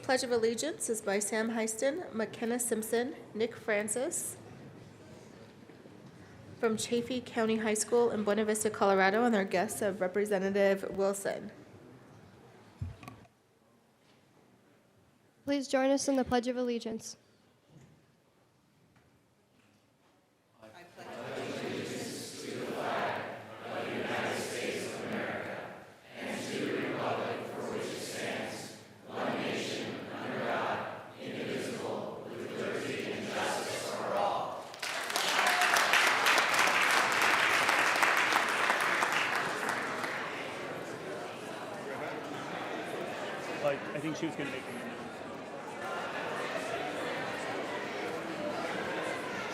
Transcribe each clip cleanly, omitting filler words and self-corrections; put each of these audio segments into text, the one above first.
Pledge of Allegiance is by Sam Heiston, McKenna Simpson, Nick Francis, from Chaffee County High School in Buena Vista, Colorado, and their guests of Representative Wilson. Please join us in the Pledge of Allegiance. I think she was going to make an announcement.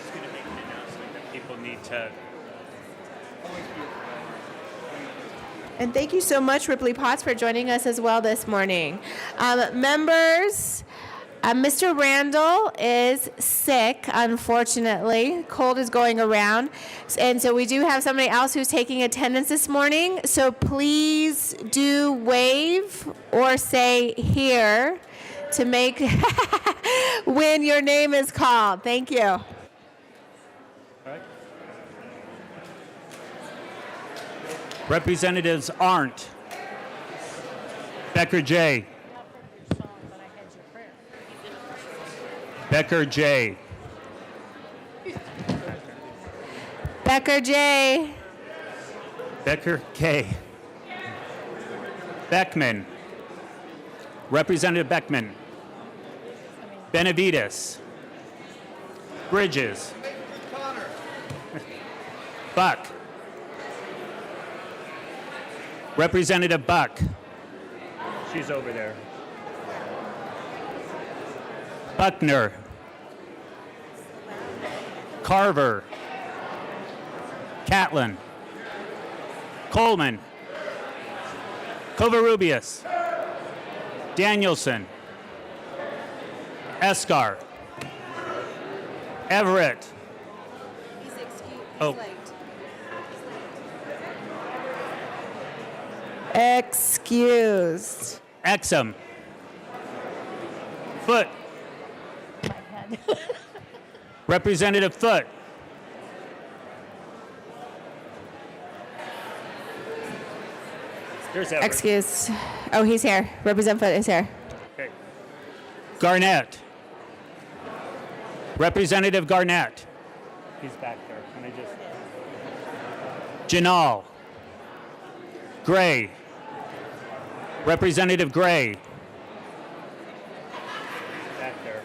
She's going to make an announcement that people need to. And thank you so much, Ripley Potts, for joining us as well this morning. Members, Mr. Randall is sick, unfortunately. Cold is going around. And so we do have somebody else who's taking attendance this morning. So please do wave or say here to make when your name is called. Thank you. All right. Representatives Arndt, Becker J. Becker J. Becker J. Becker K. Beckman. Representative Beckman. Benavides. Bridges. Buck. Representative Buck. She's over there. Buckner. Carver. Catlin. Coleman. Covarrubias. Danielson. Escar. Everett. He's excused. Oh. Excused. Exum. Foote. Representative Foote. There's Everett. Excused. Oh, he's here. Representative Foote is here. Okay. Garnett. Representative Garnett. He's back there. Can I just... Janal. Gray. Representative Gray. Back there.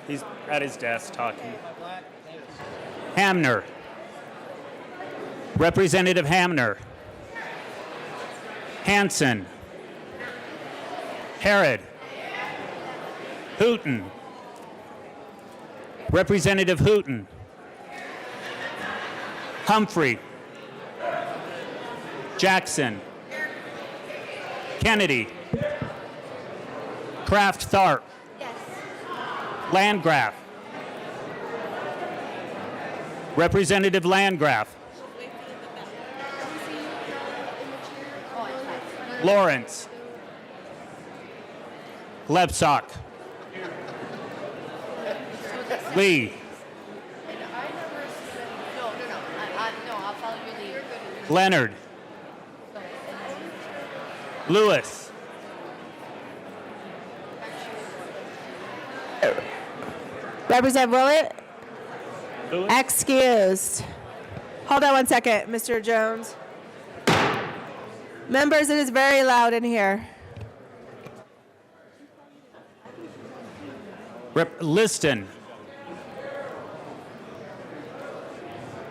He's at his desk talking. Hamner. Representative Hamner. Hanson. Harrod. Hooten. Representative Hooten. Humphrey. Jackson. Kennedy. Kraft Tharp. Landgraf. Representative Landgraf. Lawrence. Lebsock. Lee. I'll follow your lead. Leonard. Lewis. Representative Willett, Lewis. excused. Hold on one second, Mr. Jones. Members, it is very loud in here. Liston.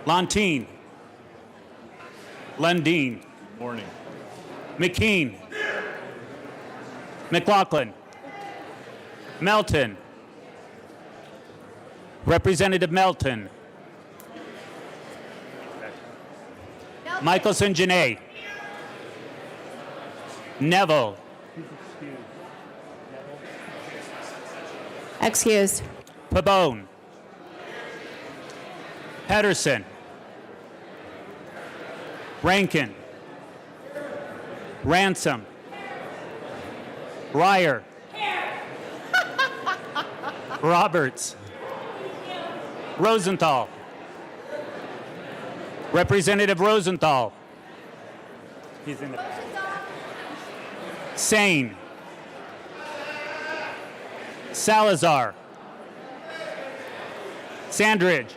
Lontine. Lundeen. Morning. McKean. McLaughlin. Melton. Representative Melton. Michelson Janae. Neville. Excused. Pabon. Pedersen. Rankin. Ransom. Ryer. Roberts. Rosenthal. Representative Rosenthal. He's in the Sane. Salazar. Sandridge.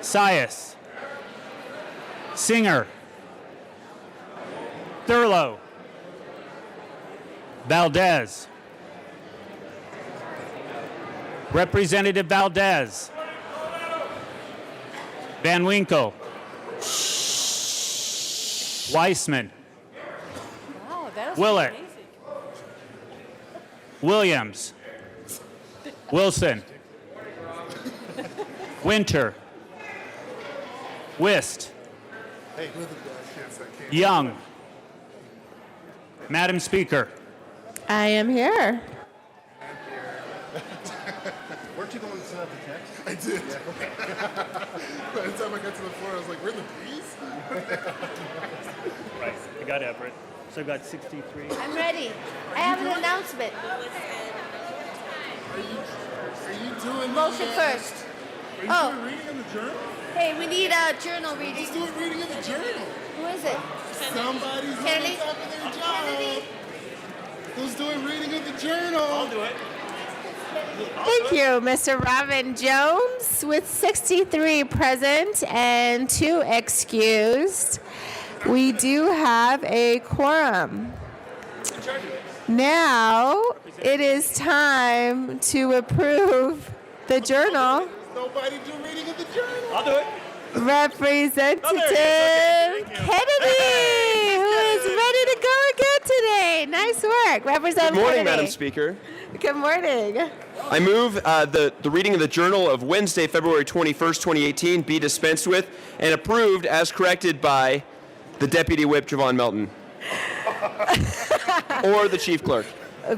Sias. Singer. Thurlow. Valdez. Representative Valdez. Van Winkle. Weissman. Wow, that was Willett. amazing. Williams. Wilson. Winter. Wist. Young. Madam Speaker. I am here. Weren't you going to send out the text? I did. By the time I got to the floor, I was like, "Where are the bees?" Right. I got Everett. So I got 63. I'm ready. I have an announcement. Are you doing Motion the, first. Are you Oh. doing reading of the journal? Hey, we need a journal reading. Just do a reading of the journal. Who is it? Somebody's on Kennedy? top of their job. Kennedy? Who's doing reading of the journal? I'll do it. Thank you, Mr. Robin Jones, with 63 present and 2 excused. We do have a quorum. Now it is time to approve the journal. Nobody do reading of the journal. I'll do it. Representative Kennedy, who is ready to go again today. Nice work. Representative Good morning, Kennedy. Madam Speaker. Good morning. I move the reading of the Journal of Wednesday, February 21st, 2018 be dispensed with and approved as corrected by the Deputy Whip, Javon Melton. Or the Chief Clerk.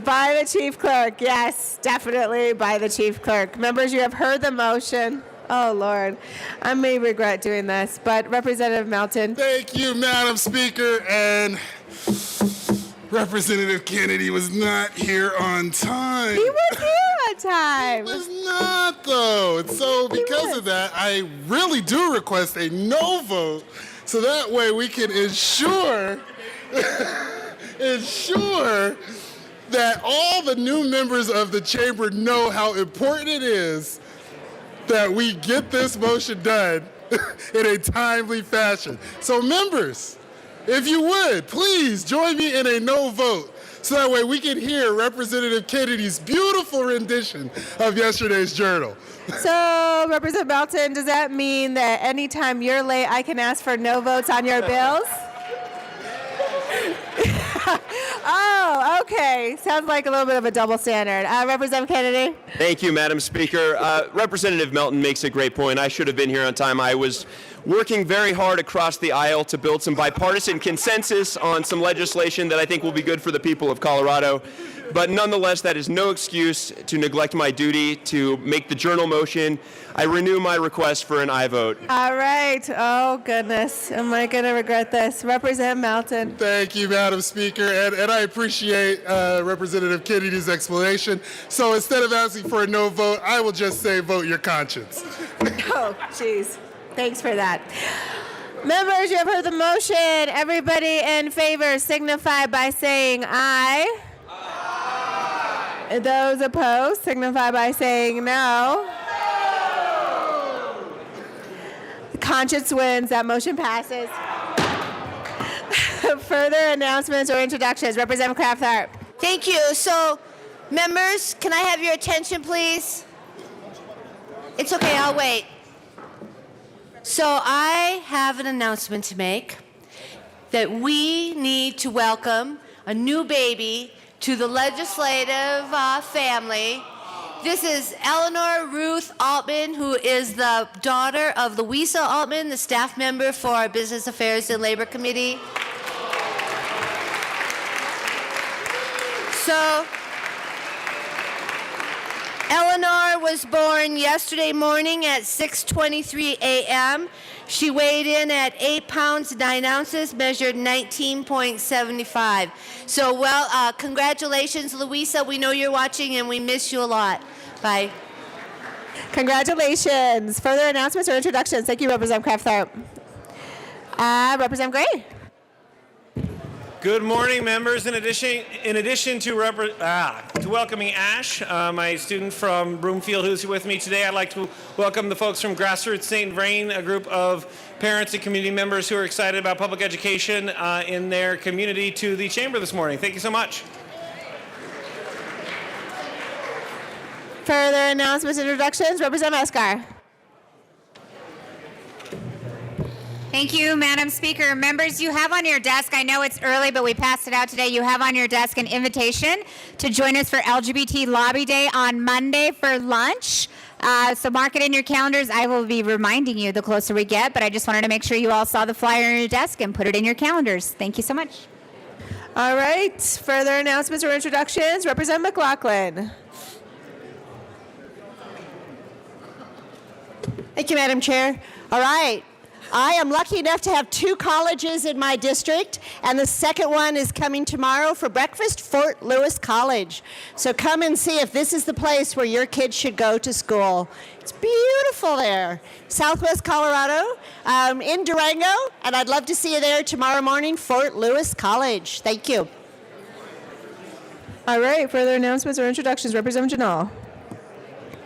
By the Chief Clerk. Yes, definitely by the Chief Clerk. Members, you have heard the motion. Oh, Lord. I may regret doing this, but Representative Melton. Thank you, Madam Speaker. And Representative Kennedy was not here on time. He was here on time. was not, though. And so because was. of that, I really do request a no vote so that way we can ensure that all the new members of the chamber know how important it is that we get this motion done in a timely fashion. So members, if you would, please join me in a no vote so that way we can hear Representative Kennedy's beautiful rendition of yesterday's journal. So, Representative Melton, does that mean that anytime you're late, I can ask for no votes on your bills? Oh, okay. Sounds like a little bit of a double standard. Representative Kennedy? Thank you, Madam Speaker. Representative Melton makes a great point. I should have been here on time. I was working very hard across the aisle to build some bipartisan consensus on some legislation that I think will be good for the people of Colorado. But nonetheless, that is no excuse to neglect my duty to make the journal motion. I renew my request for an aye vote. All right. Oh, goodness. Am I going to regret this? Representative Melton. Thank you, Madam Speaker, and I appreciate Representative Kennedy's explanation. So instead of asking for a no vote, I will just say vote your conscience. Oh, jeez. Thanks for that. Members, you have heard the motion. Everybody in favor signify by saying aye. Aye. Those opposed signify by saying no. Conscience wins. That motion passes. Further announcements or introductions? Representative Kraft-Tharp. Thank you. So, members, can I have your attention, please? It's okay, I'll wait. So, I have an announcement to make that we need to welcome a new baby to the legislative family. This is Eleanor Ruth Altman, who is the daughter of Louisa Altman, the staff member for our Business Affairs and Labor Committee. So, Eleanor was born yesterday morning at 6:23 a.m. She weighed in at 8 pounds 9 ounces, measured 19.75. So, congratulations, Louisa. We know you're watching, and we miss you a lot. Bye. Congratulations. Further announcements or introductions? Thank you, Representative Kraft-Tharp. Representative Gray. Good morning, members. In addition to welcoming Ash, my student from Broomfield, who's with me today, I'd like to welcome the folks from Grassroots St. Vrain, a group of parents and community members who are excited about public education in their community, to the chamber this morning. Thank you so much. Further announcements, introductions. Representative Escar. Thank you, Madam Speaker. Members, you have on your desk, I know it's early, but we passed it out today. You have on your desk an invitation to join us for LGBT Lobby Day on Monday for lunch. So mark it in your calendars. I will be reminding you the closer we get, but I just wanted to make sure you all saw the flyer on your desk and put it in your calendars. Thank you so much. All right. Further announcements or introductions. Representative McLaughlin. Thank you, Madam Chair. All right. I am lucky enough to have 2 colleges in my district, and the second one is coming tomorrow for breakfast, Fort Lewis College. So come and see if this is the place where your kids should go to school. It's beautiful there. Southwest Colorado, in Durango, and I'd love to see you there tomorrow morning, Fort Lewis College. Thank you. All right. Further announcements or introductions. Representative Janal.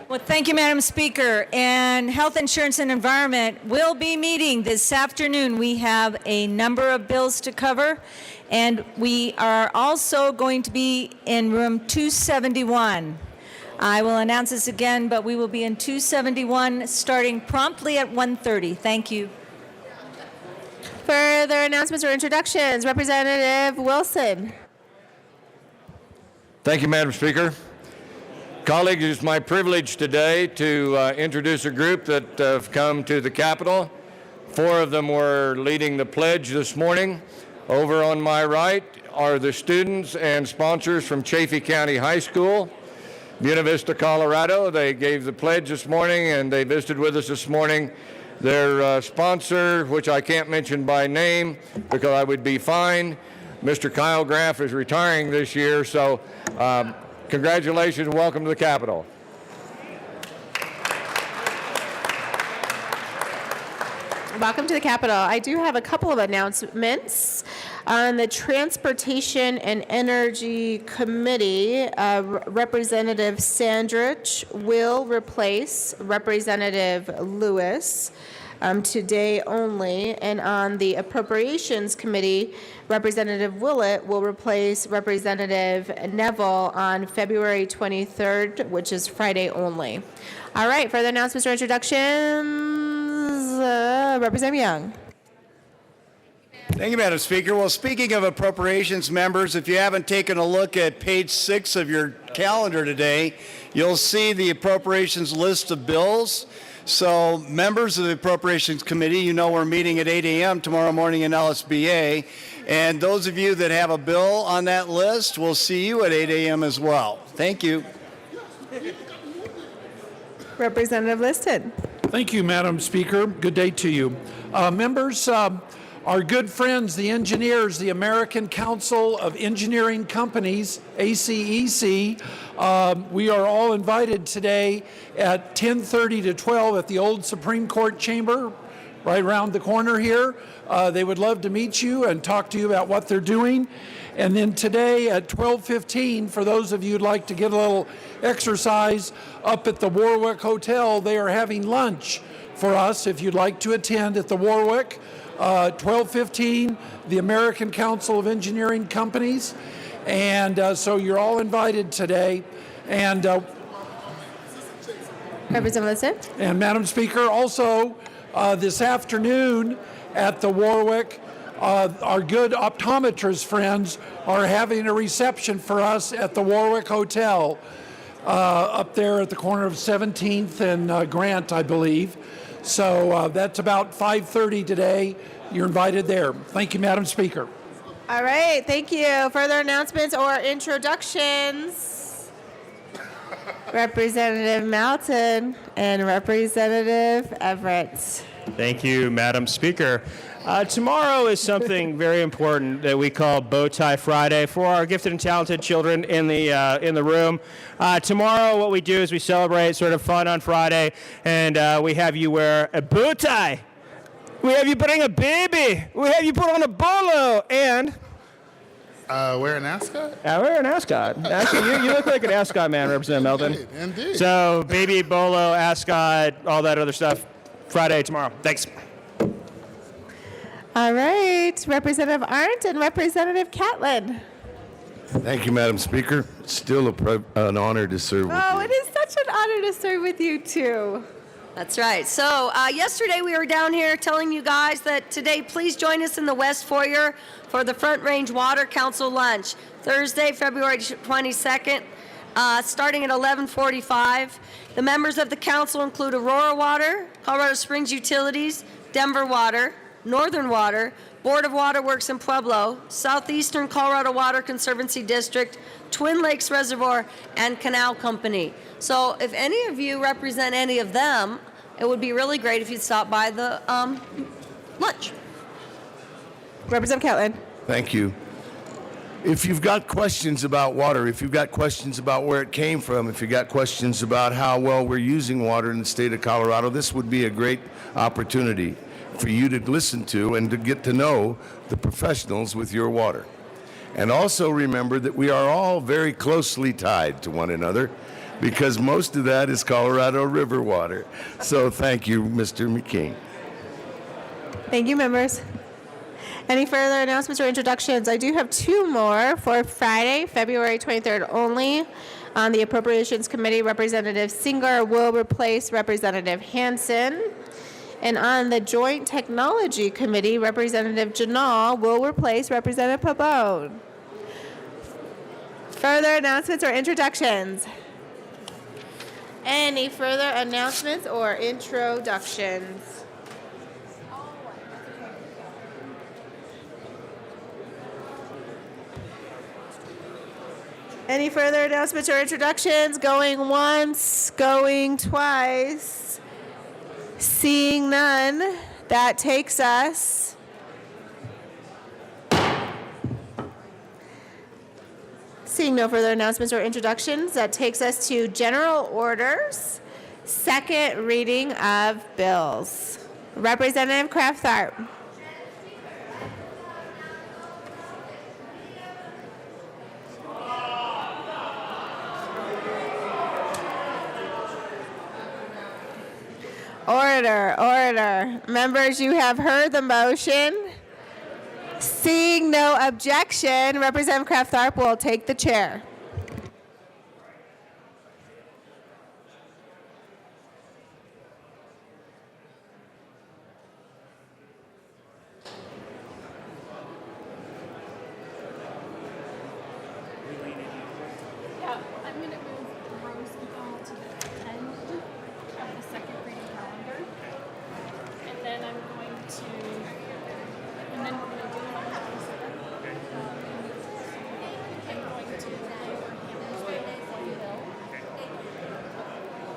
Well, thank you, Madam Speaker. And Health Insurance and Environment will be meeting this afternoon. We have a number of bills to cover, and we are also going to be in room 271. I will announce this again, but we will be in 271 starting promptly at 1:30. Thank you. Further announcements or introductions. Representative Wilson. Thank you, Madam Speaker. Colleagues, it's my privilege today to introduce a group that have come to the Capitol. 4 of them were leading the pledge this morning. Over on my right are the students and sponsors from Chaffee County High School, Buena Vista, Colorado. They gave the pledge this morning, and they visited with us this morning. Their sponsor, which I can't mention by name because I would be fined, Mr. Kyle Graff, is retiring this year, so congratulations and welcome to the Capitol. Welcome to the Capitol. I do have a couple of announcements. On the Transportation and Energy Committee, Representative Sandrich will replace Representative Lewis today only. And on the Appropriations Committee, Representative Willett will replace Representative Neville on February 23rd, which is Friday only. All right, further announcements or introductions? Representative Young. Thank you, Madam Speaker. Well, speaking of appropriations, members, if you haven't taken a look at page 6 of your calendar today, you'll see the appropriations list of bills. So members of the Appropriations Committee, you know we're meeting at 8 a.m. tomorrow morning in LSBA. And those of you that have a bill on that list, we'll see you at 8 a.m. as well. Thank you. Representative Liston. Thank you, Madam Speaker. Good day to you. Members, our good friends, the engineers, the American Council of Engineering Companies, ACEC, we are all invited today at 10:30 to 12 at the old Supreme Court chamber, right around the corner here. They would love to meet you and talk to you about what they're doing. And then today at 12:15, for those of you who'd like to get a little exercise up at the Warwick Hotel, they are having lunch for us if you'd like to attend at the Warwick. 12:15, the American Council of Engineering Companies. And so you're all invited today. And Representative Liston. And Madam Speaker, also this afternoon at the Warwick, our good optometrist friends are having a reception for us at the Warwick Hotel up there at the corner of 17th and Grant, I believe. So that's about 5:30 today. You're invited there. Thank you, Madam Speaker. All right, thank you. Further announcements or introductions? Representative Melton and Representative Everett. Thank you, Madam Speaker. Tomorrow is something very important that we call Bow Tie Friday for our gifted and talented children in the room. Tomorrow, what we do is we celebrate sort of fun on Friday, and we have you wear a bow tie. We have you bring a baby. We have you put on a bolo, and Wear an ascot? wear an ascot. Actually, you look like an ascot man, Representative Melton. Indeed. So, baby, bolo, ascot, all that other stuff. Friday tomorrow. Thanks. All right, Representative Arndt and Representative Catlin. Thank you, Madam Speaker. It's still an honor to serve with Oh, you. it is such an honor to serve with you, too. That's right. So yesterday we were down here telling you guys that today please join us in the West Foyer for the Front Range Water Council lunch. Thursday, February 22nd, starting at 11:45. The members of the council include Aurora Water, Colorado Springs Utilities, Denver Water, Northern Water, Board of Water Works in Pueblo, Southeastern Colorado Water Conservancy District, Twin Lakes Reservoir, and Canal Company. So if any of you represent any of them, it would be really great if you'd stop by the lunch. Representative Catlin. Thank you. If you've got questions about water, if you've got questions about where it came from, if you've got questions about how well we're using water in the state of Colorado, this would be a great opportunity for you to listen to and to get to know the professionals with your water. And also remember that we are all very closely tied to one another because most of that is Colorado River water. So thank you, Mr. McKean. Thank you, members. Any further announcements or introductions? I do have two more for Friday, February 23rd only. On the Appropriations Committee, Representative Singer will replace Representative Hansen. And on the Joint Technology Committee, Representative Janal will replace Representative Pabon. Further announcements or introductions? Any further announcements or introductions? Any further announcements or introductions? Going once, going twice. Seeing none, that takes us seeing no further announcements or introductions, that takes us to general orders, second reading of bills. Representative Kraft-Tharp. Order. Members, you have heard the motion. Seeing no objection, Representative Kraft-Tharp will take the chair. I'm going to move Rose and Paul to the end of the second reading calendar. And then I'm going to, and then we're going to do it on the 27th. I'm going to do Hammer's bill for the bill.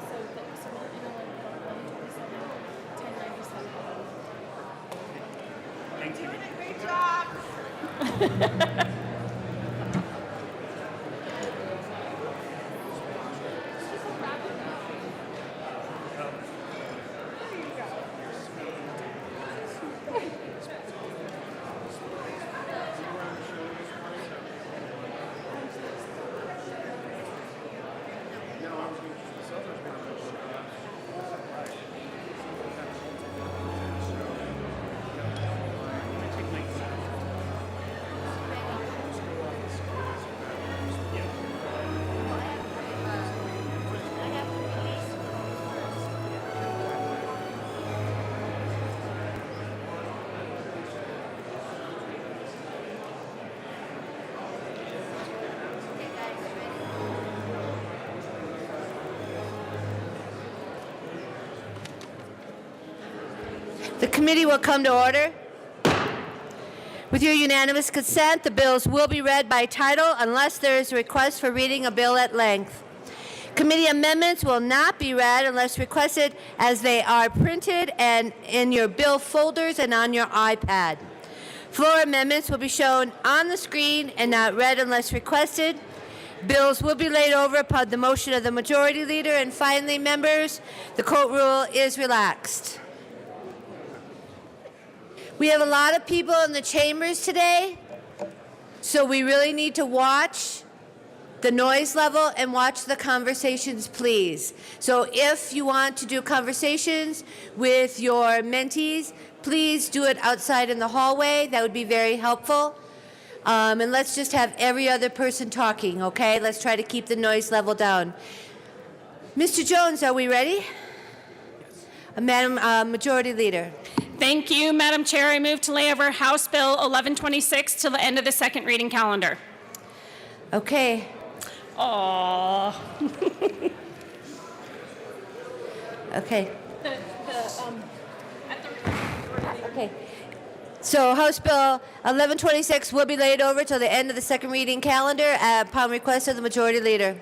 So we'll interlink the 127, 1097. Thank you. Great job! The committee will come to order. With your unanimous consent, the bills will be read by title unless there is a request for reading a bill at length. Committee amendments will not be read unless requested, as they are printed and in your bill folders and on your iPad. Floor amendments will be shown on the screen and not read unless requested. Bills will be laid over upon the motion of the majority leader. And finally, members, the court rule is relaxed. We have a lot of people in the chambers today, so we really need to watch the noise level and watch the conversations, please. So if you want to do conversations with your mentees, please do it outside in the hallway. That would be very helpful. And let's just have every other person talking, okay? Let's try to keep the noise level down. Mr. Jones, are we ready? Madam Majority Leader. Thank you, Madam Chair. I move to lay over House Bill 1126 till the end of the second reading calendar. Okay. Aww. Okay. Okay. So House Bill 1126 will be laid over till the end of the second reading calendar upon request of the Majority Leader.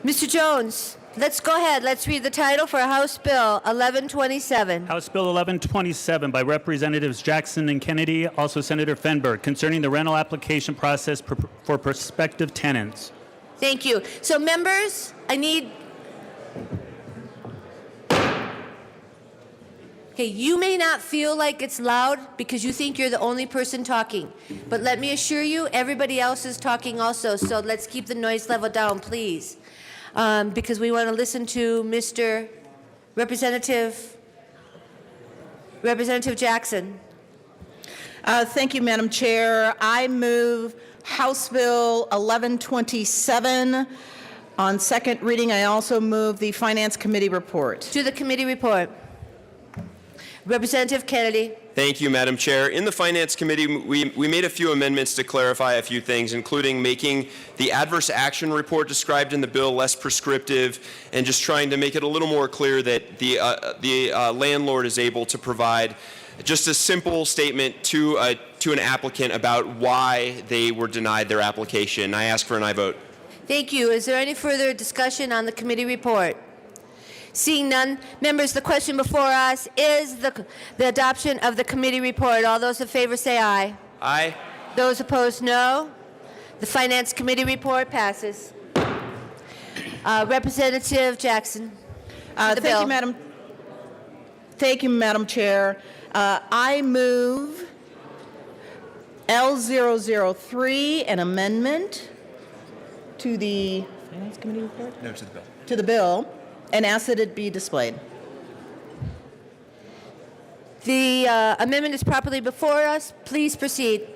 Mr. Jones, let's go ahead. Let's read the title for House Bill 1127. House Bill 1127 by Representatives Jackson and Kennedy, also Senator Fenberg, concerning the rental application process for prospective tenants. Thank you. So members, I need... Okay, you may not feel like it's loud because you think you're the only person talking. But let me assure you, everybody else is talking also. So let's keep the noise level down, please. Because we want to listen to Mr. Representative Jackson. Thank you, Madam Chair. I move House Bill 1127 on second reading. I also move the Finance Committee report. To the committee report. Representative Kennedy. Thank you, Madam Chair. In the Finance Committee, we made a few amendments to clarify a few things, including making the adverse action report described in the bill less prescriptive and just trying to make it a little more clear that the landlord is able to provide just a simple statement to an applicant about why they were denied their application. I ask for an aye vote. Thank you. Is there any further discussion on the committee report? Seeing none, members, the question before us is the adoption of the committee report. All those in favor say aye. Aye. Those opposed, no. The Finance Committee report passes. Representative Jackson. Thank you, Madam Chair. I move L003, an amendment to the Finance Committee report? No, to the bill. To the bill, and ask that it be displayed. The amendment is properly before us. Please proceed.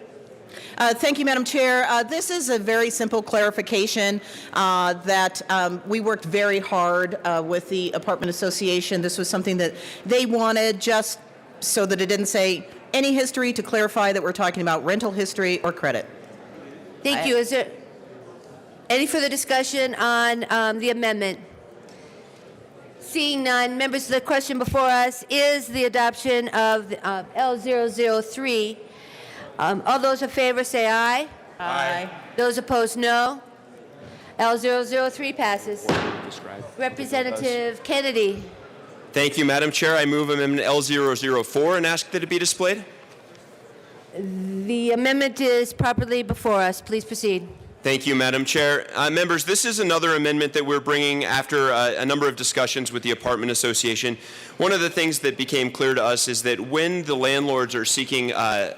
Thank you, Madam Chair. This is a very simple clarification that we worked very hard with the Apartment Association. This was something that they wanted, just so that it didn't say any history, to clarify that we're talking about rental history or credit. Thank you. Is there any further discussion on the amendment? Seeing none, members, the question before us is the adoption of L003. All those in favor say aye. Aye. Those opposed, no. L003 passes. Representative Kennedy. Thank you, Madam Chair. I move Amendment L004 and ask that it be displayed. The amendment is properly before us. Please proceed. Thank you, Madam Chair. Members, this is another amendment that we're bringing after a number of discussions with the Apartment Association. One of the things that became clear to us is that when the landlords are seeking a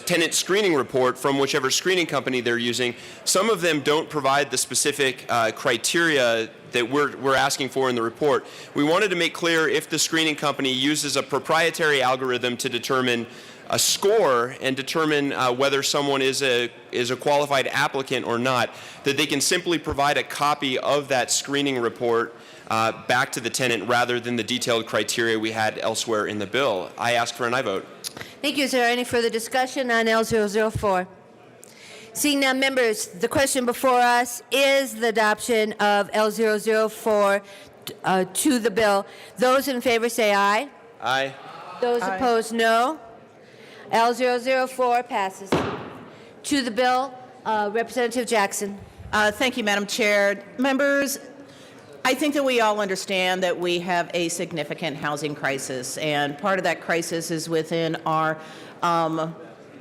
tenant screening report from whichever screening company they're using, some of them don't provide the specific criteria that we're asking for in the report. We wanted to make clear if the screening company uses a proprietary algorithm to determine a score and determine whether someone is a qualified applicant or not, that they can simply provide a copy of that screening report back to the tenant rather than the detailed criteria we had elsewhere in the bill. I ask for an aye vote. Thank you. Is there any further discussion on L004? Seeing none, members, the question before us is the adoption of L004 to the bill. Those in favor say aye. Aye. Those opposed, no. L004 passes. To the bill, Representative Jackson. Thank you, Madam Chair. Members, I think that we all understand that we have a significant housing crisis, and part of that crisis is within our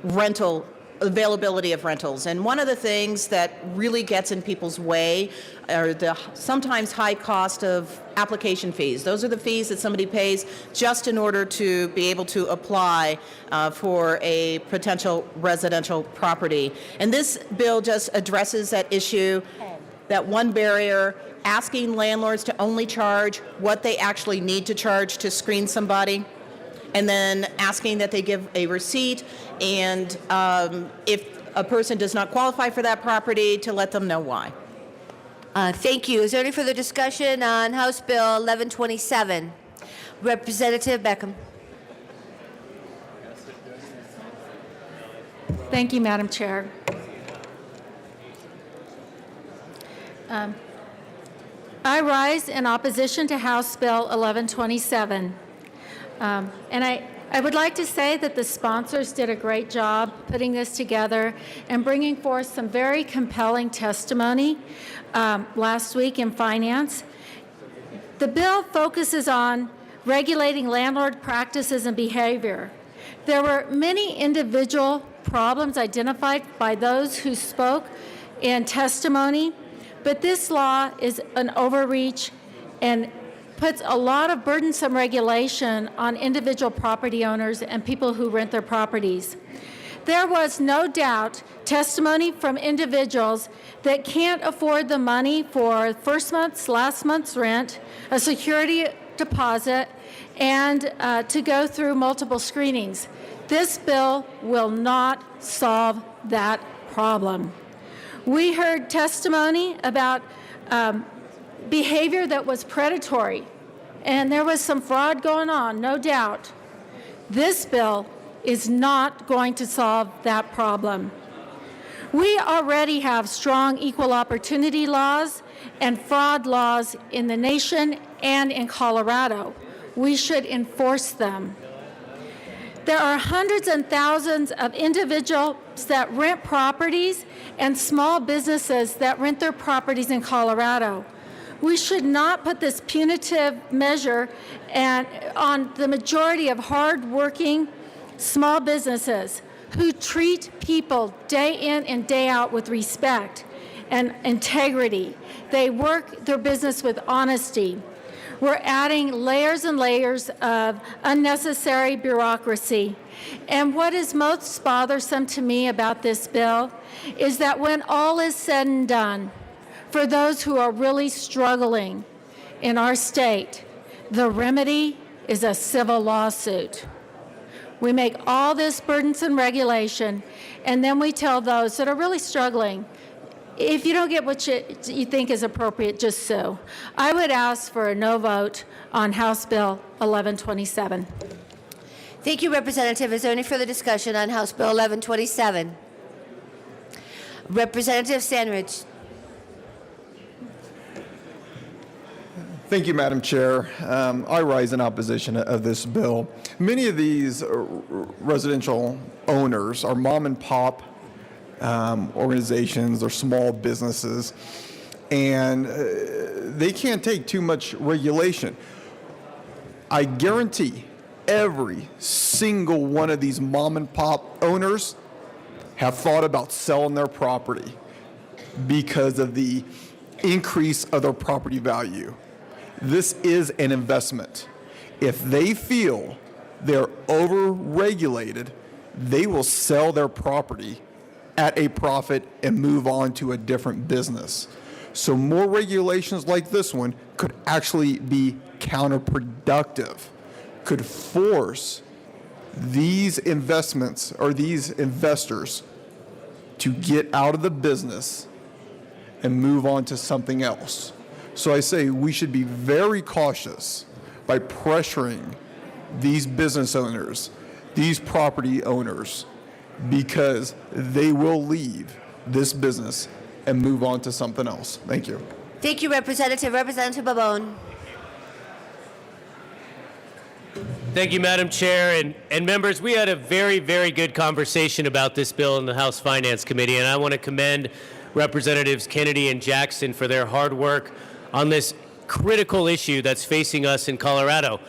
rental availability of rentals. And one of the things that really gets in people's way are the sometimes high cost of application fees. Those are the fees that somebody pays just in order to be able to apply for a potential residential property. And this bill just addresses that issue, that one barrier, asking landlords to only charge what they actually need to charge to screen somebody, and then asking that they give a receipt, and if a person does not qualify for that property, to let them know why. Thank you. Is there any further discussion on House Bill 1127? Representative Beckham. Thank you, Madam Chair. I rise in opposition to House Bill 1127. And I would like to say that the sponsors did a great job putting this together and bringing forth some very compelling testimony last week in Finance. The bill focuses on regulating landlord practices and behavior. There were many individual problems identified by those who spoke in testimony, but this law is an overreach and puts a lot of burdensome regulation on individual property owners and people who rent their properties. There was no doubt testimony from individuals that can't afford the money for first month's, last month's rent, a security deposit, and to go through multiple screenings. This bill will not solve that problem. We heard testimony about behavior that was predatory, and there was some fraud going on, no doubt. This bill is not going to solve that problem. We already have strong equal opportunity laws and fraud laws in the nation and in Colorado. We should enforce them. There are hundreds and thousands of individuals that rent properties and small businesses that rent their properties in Colorado. We should not put this punitive measure on the majority of hard-working small businesses who treat people day in and day out with respect and integrity. They work their business with honesty. We're adding layers and layers of unnecessary bureaucracy. And what is most bothersome to me about this bill is that when all is said and done, for those who are really struggling in our state, the remedy is a civil lawsuit. We make all this burdensome regulation, and then we tell those that are really struggling, if you don't get what you think is appropriate, just sue. I would ask for a no vote on House Bill 1127. Thank you, Representative. Is there any further discussion on House Bill 1127? Representative Sandridge. Thank you, Madam Chair. I rise in opposition of this bill. Many of these residential owners are mom and pop organizations or small businesses, and they can't take too much regulation. I guarantee every single one of these mom and pop owners have thought about selling their property because of the increase of their property value. This is an investment. If they feel they're over-regulated, they will sell their property at a profit and move on to a different business. So more regulations like this one could actually be counterproductive, could force these investments or these investors to get out of the business and move on to something else. So I say we should be very cautious by pressuring these business owners, these property owners, because they will leave this business and move on to something else. Thank you. Thank you, Representative. Representative Babone. Thank you, Madam Chair. And members, we had a very, very good conversation about this bill in the House Finance Committee, and I want to commend Representatives Kennedy and Jackson for their hard work on this critical issue that's facing us in Colorado.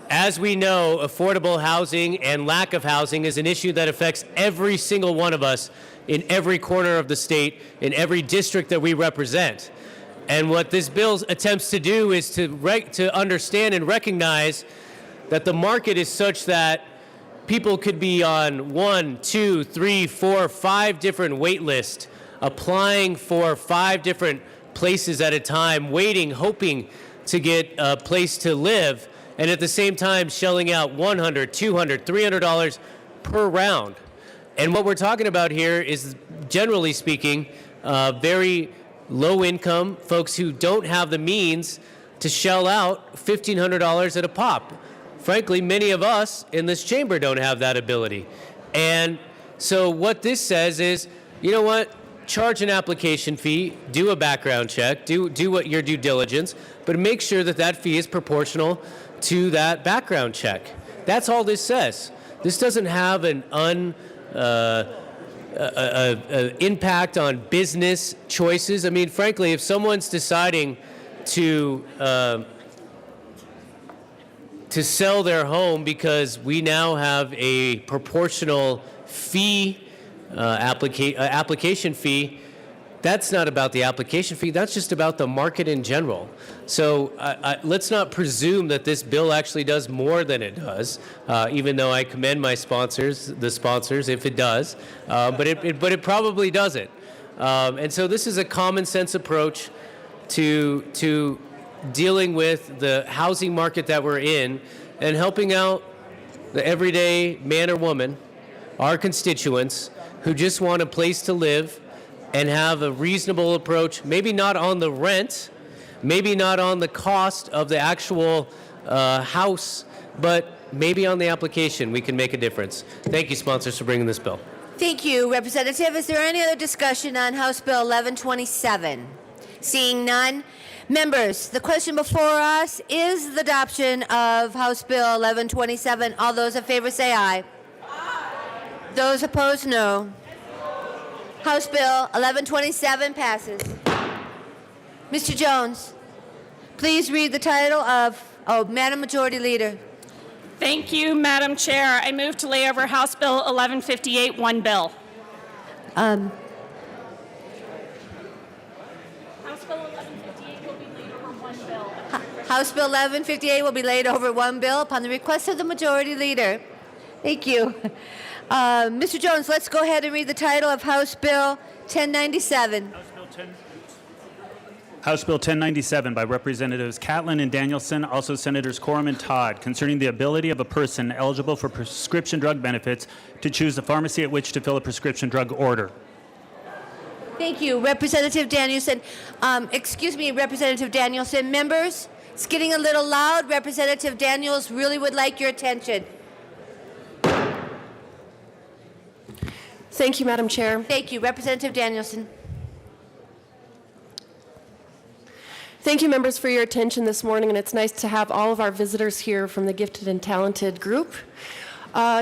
As we know, affordable housing and lack of housing is an issue that affects every single one of us in every corner of the state, in every district that we represent. And what this bill attempts to do is to understand and recognize that the market is such that people could be on 1, 2, 3, 4, 5 different wait lists, applying for 5 different places at a time, waiting, hoping to get a place to live, and at the same time shelling out $100, $200, $300 per round. And what we're talking about here is, generally speaking, very low income folks who don't have the means to shell out $1,500 at a pop. Frankly, many of us in this chamber don't have that ability. And so what this says is, you know what? Charge an application fee, do a background check, do what your due diligence, but make sure that that fee is proportional to that background check. That's all this says. This doesn't have an impact on business choices. I mean, frankly, if someone's deciding to sell their home because we now have a proportional fee, application fee, that's not about the application fee. That's just about the market in general. So let's not presume that this bill actually does more than it does, even though I commend the sponsors, if it does. But it probably doesn't. And so this is a common sense approach to dealing with the housing market that we're in and helping out the everyday man or woman, our constituents, who just want a place to live and have a reasonable approach, maybe not on the rent, maybe not on the cost of the actual house, but maybe on the application we can make a difference. Thank you, sponsors, for bringing this bill. Thank you, Representative. Is there any other discussion on House Bill 1127? Seeing none. Members, the question before us is the adoption of House Bill 1127. All those in favor say aye. Aye. Those opposed, no. House Bill 1127 passes. Mr. Jones, please read the title of, Madam Majority Leader. Thank you, Madam Chair. I move to lay over House Bill 1158, one bill. House Bill 1158 will be laid over one bill. House Bill 1158 will be laid over one bill upon the request of the Majority Leader. Thank you. Mr. Jones, let's go ahead and read the title of House Bill 1097. House Bill 1097 by Representatives Catlin and Danielson, also Senators Corum and Todd, concerning the ability of a person eligible for prescription drug benefits to choose the pharmacy at which to fill a prescription drug order. Thank you, Representative Danielson. Excuse me, Representative Danielson. Members, it's getting a little loud. Representative Daniels really would like your attention. Thank you, Madam Chair. Thank you, Representative Danielson. Thank you, members, for your attention this morning, and it's nice to have all of our visitors here from the Gifted and Talented group.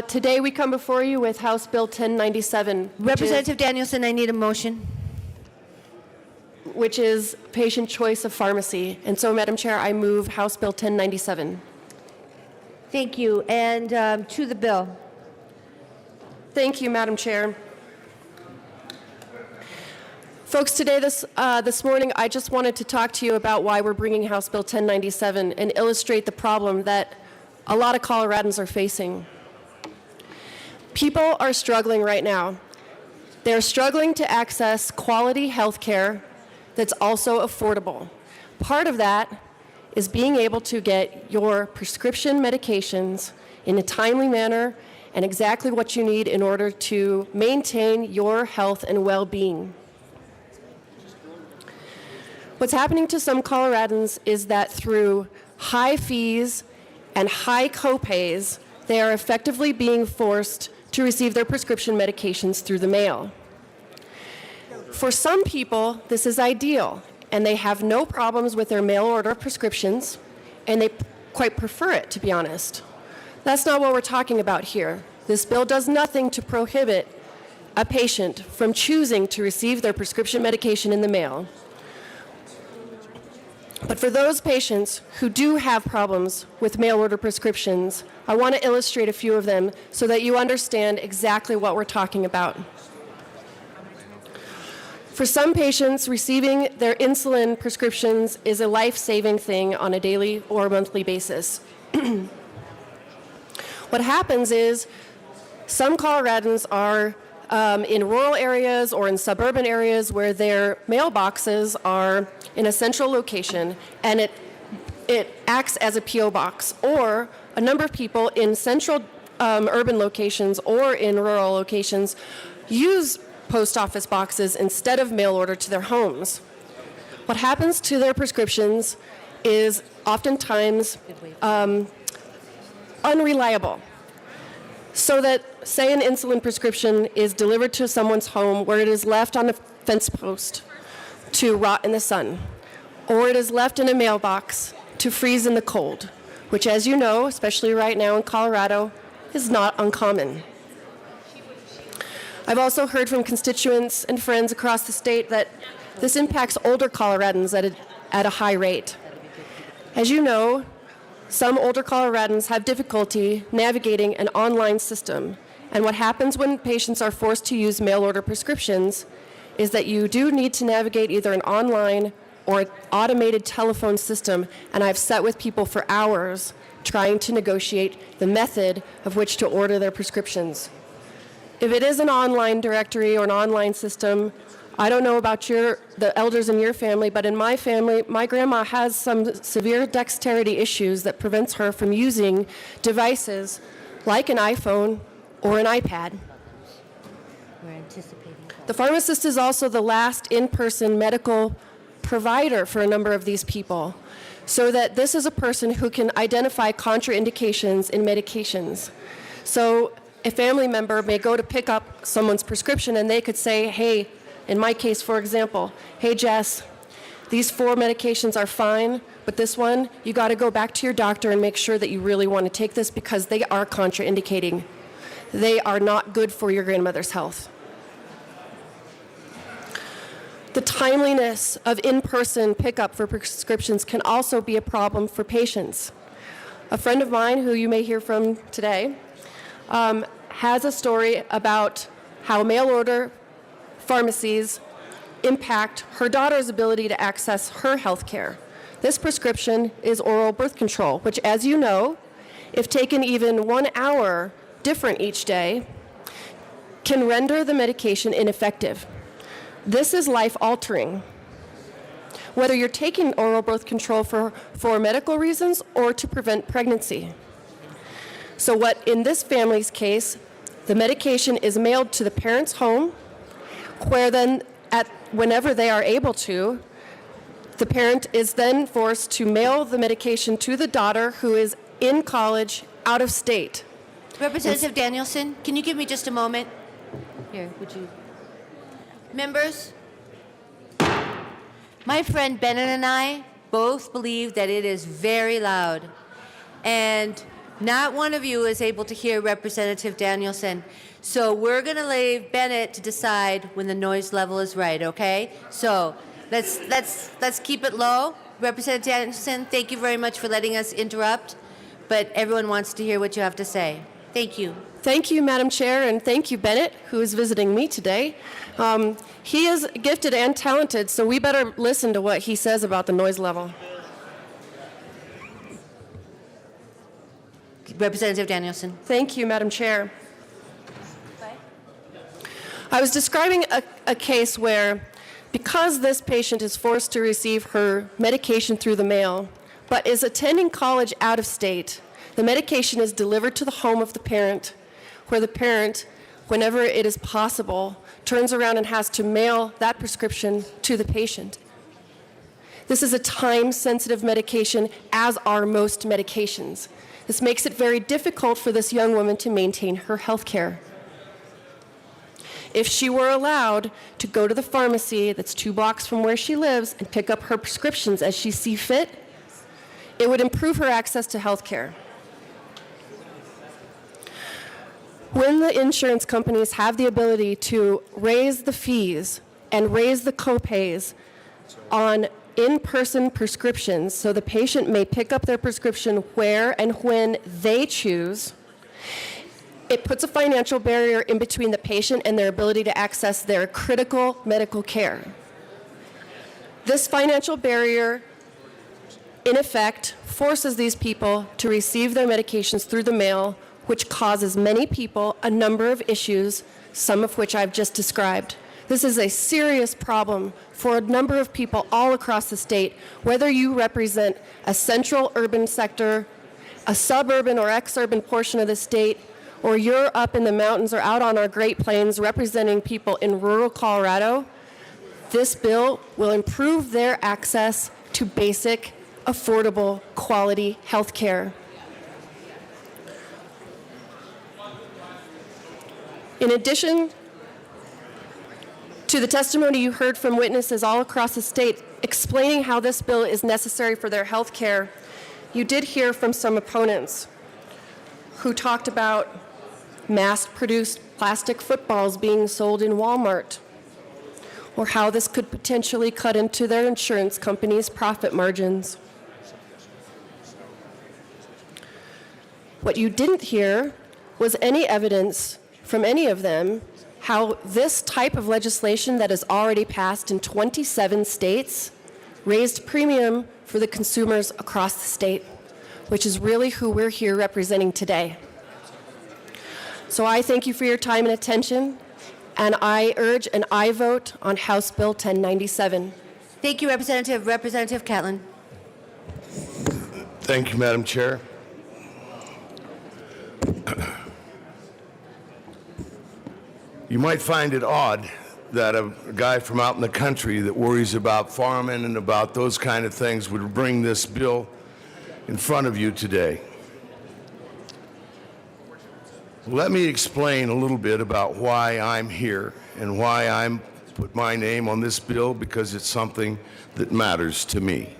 Today we come before you with House Bill 1097. Representative Danielson, I need a motion. Which is patient choice of pharmacy. And so, Madam Chair, I move House Bill 1097. Thank you. And to the bill. Thank you, Madam Chair. Folks, today, this morning, I just wanted to talk to you about why we're bringing House Bill 1097 and illustrate the problem that a lot of Coloradans are facing. People are struggling right now. They're struggling to access quality health care that's also affordable. Part of that is being able to get your prescription medications in a timely manner and exactly what you need in order to maintain your health and well-being. What's happening to some Coloradans is that through high fees and high copays, they are effectively being forced to receive their prescription medications through the mail. For some people, this is ideal, and they have no problems with their mail order prescriptions, and they quite prefer it, to be honest. That's not what we're talking about here. This bill does nothing to prohibit a patient from choosing to receive their prescription medication in the mail. But for those patients who do have problems with mail order prescriptions, I want to illustrate a few of them so that you understand exactly what we're talking about. For some patients, receiving their insulin prescriptions is a life-saving thing on a daily or monthly basis. What happens is some Coloradans are in rural areas or in suburban areas where their mailboxes are in a central location, and it acts as a P.O. box. Or a number of people in central urban locations or in rural locations use post office boxes instead of mail order to their homes. What happens to their prescriptions is oftentimes unreliable. So that, say, an insulin prescription is delivered to someone's home where it is left on a fence post to rot in the sun, or it is left in a mailbox to freeze in the cold, which, as you know, especially right now in Colorado, is not uncommon. I've also heard from constituents and friends across the state that this impacts older Coloradans at a high rate. As you know, some older Coloradans have difficulty navigating an online system, and what happens when patients are forced to use mail order prescriptions is that you do need to navigate either an online or an automated telephone system, and I've sat with people for hours trying to negotiate the method of which to order their prescriptions. If it is an online directory or an online system, I don't know about the elders in your family, but in my family, my grandma has some severe dexterity issues that prevents her from using devices like an iPhone or an iPad. We're anticipating. The pharmacist is also the last in-person medical provider for a number of these people, so that this is a person who can identify contraindications in medications. So a family member may go to pick up someone's prescription and they could say, hey, in my case, for example, hey, Jess, these 4 medications are fine, but this one, you got to go back to your doctor and make sure that you really want to take this because they are contraindicating. They are not good for your grandmother's health. The timeliness of in-person pickup for prescriptions can also be a problem for patients. A friend of mine, who you may hear from today, has a story about how mail order pharmacies impact her daughter's ability to access her health care. This prescription is oral birth control, which, as you know, if taken even 1 hour different each day, can render the medication ineffective. This is life-altering. Whether you're taking oral birth control for medical reasons or to prevent pregnancy. So what, in this family's case, the medication is mailed to the parent's home, where then, whenever they are able to, the parent is then forced to mail the medication to the daughter who is in college, out of state. Representative Danielson, can you give me just a moment? Here, would you? Members, my friend Bennett and I both believe that it is very loud, and not one of you is able to hear Representative Danielson. So we're going to leave Bennett to decide when the noise level is right, okay? So let's keep it low. Representative Danielson, thank you very much for letting us interrupt, but everyone wants to hear what you have to say. Thank you. Thank you, Madam Chair, and thank you, Bennett, who is visiting me today. He is gifted and talented, so we better listen to what he says about the noise level. Representative Danielson. Thank you, Madam Chair. I was describing a case where, because this patient is forced to receive her medication through the mail, but is attending college out of state, the medication is delivered to the home of the parent, where the parent, whenever it is possible, turns around and has to mail that prescription to the patient. This is a time-sensitive medication, as are most medications. This makes it very difficult for this young woman to maintain her health care. If she were allowed to go to the pharmacy that's 2 blocks from where she lives and pick up her prescriptions as she sees fit, it would improve her access to health care. When the insurance companies have the ability to raise the fees and raise the copays on in-person prescriptions, so the patient may pick up their prescription where and when they choose. It puts a financial barrier in between the patient and their ability to access their critical medical care. This financial barrier, in effect, forces these people to receive their medications through the mail, which causes many people a number of issues, some of which I've just described. This is a serious problem for a number of people all across the state, whether you represent a central urban sector, a suburban or exurban portion of the state, or you're up in the mountains or out on our Great Plains representing people in rural Colorado. This bill will improve their access to basic, affordable, quality health care. In addition to the testimony you heard from witnesses all across the state explaining how this bill is necessary for their health care, you did hear from some opponents who talked about mass-produced plastic footballs being sold in Walmart, or how this could potentially cut into their insurance company's profit margins. What you didn't hear was any evidence from any of them how this type of legislation that is already passed in 27 states raised premium for the consumers across the state, which is really who we're here representing today. So I thank you for your time and attention, and I urge an aye vote on House Bill 1097. Thank you, Representative. Representative Catlin. Thank you, Madam Chair. You might find it odd that a guy from out in the country that worries about farming and about those kind of things would bring this bill in front of you today. Let me explain a little bit about why I'm here and why I'm put my name on this bill, because it's something that matters to me.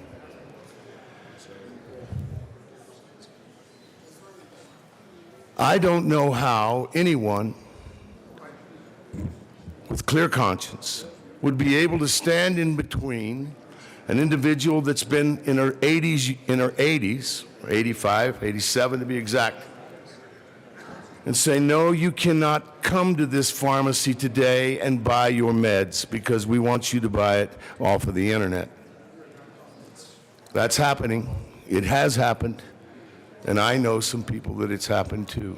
I don't know how anyone with clear conscience would be able to stand in between an individual that's been in her 80s, or 85, 87 to be exact, and say, no, you cannot come to this pharmacy today and buy your meds because we want you to buy it off of the internet. That's happening. It has happened. And I know some people that it's happened to.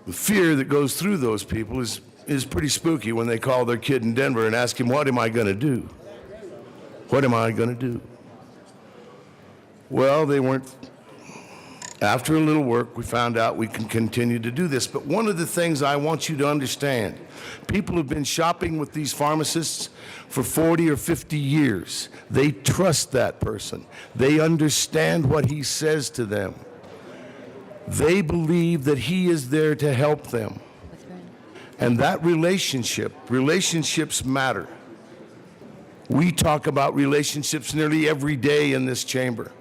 The fear that goes through those people is pretty spooky when they call their kid in Denver and ask him, what am I going to do? What am I going to do? Well, they weren't. After a little work, we found out we can continue to do this. But one of the things I want you to understand, people have been shopping with these pharmacists for 40 or 50 years. They trust that person. They understand what he says to them. They believe that he is there to help them. And that relationships matter. We talk about relationships nearly every day in this chamber.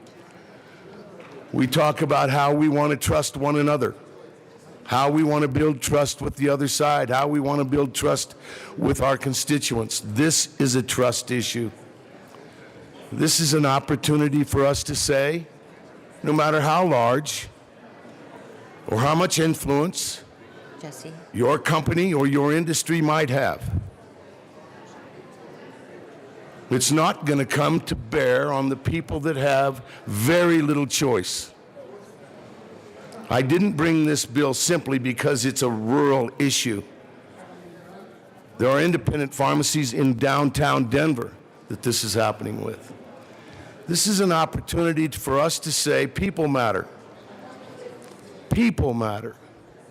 We talk about how we want to trust one another, how we want to build trust with the other side, how we want to build trust with our constituents. This is a trust issue. This is an opportunity for us to say, no matter how large or how much influence Jesse. your company or your industry might have, it's not going to come to bear on the people that have very little choice. I didn't bring this bill simply because it's a rural issue. There are independent pharmacies in downtown Denver that this is happening with. This is an opportunity for us to say, people matter. People matter.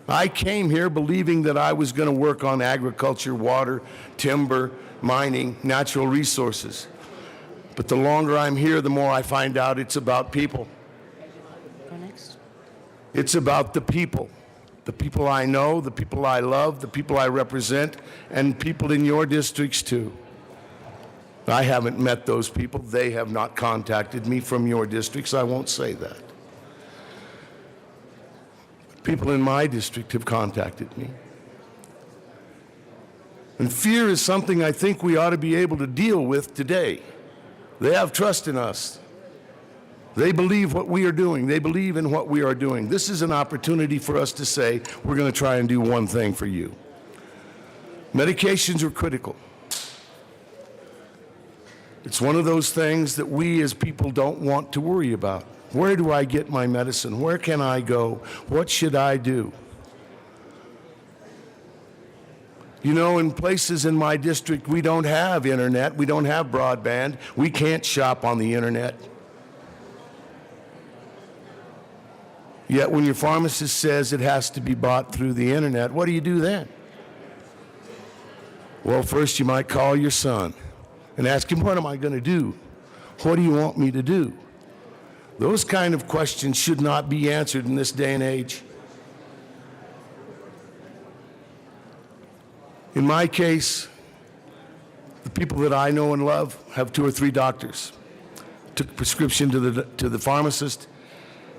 I came here believing that I was going to work on agriculture, water, timber, mining, natural resources. But the longer I'm here, the more I find out it's about people. Go next. It's about the people I know, the people I love, the people I represent, and people in your districts too. I haven't met those people. They have not contacted me from your districts. I won't say that. People in my district have contacted me. And fear is something I think we ought to be able to deal with today. They have trust in us. They believe what we are doing. They believe in what we are doing. This is an opportunity for us to say, we're going to try and do one thing for you. Medications are critical. It's one of those things that we as people don't want to worry about. Where do I get my medicine? Where can I go? What should I do? You know, in places in my district, we don't have internet, we don't have broadband, we can't shop on the internet. Yet when your pharmacist says it has to be bought through the internet, what do you do then? Well, first you might call your son and ask him, what am I going to do? What do you want me to do? Those kind of questions should not be answered in this day and age. In my case, the people that I know and love have 2 or 3 doctors. Took a prescription to the pharmacist.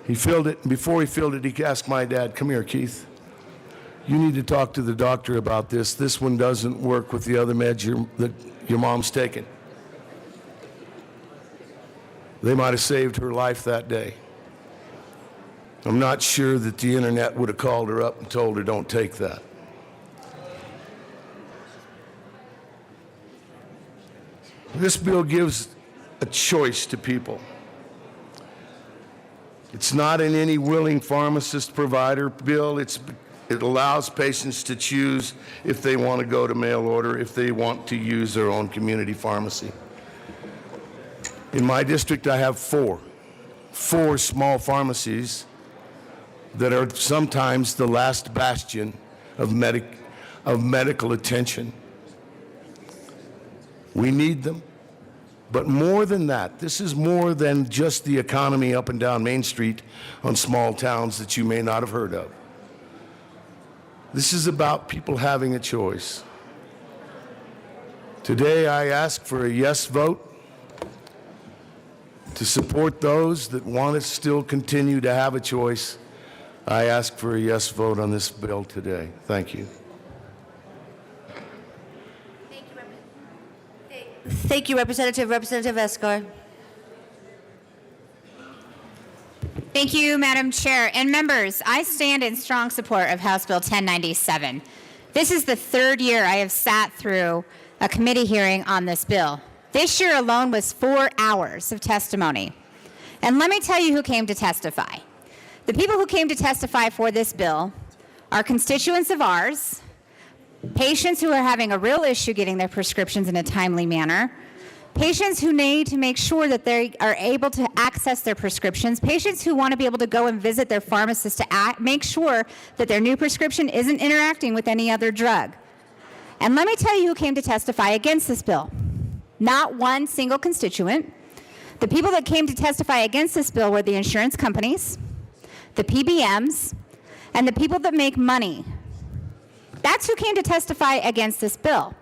He filled it, and before he filled it, he asked my dad, come here, Keith. You need to talk to the doctor about this. This one doesn't work with the other meds that your mom's taking. They might have saved her life that day. I'm not sure that the internet would have called her up and told her, don't take that. This bill gives a choice to people. It's not an any willing pharmacist provider bill. It allows patients to choose if they want to go to mail order, if they want to use their own community pharmacy. In my district, I have 4 small pharmacies that are sometimes the last bastion of medical attention. We need them. But more than that, this is more than just the economy up and down Main Street on small towns that you may not have heard of. This is about people having a choice. Today, I ask for a yes vote to support those that want to still continue to have a choice. I ask for a yes vote on this bill today. Thank you. Thank you, Representative. Representative Escar. Thank you, Madam Chair. And members, I stand in strong support of House Bill 1097. This is the 3rd year I have sat through a committee hearing on this bill. This year alone was 4 hours of testimony. And let me tell you who came to testify. The people who came to testify for this bill are constituents of ours, patients who are having a real issue getting their prescriptions in a timely manner, patients who need to make sure that they are able to access their prescriptions, patients who want to be able to go and visit their pharmacist to make sure that their new prescription isn't interacting with any other drug. And let me tell you who came to testify against this bill. Not one single constituent. The people that came to testify against this bill were the insurance companies, the PBMs, and the people that make money. That's who came to testify against this bill.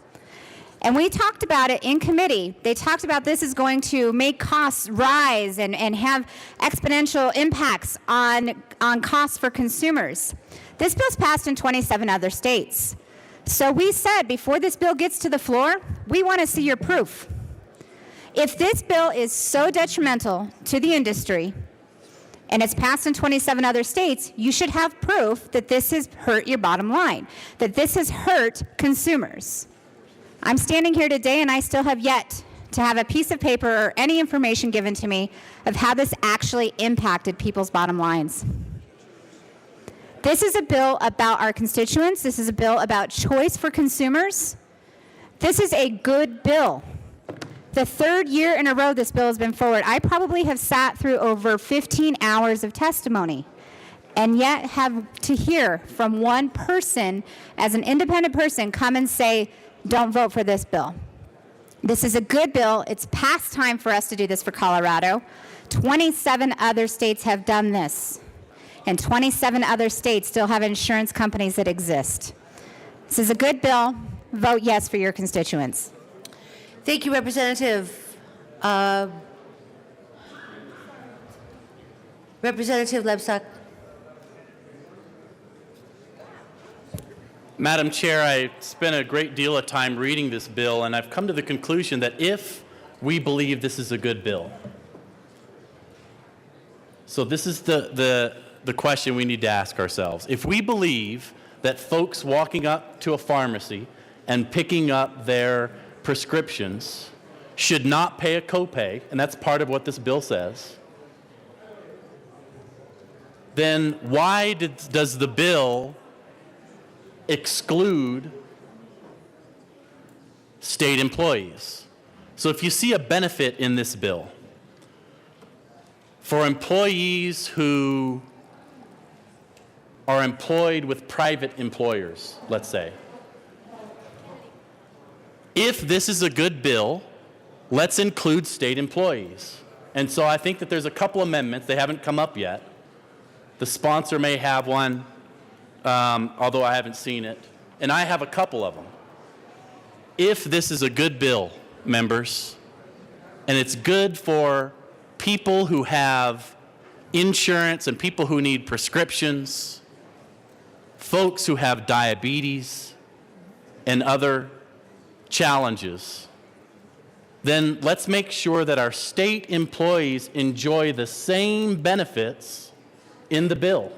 And we talked about it in committee. They talked about this is going to make costs rise and have exponential impacts on costs for consumers. This bill's passed in 27 other states. So we said before this bill gets to the floor, we want to see your proof. If this bill is so detrimental to the industry, and it's passed in 27 other states, you should have proof that this has hurt your bottom line, that this has hurt consumers. I'm standing here today and I still have yet to have a piece of paper or any information given to me of how this actually impacted people's bottom lines. This is a bill about our constituents. This is a bill about choice for consumers. This is a good bill. The 3rd year in a row this bill has been forward. I probably have sat through over 15 hours of testimony and yet have to hear from one person, as an independent person, come and say, don't vote for this bill. This is a good bill. It's past time for us to do this for Colorado. 27 other states have done this, and 27 other states still have insurance companies that exist. This is a good bill. Vote yes for your constituents. Thank you, Representative. Representative Lebsack. Madam Chair, I spent a great deal of time reading this bill, and I've come to the conclusion that if we believe this is a good bill, so this is the question we need to ask ourselves. If we believe that folks walking up to a pharmacy and picking up their prescriptions should not pay a copay, and that's part of what this bill says, then why does the bill exclude state employees? So if you see a benefit in this bill for employees who are employed with private employers, let's say, if this is a good bill, let's include state employees. And so I think that there's a couple amendments. They haven't come up yet. The sponsor may have one, although I haven't seen it. And I have a couple of them. If this is a good bill, members, and it's good for people who have insurance and people who need prescriptions, folks who have diabetes and other challenges, then let's make sure that our state employees enjoy the same benefits in the bill.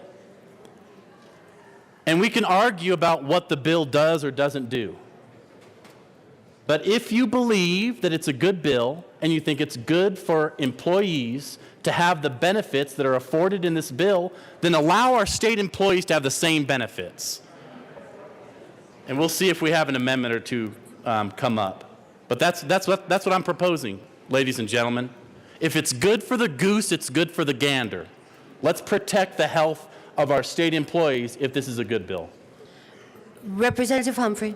And we can argue about what the bill does or doesn't do. But if you believe that it's a good bill and you think it's good for employees to have the benefits that are afforded in this bill, then allow our state employees to have the same benefits. And we'll see if we have an amendment or two come up. But that's what I'm proposing, ladies and gentlemen. If it's good for the goose, it's good for the gander. Let's protect the health of our state employees if this is a good bill. Representative Humphrey.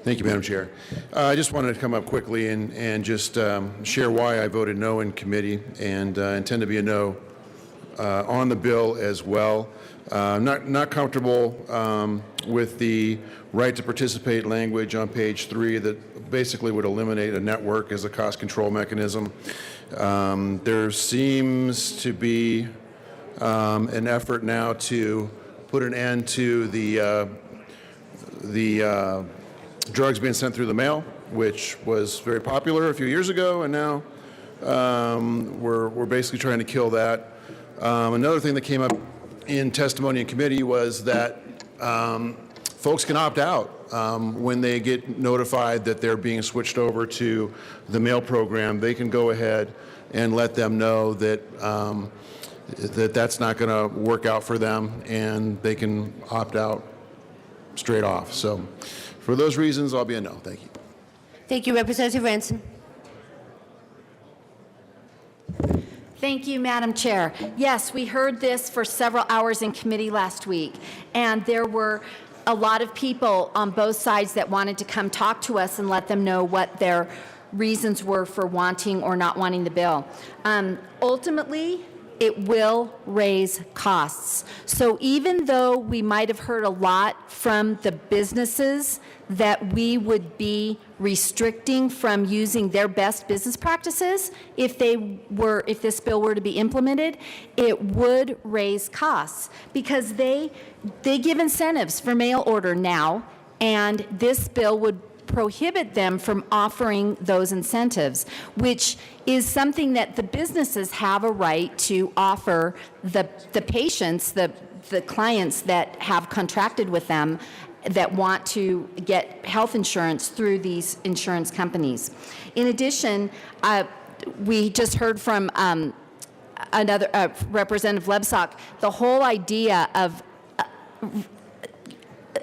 Thank you, Madam Chair. I just wanted to come up quickly and just share why I voted no in committee and intend to be a no on the bill as well. Not comfortable with the right to participate language on page 3 that basically would eliminate a network as a cost control mechanism. There seems to be an effort now to put an end to the drugs being sent through the mail, which was very popular a few years ago, and now we're basically trying to kill that. Another thing that came up in testimony in committee was that folks can opt out when they get notified that they're being switched over to the mail program. They can go ahead and let them know that that's not going to work out for them, and they can opt out straight off. So for those reasons, I'll be a no. Thank you. Thank you, Representative Ranson. Thank you, Madam Chair. Yes, we heard this for several hours in committee last week, and there were a lot of people on both sides that wanted to come talk to us and let them know what their reasons were for wanting or not wanting the bill. Ultimately, it will raise costs. So even though we might have heard a lot from the businesses that we would be restricting from using their best business practices, if this bill were to be implemented, it would raise costs because they give incentives for mail order now, and this bill would prohibit them from offering those incentives, which is something that the businesses have a right to offer the patients, the clients that have contracted with them that want to get health insurance through these insurance companies. In addition, we just heard from another Representative Lebsack, the whole idea of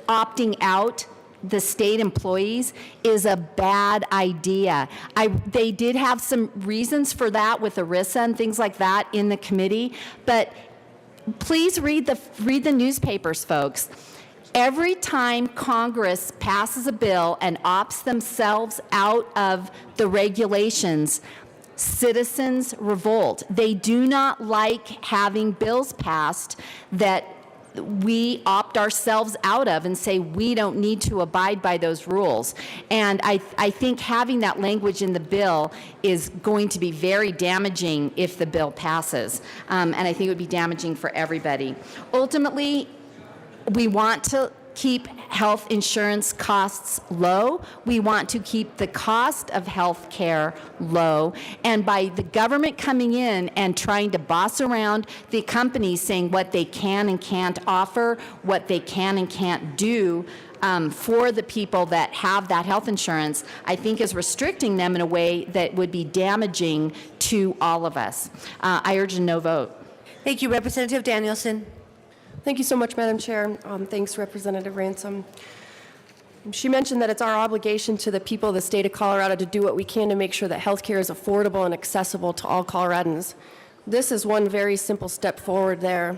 opting out the state employees is a bad idea. They did have some reasons for that with ERISA and things like that in the committee, but please read the newspapers, folks. Every time Congress passes a bill and opts themselves out of the regulations, citizens revolt. They do not like having bills passed that we opt ourselves out of and say we don't need to abide by those rules. And I think having that language in the bill is going to be very damaging if the bill passes. And I think it would be damaging for everybody. Ultimately, we want to keep health insurance costs low. We want to keep the cost of health care low. And by the government coming in and trying to boss around the companies saying what they can and can't offer, what they can and can't do for the people that have that health insurance, I think is restricting them in a way that would be damaging to all of us. I urge a no vote. Thank you, Representative Danielson. Thank you so much, Madam Chair. Thanks, Representative Ransom. She mentioned that it's our obligation to the people of the state of Colorado to do what we can to make sure that health care is affordable and accessible to all Coloradans. This is one very simple step forward there.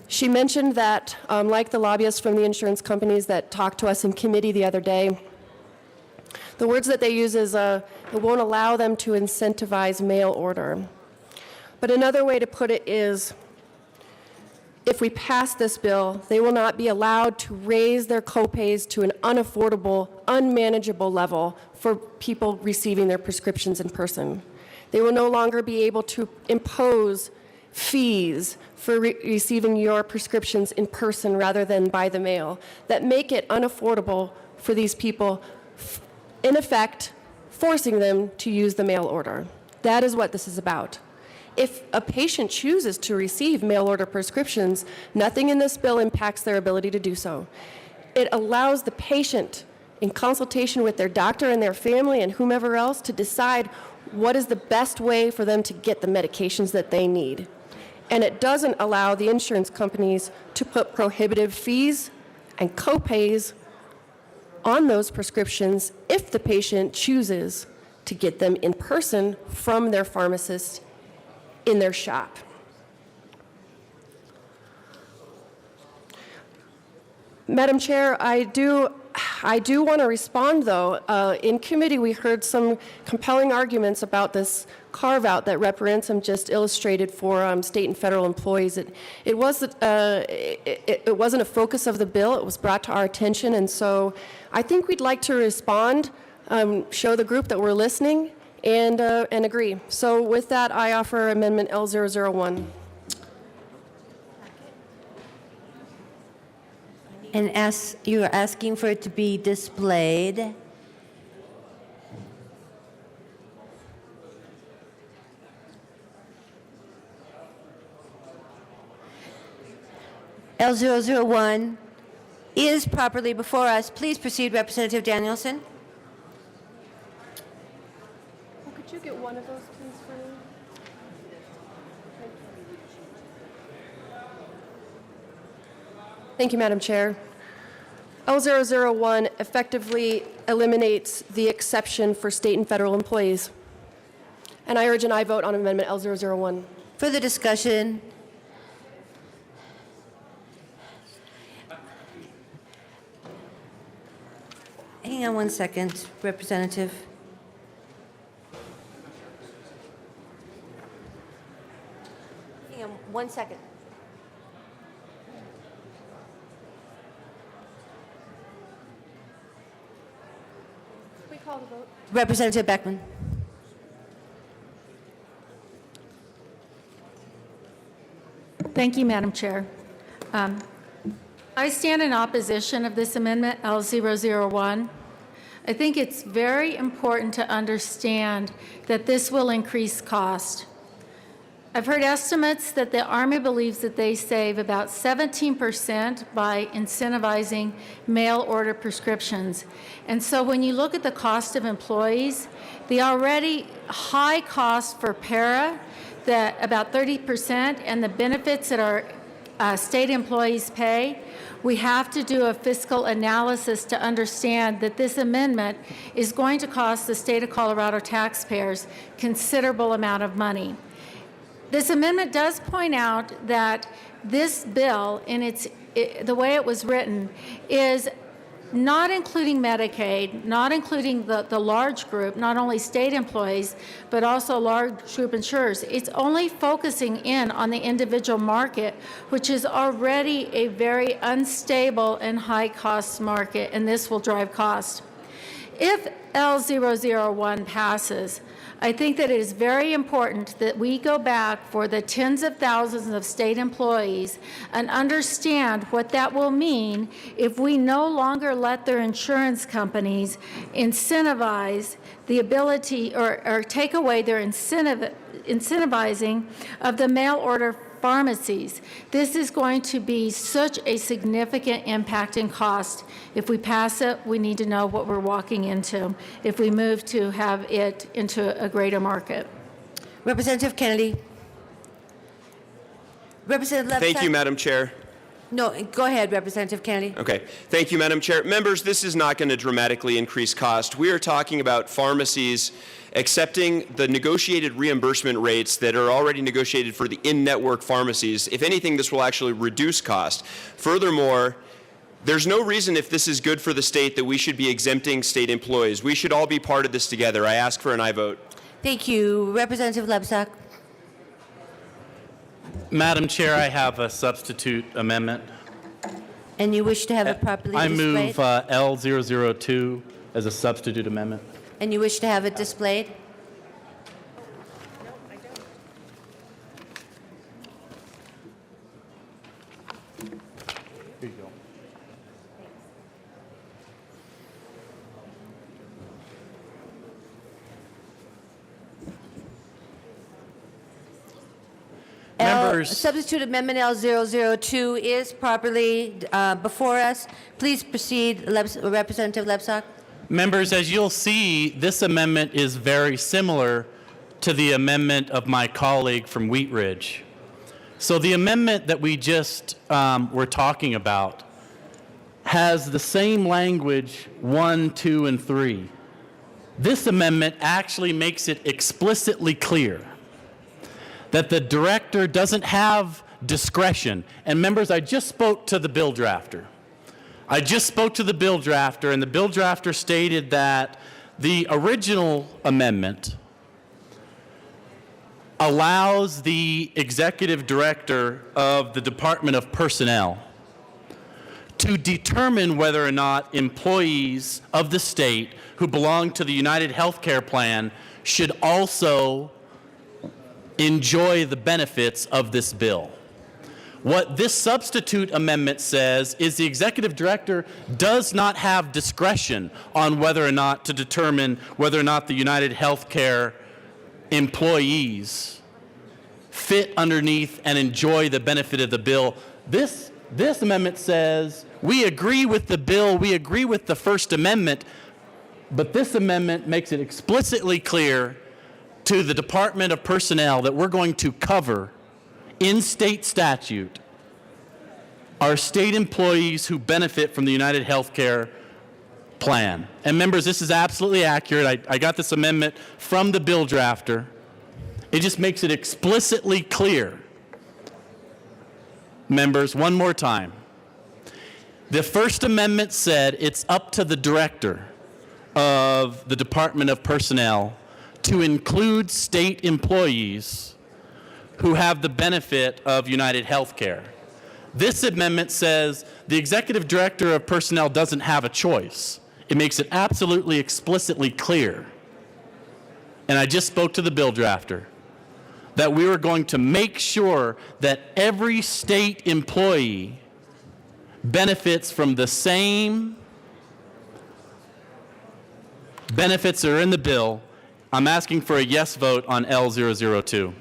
She mentioned that, like the lobbyists from the insurance companies that talked to us in committee the other day, the words that they use is, it won't allow them to incentivize mail order. But another way to put it is, if we pass this bill, they will not be allowed to raise their copays to an unaffordable, unmanageable level for people receiving their prescriptions in person. They will no longer be able to impose fees for receiving your prescriptions in person rather than by the mail that make it unaffordable for these people, in effect, forcing them to use the mail order. That is what this is about. If a patient chooses to receive mail order prescriptions, nothing in this bill impacts their ability to do so. It allows the patient, in consultation with their doctor and their family and whomever else, to decide what is the best way for them to get the medications that they need. And it doesn't allow the insurance companies to put prohibitive fees and copays on those prescriptions if the patient chooses to get them in person from their pharmacist in their shop. Madam Chair, I do want to respond, though. In committee, we heard some compelling arguments about this carve-out that Rep. Ransom just illustrated for state and federal employees. It wasn't a focus of the bill. It was brought to our attention, and so I think we'd like to respond, show the group that we're listening, and agree. So with that, I offer Amendment L001. And you are asking for it to be displayed. L001 is properly before us. Please proceed, Representative Danielson. Could you get one of those, please, for me? Thank you, Madam Chair. L001 effectively eliminates the exception for state and federal employees. And I urge an aye vote on Amendment L001. Further discussion? Hang on one second, Representative. Hang on 1 second. We call the vote. Representative Beckman. Thank you, Madam Chair. I stand in opposition of this amendment, L001. I think it's very important to understand that this will increase cost. I've heard estimates that the Army believes that they save about 17% by incentivizing mail order prescriptions. And so when you look at the cost of employees, the already high cost for para, that about 30%, and the benefits that our state employees pay, we have to do a fiscal analysis to understand that this amendment is going to cost the state of Colorado taxpayers considerable amount of money. This amendment does point out that this bill, in the way it was written, is not including Medicaid, not including the large group, not only state employees, but also large group insurers. It's only focusing in on the individual market, which is already a very unstable and high-cost market, and this will drive cost. If L001 passes, I think that it is very important that we go back for the tens of thousands of state employees and understand what that will mean if we no longer let their insurance companies incentivize the ability or take away their incentivizing of the mail order pharmacies. This is going to be such a significant impact in cost. If we pass it, we need to know what we're walking into if we move to have it into a greater market. Representative Kennedy. Representative Lepsak. Thank you, Madam Chair. No, go ahead, Representative Kennedy. Okay. Thank you, Madam Chair. Members, this is not going to dramatically increase cost. We are talking about pharmacies accepting the negotiated reimbursement rates that are already negotiated for the in-network pharmacies. If anything, this will actually reduce cost. Furthermore, there's no reason, if this is good for the state, that we should be exempting state employees. We should all be part of this together. I ask for an aye vote. Thank you. Representative Lepsak. Madam Chair, I have a substitute amendment. And you wish to have it properly I displayed? move L002 as a substitute amendment. And you wish to have it displayed? Here you go. Members, Substitute Amendment L002 is properly before us. Please proceed, Representative Lepsak. Members, as you'll see, this amendment is very similar to the amendment of my colleague from Wheat Ridge. So the amendment that we just were talking about has the same language 1, 2, and 3. This amendment actually makes it explicitly clear that the director doesn't have discretion. And members, I just spoke to the bill drafter. And the bill drafter stated that the original amendment allows the executive director of the Department of Personnel to determine whether or not employees of the state who belong to the United Healthcare Plan should also enjoy the benefits of this bill. What this substitute amendment says is the executive director does not have discretion on whether or not to determine whether or not the United Healthcare employees fit underneath and enjoy the benefit of the bill. This amendment says we agree with the bill, we agree with the First Amendment, but this amendment makes it explicitly clear to the Department of Personnel that we're going to cover in state statute are state employees who benefit from the United Healthcare Plan. And members, this is absolutely accurate. I got this amendment from the bill drafter. It just makes it explicitly clear. Members, one more time. The First Amendment said it's up to the director of the Department of Personnel to include state employees who have the benefit of United Healthcare. This amendment says the executive director of personnel doesn't have a choice. It makes it absolutely explicitly clear. And I just spoke to the bill drafter that we were going to make sure that every state employee benefits from the same benefits that are in the bill. I'm asking for a yes vote on L002.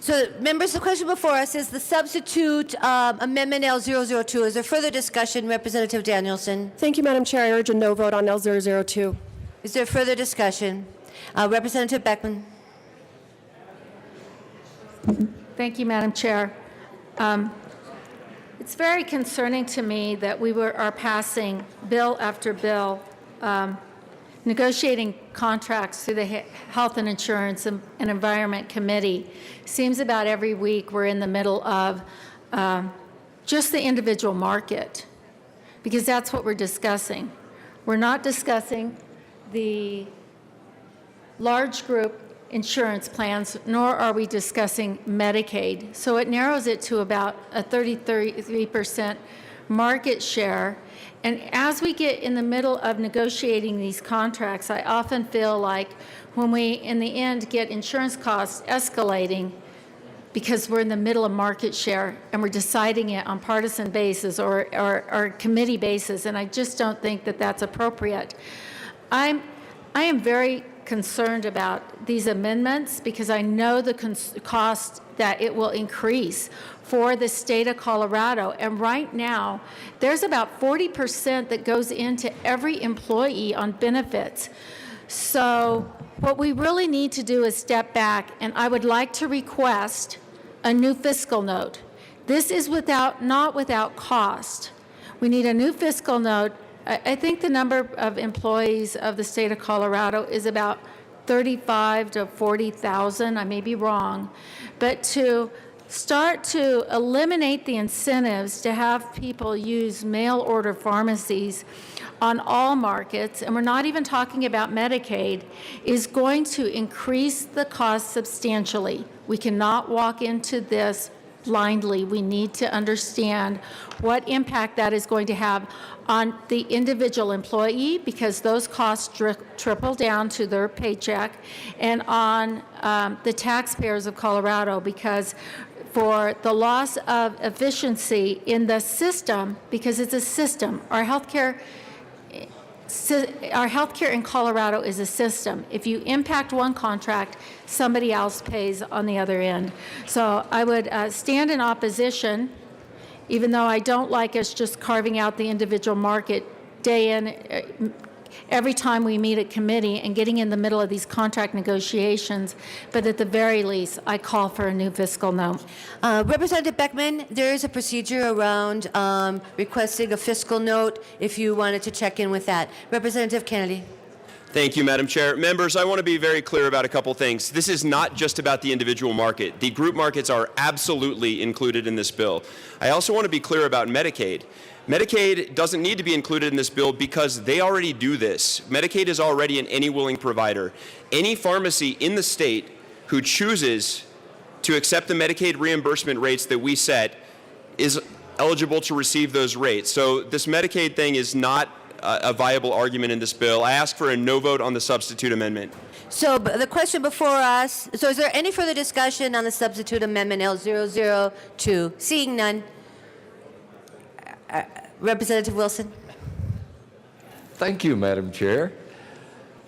So, members, the question before us is the substitute amendment L002. Is there further discussion? Representative Danielson. Thank you, Madam Chair. I urge a no vote on L002. Is there further discussion? Representative Beckman. Thank you, Madam Chair. It's very concerning to me that we are passing bill after bill, negotiating contracts through the Health and Insurance and Environment Committee. Seems about every week we're in the middle of just the individual market, because that's what we're discussing. We're not discussing the large group insurance plans, nor are we discussing Medicaid. So it narrows it to about a 33% market share. And as we get in the middle of negotiating these contracts, I often feel like when we, in the end, get insurance costs escalating because we're in the middle of market share and we're deciding it on partisan basis or committee basis, and I just don't think that that's appropriate. I am very concerned about these amendments because I know the cost that it will increase for the state of Colorado. And right now, there's about 40% that goes into every employee on benefits. So what we really need to do is step back, and I would like to request a new fiscal note. This is not without cost. We need a new fiscal note. I think the number of employees of the state of Colorado is about 35 to 40,000. I may be wrong. But to start to eliminate the incentives to have people use mail order pharmacies on all markets, and we're not even talking about Medicaid, is going to increase the cost substantially. We cannot walk into this blindly. We need to understand what impact that is going to have on the individual employee, because those costs trickle down to their paycheck, and on the taxpayers of Colorado, because for the loss of efficiency in the system, because it's a system. Our healthcare in Colorado is a system. If you impact one contract, somebody else pays on the other end. So I would stand in opposition, even though I don't like us just carving out the individual market day in, every time we meet at committee and getting in the middle of these contract negotiations. But at the very least, I call for a new fiscal note. Representative Beckman, there is a procedure around requesting a fiscal note if you wanted to check in with that. Representative Kennedy. Thank you, Madam Chair. Members, I want to be very clear about a couple things. This is not just about the individual market. The group markets are absolutely included in this bill. I also want to be clear about Medicaid. Medicaid doesn't need to be included in this bill because they already do this. Medicaid is already an any willing provider. Any pharmacy in the state who chooses to accept the Medicaid reimbursement rates that we set is eligible to receive those rates. So this Medicaid thing is not a viable argument in this bill. I ask for a no vote on the substitute amendment. So the question before us, so is there any further discussion on the substitute amendment L002? Seeing none. Representative Wilson. Thank you, Madam Chair.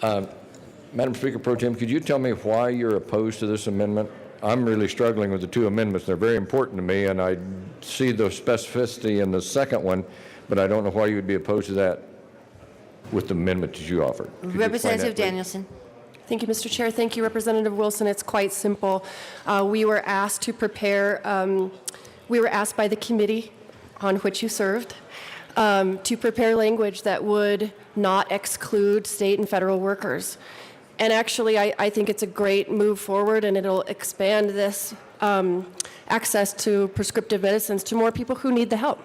Madam Speaker Pro Tem, could you tell me why you're opposed to this amendment? I'm really struggling with the two amendments. They're very important to me, and I see the specificity in the second one, but I don't know why you would be opposed to that with the amendment that you offered. Representative Danielson. Thank you, Mr. Chair. Thank you, Representative Wilson. It's quite simple. We were asked to prepare, we were asked by the committee on which you served to prepare language that would not exclude state and federal workers. And actually, I think it's a great move forward, and it'll expand this access to prescriptive medicines to more people who need the help.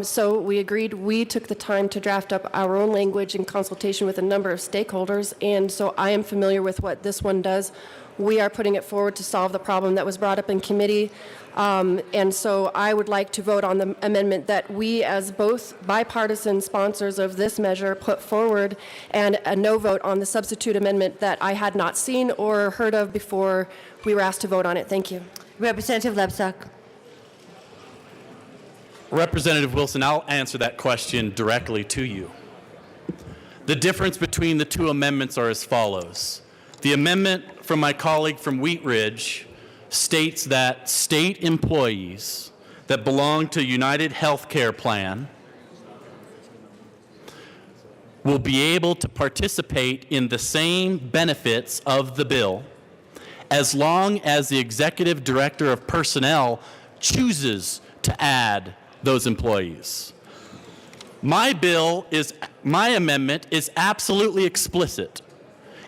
So we agreed. We took the time to draft up our own language in consultation with a number of stakeholders, and so I am familiar with what this one does. We are putting it forward to solve the problem that was brought up in committee, and so I would like to vote on the amendment that we, as both bipartisan sponsors of this measure, put forward, and a no vote on the substitute amendment that I had not seen or heard of before we were asked to vote on it. Thank you. Representative Lebsack. Representative Wilson, I'll answer that question directly to you. The difference between the two amendments are as follows. The amendment from my colleague from Wheat Ridge states that state employees that belong to United Healthcare Plan will be able to participate in the same benefits of the bill as long as the Executive Director of Personnel chooses to add those employees. My amendment is absolutely explicit.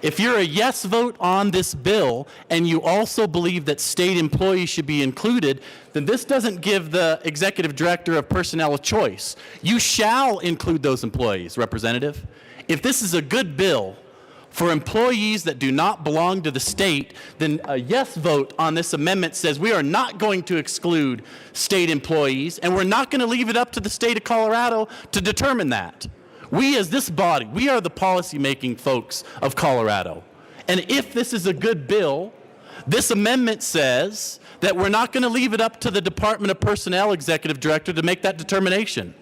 If you're a yes vote on this bill and you also believe that state employees should be included, then this doesn't give the executive director of personnel a choice. You shall include those employees, Representative. If this is a good bill for employees that do not belong to the state, then a yes vote on this amendment says we are not going to exclude state employees, and we're not going to leave it up to the state of Colorado to determine that. We as this body, we are the policy-making folks of Colorado. And if this is a good bill, this amendment says that we're not going to leave it up to the Department of Personnel executive director to make that determination.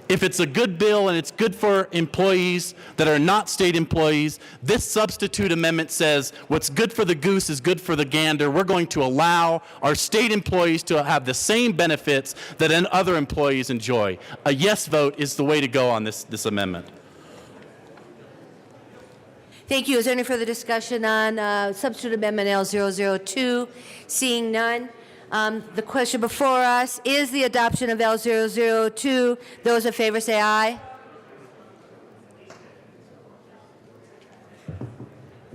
If it's a good bill and it's good for employees that are not state employees, this substitute amendment says what's good for the goose is good for the gander. We're going to allow our state employees to have the same benefits that other employees enjoy. A yes vote is the way to go on this amendment. Thank you. Is there any further discussion on substitute amendment L002? Seeing none. The question before us is the adoption of L002. Those in favor say aye.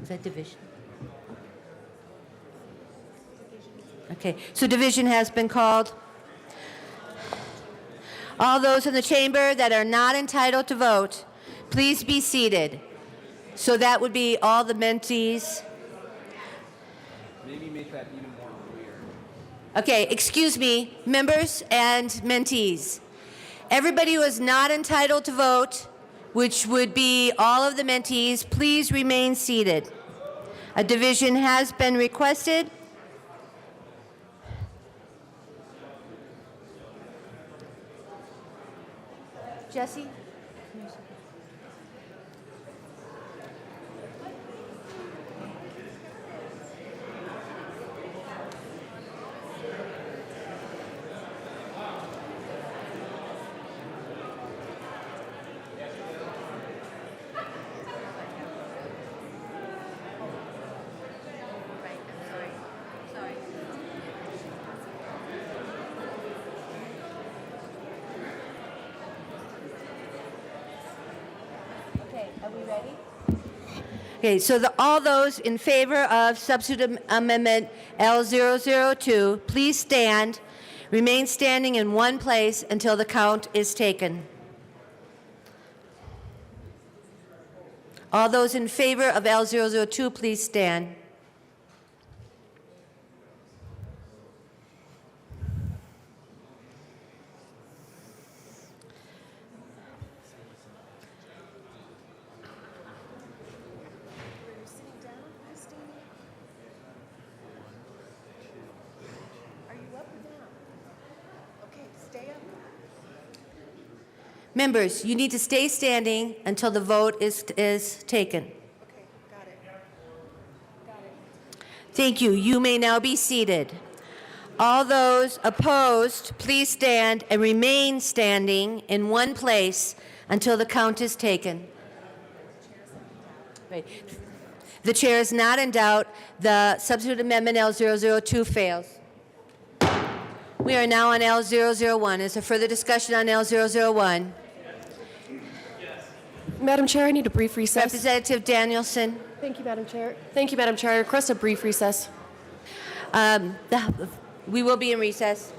Is that division? Okay, so division has been called. All those in the chamber that are not entitled to vote, please be seated. So that would be all the mentees. Maybe make that even more clear. Okay, excuse me, members and mentees. Everybody who is not entitled to vote, which would be all of the mentees, please remain seated. A division has been requested. Jesse? Okay, so all those in favor of substitute amendment L002, please stand. Remain standing in one place until the count is taken. All those in favor of L002, please stand. Members, you need to stay standing until the vote is taken. Thank you. You may now be seated. All those opposed, please stand and remain standing in one place until the count is taken. Right. The chair is not in doubt. The substitute amendment L002 fails. We are now on L001. Is there further discussion on L001? Madam Chair, I need a brief recess. Representative Danielson. Thank you, Madam Chair. Thank you, Madam Chair. I request a brief recess. We will be in recess.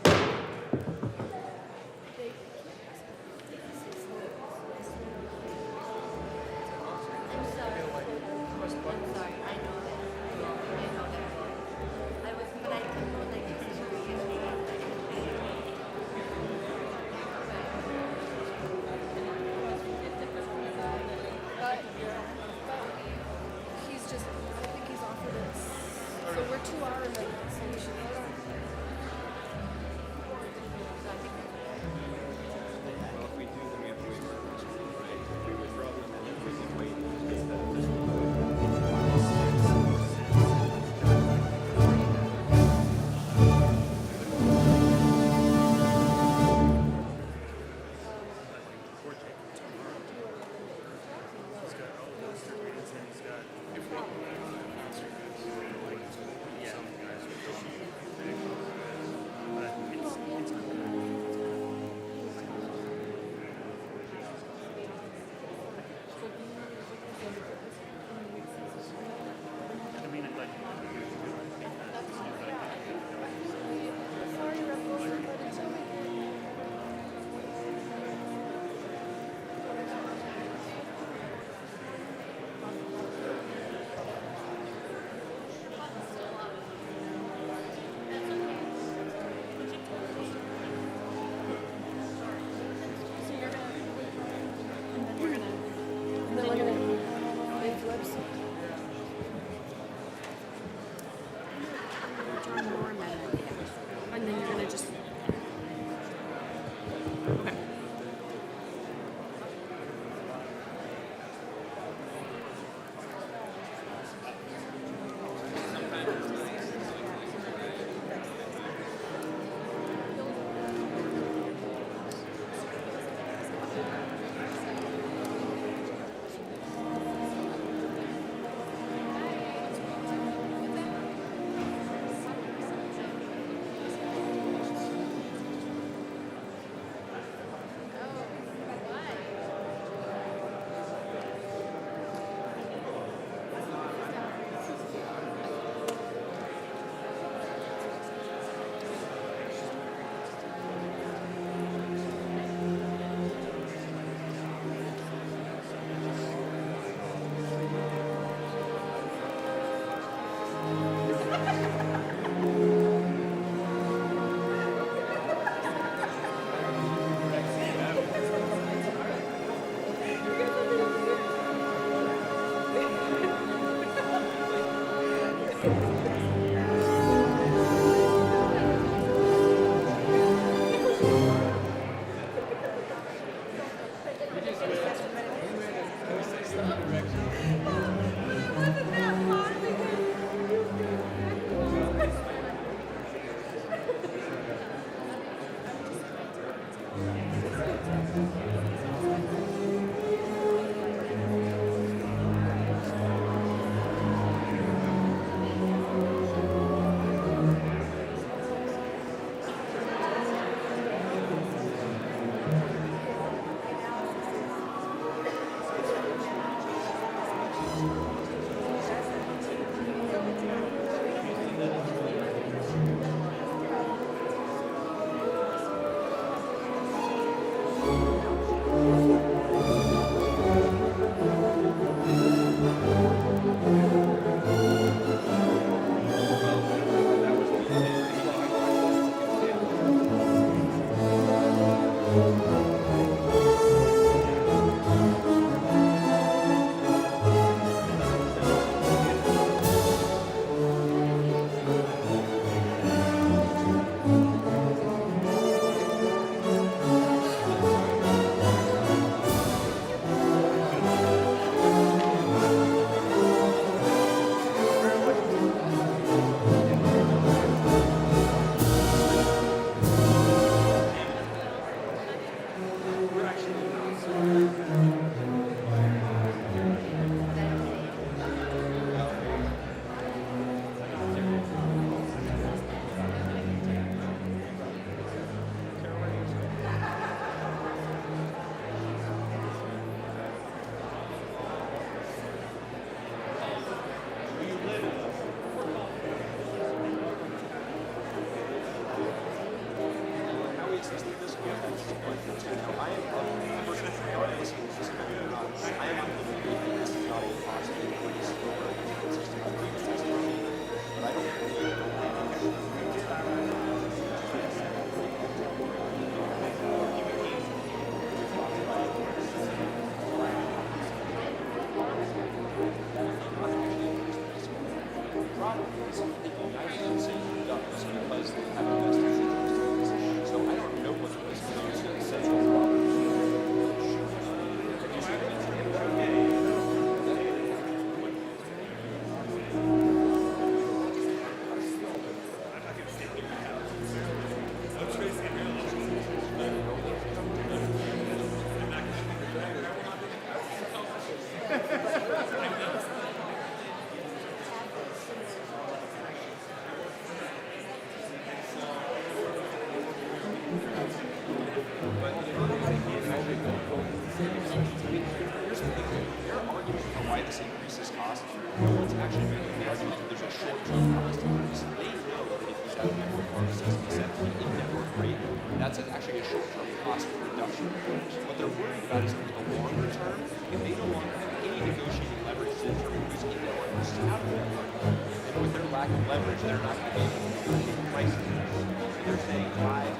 That's actually a short-term cost reduction. What they're worried about is in the longer term, if they no longer have any negotiating leverage to determine who's in network versus out of network, and with their lack of leverage, they're not going to be able to negotiate prices. So they're saying, why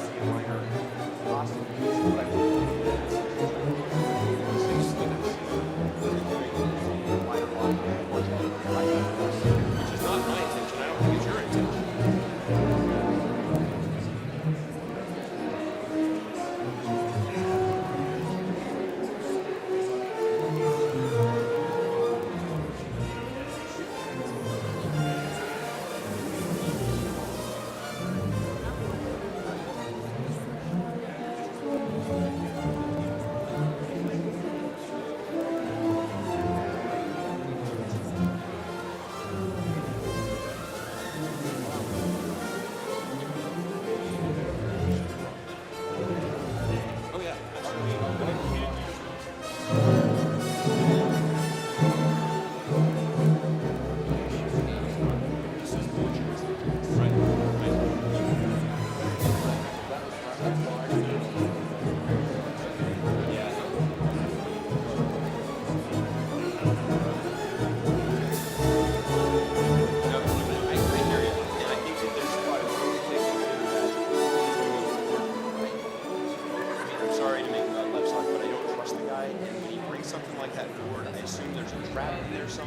see a minor cost increase, but I will do that. Which is not my intention. I don't think it's your intention.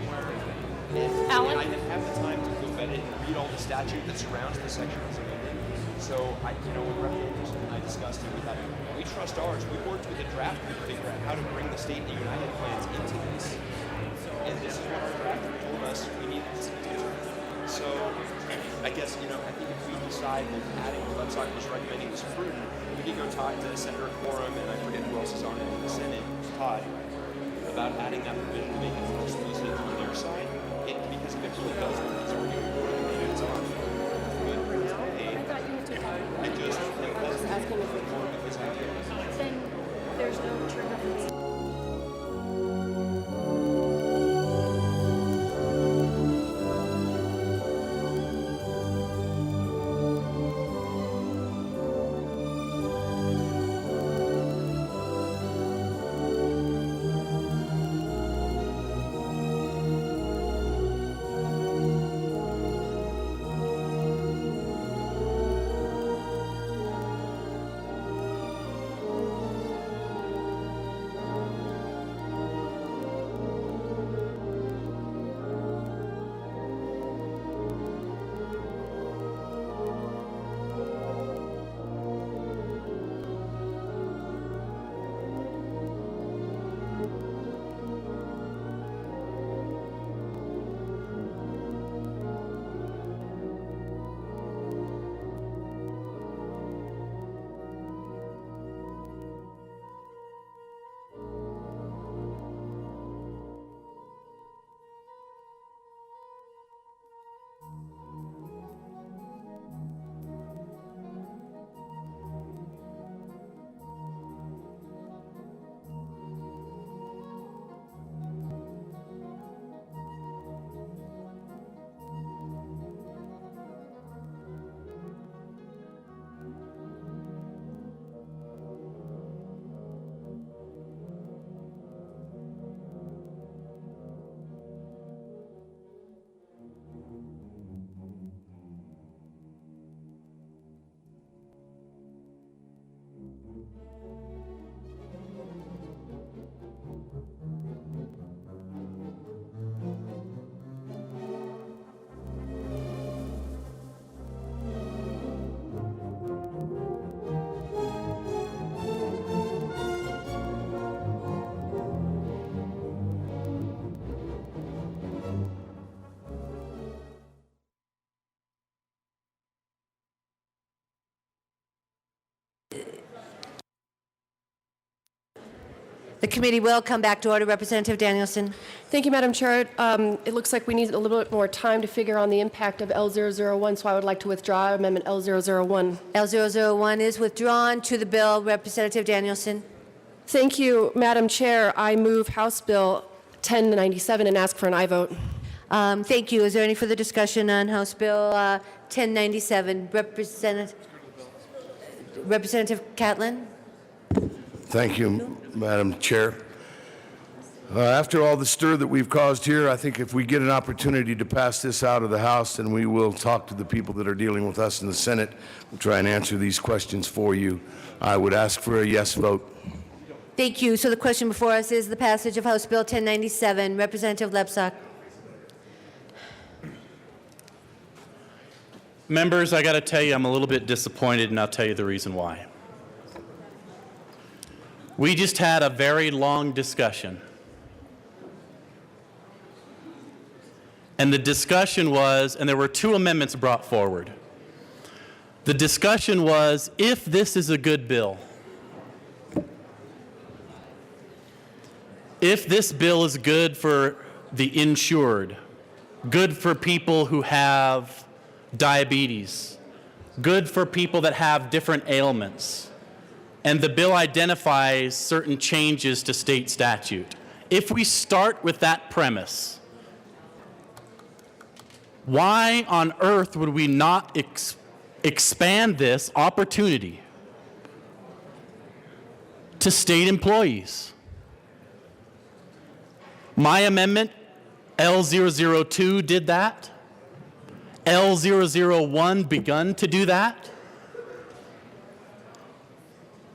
somewhere. Alan? I didn't have the time to go vet it and read all the statute that surrounds the section that's amended. So when Representative Anderson and I discussed it, we trust ours. We worked with a draft group to figure out how to bring the state and the United plans into this. And this is what our drafter told us we needed to do. So I guess, I think if we decide that adding what Lebsack was recommending was prudent, we can go talk to Senator Quorum and I forget who else is on it in the Senate, Todd, about adding that provision to make it force explicit on their side. Because if it really does what he's arguing for, maybe it's on. I just think that's asking if it's more because I do. Then there's no trigger. The committee will come back to order. Representative Danielson. Thank you, Madam Chair. It looks like we need a little bit more time to figure on the impact of L001, so I would like to withdraw Amendment L001. L001 is withdrawn. To the bill, Representative Danielson. Thank you, Madam Chair. I move House Bill 1097 and ask for an aye vote. Thank you. Is there any further discussion on House Bill 1097? Representative Catlin? Thank you, Madam Chair. After all the stir that we've caused here, I think if we get an opportunity to pass this out of the House, then we will talk to the people that are dealing with us in the Senate. We'll try and answer these questions for you. I would ask for a yes vote. Thank you. So the question before us is the passage of House Bill 1097. Representative Lebsack. Members, I got to tell you, I'm a little bit disappointed, and I'll tell you the reason why. We just had a very long discussion. And the discussion was, and there were two amendments brought forward. The discussion was, if this is a good bill, if this bill is good for the insured, good for people who have diabetes, good for people that have different ailments, and the bill identifies certain changes to state statute. If we start with that premise, why on earth would we not expand this opportunity to state employees? My amendment, L002, did that. L001 begun to do that.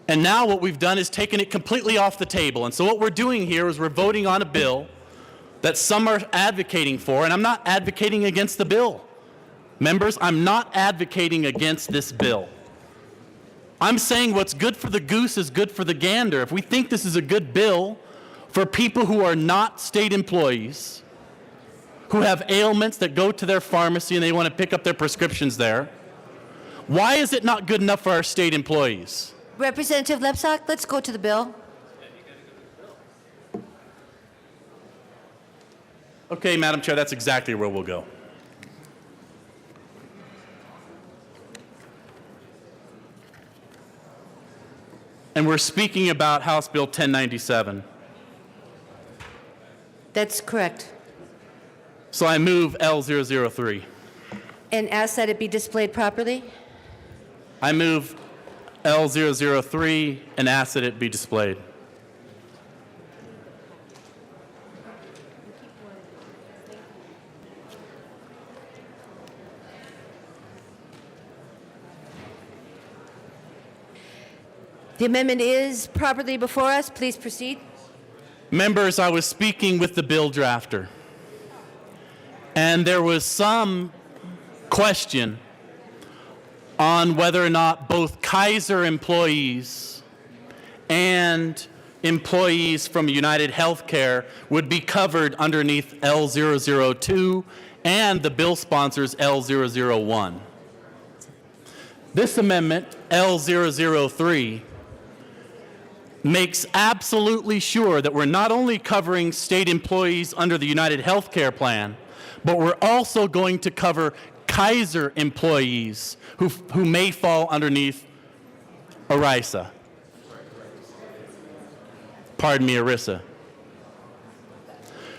And now what we've done is taken it completely off the table. And so what we're doing here is we're voting on a bill that some are advocating for, and I'm not advocating against the bill. Members, I'm not advocating against this bill. I'm saying what's good for the goose is good for the gander. If we think this is a good bill for people who are not state employees, who have ailments that go to their pharmacy and they want to pick up their prescriptions there, why is it not good enough for our state employees? Representative Lepsak, let's go to the bill. Okay, Madam Chair, that's exactly where we'll go. And we're speaking about House Bill 1097. That's correct. So I move L003. And ask that it be displayed properly. I move L003 and ask that it be displayed. The amendment is properly before us. Please proceed. Members, I was speaking with the bill drafter, and there was some question on whether or not both Kaiser employees and employees from United Healthcare would be covered underneath L002 and the bill sponsors L001. This amendment, L003, makes absolutely sure that we're not only covering state employees under the United Healthcare plan, but we're also going to cover Kaiser employees who may fall underneath ERISA. Pardon me, ERISA.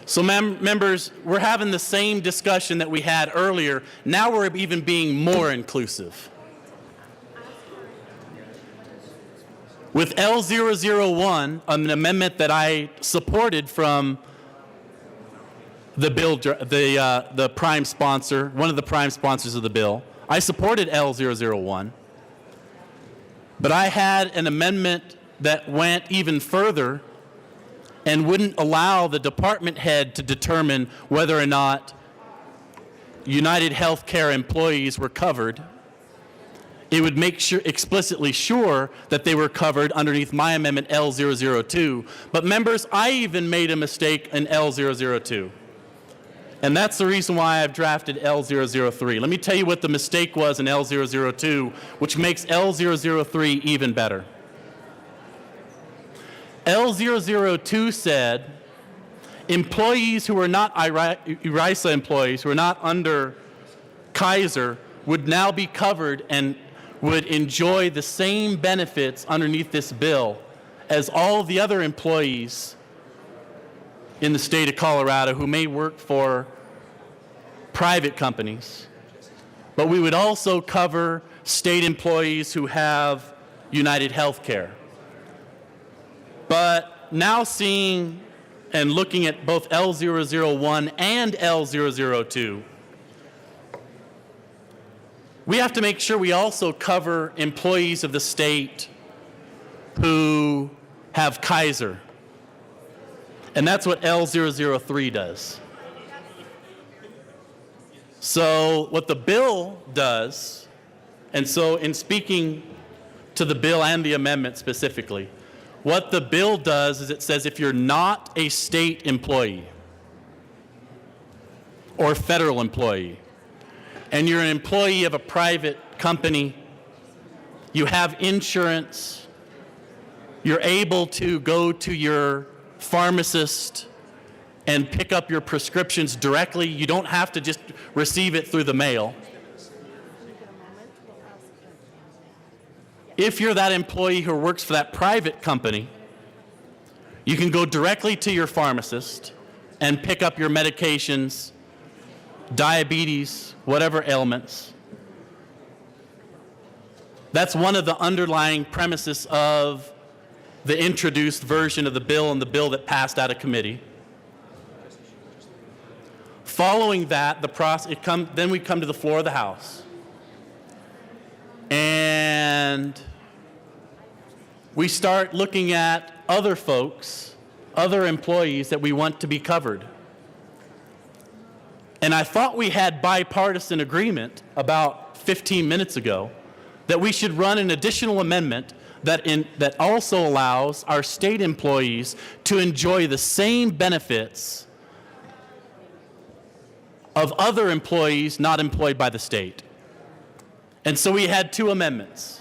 So members, we're having the same discussion that we had earlier. Now we're even being more inclusive. With L001, an amendment that I supported from the bill, the prime sponsor, one of the prime sponsors of the bill, I supported L001, but I had an amendment that went even further and wouldn't allow the department head to determine whether or not United Healthcare employees were covered. It would make sure, explicitly sure that they were covered underneath my amendment L002. But members, I even made a mistake in L002. And that's the reason why I've drafted L003. Let me tell you what the mistake was in L002, which makes L003 even better. L002 said employees who are not ERISA employees, who are not under Kaiser, would now be covered and would enjoy the same benefits underneath this bill as all of the other employees in the state of Colorado who may work for private companies. But we would also cover state employees who have United Healthcare. But now seeing and looking at both L001 and L002, we have to make sure we also cover employees of the state who have Kaiser. And that's what L003 does. So what the bill does, and so in speaking to the bill and the amendment specifically, what the bill does is it says if you're not a state employee or federal employee, and you're an employee of a private company, you have insurance, you're able to go to your pharmacist and pick up your prescriptions directly. You don't have to just receive it through the mail. If you're that employee who works for that private company, you can go directly to your pharmacist and pick up your medications, diabetes, whatever ailments. That's one of the underlying premises of the introduced version of the bill and the bill that passed out of committee. Following that, then we come to the floor of the House. And we start looking at other folks, other employees that we want to be covered. And I thought we had bipartisan agreement about 15 minutes ago that we should run an additional amendment that also allows our state employees to enjoy the same benefits of other employees not employed by the state. And so we had two amendments.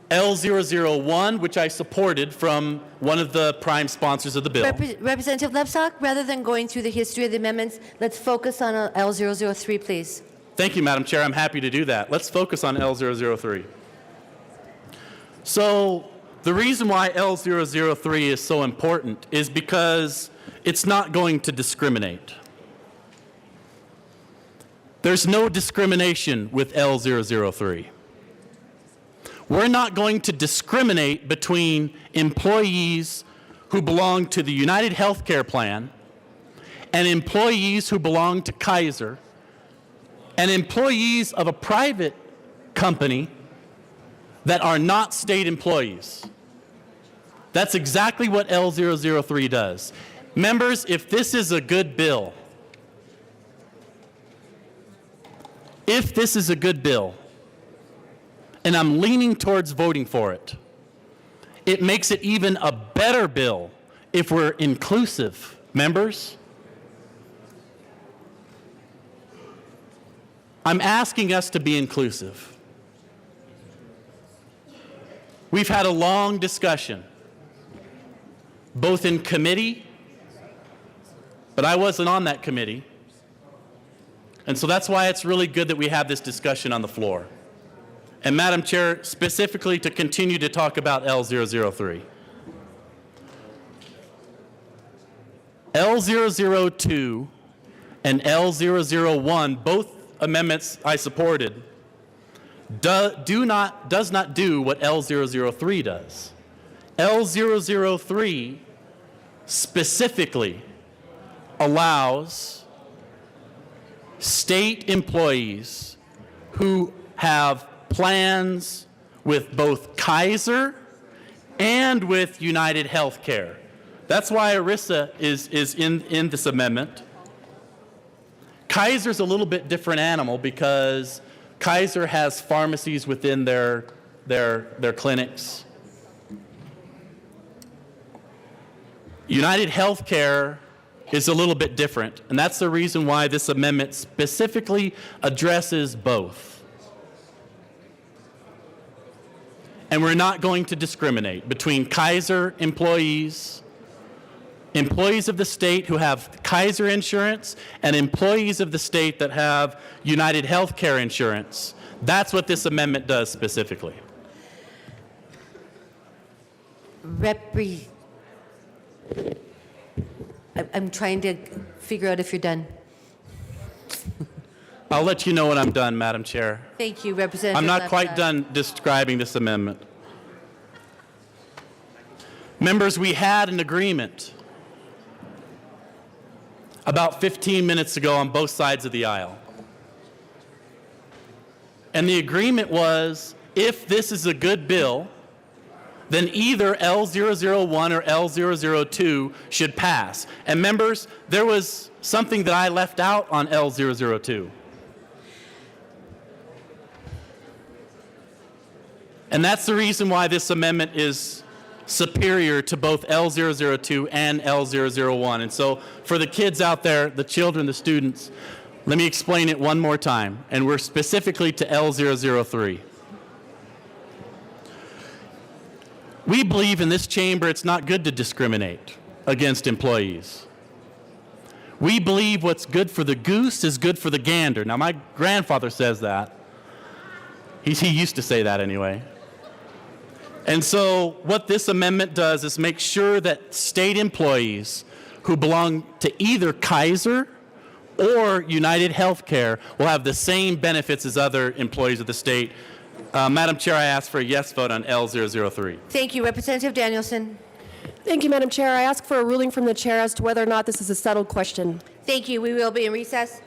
L001, which I supported from one of the prime sponsors of the bill. Representative Lepsock, rather than going through the history of the amendments, let's focus on L003, please. Thank you, Madam Chair. I'm happy to do that. Let's focus on L003. So the reason why L003 is so important is because it's not going to discriminate. There's no discrimination with L003. We're not going to discriminate between employees who belong to the United Healthcare Plan and employees who belong to Kaiser and employees of a private company that are not state employees. That's exactly what L003 does. Members, if this is a good bill, and I'm leaning towards voting for it, it makes it even a better bill if we're inclusive. Members, I'm asking us to be inclusive. We've had a long discussion, both in committee, but I wasn't on that committee, and so that's why it's really good that we have this discussion on the floor. And Madam Chair, specifically to continue to talk about L003. L002 and L001, both amendments I supported, does not do what L003 does. L003 specifically allows state employees who have plans with both Kaiser and with United Healthcare. That's why ERISA is in this amendment. Kaiser's a little bit different animal because Kaiser has pharmacies within their clinics. United Healthcare is a little bit different, and that's the reason why this amendment specifically addresses both. And we're not going to discriminate between Kaiser employees, employees of the state who have Kaiser insurance, and employees of the state that have United Healthcare insurance. That's what this amendment does specifically. I'm trying to figure out if you're done. I'll let you know when I'm done, Madam Chair. Thank you, Representative. I'm not quite Lepsock. done describing this amendment. Members, we had an agreement about 15 minutes ago on both sides of the aisle. And the agreement was, if this is a good bill, then either L001 or L002 should pass. And members, there was something that I left out on L002. And that's the reason why this amendment is superior to both L002 and L001. And so for the kids out there, the children, the students, let me explain it one more time. And we're specifically to L003. We believe in this chamber it's not good to discriminate against employees. We believe what's good for the goose is good for the gander. Now, my grandfather says that. He used to say that anyway. And so what this amendment does is make sure that state employees who belong to either Kaiser or United Healthcare will have the same benefits as other employees of the state. Madam Chair, I ask for a yes vote on L003. Thank you, Representative Danielson. Thank you, Madam Chair. I ask for a ruling from the chair as to whether or not this is a settled question. Thank you. We will be in recess.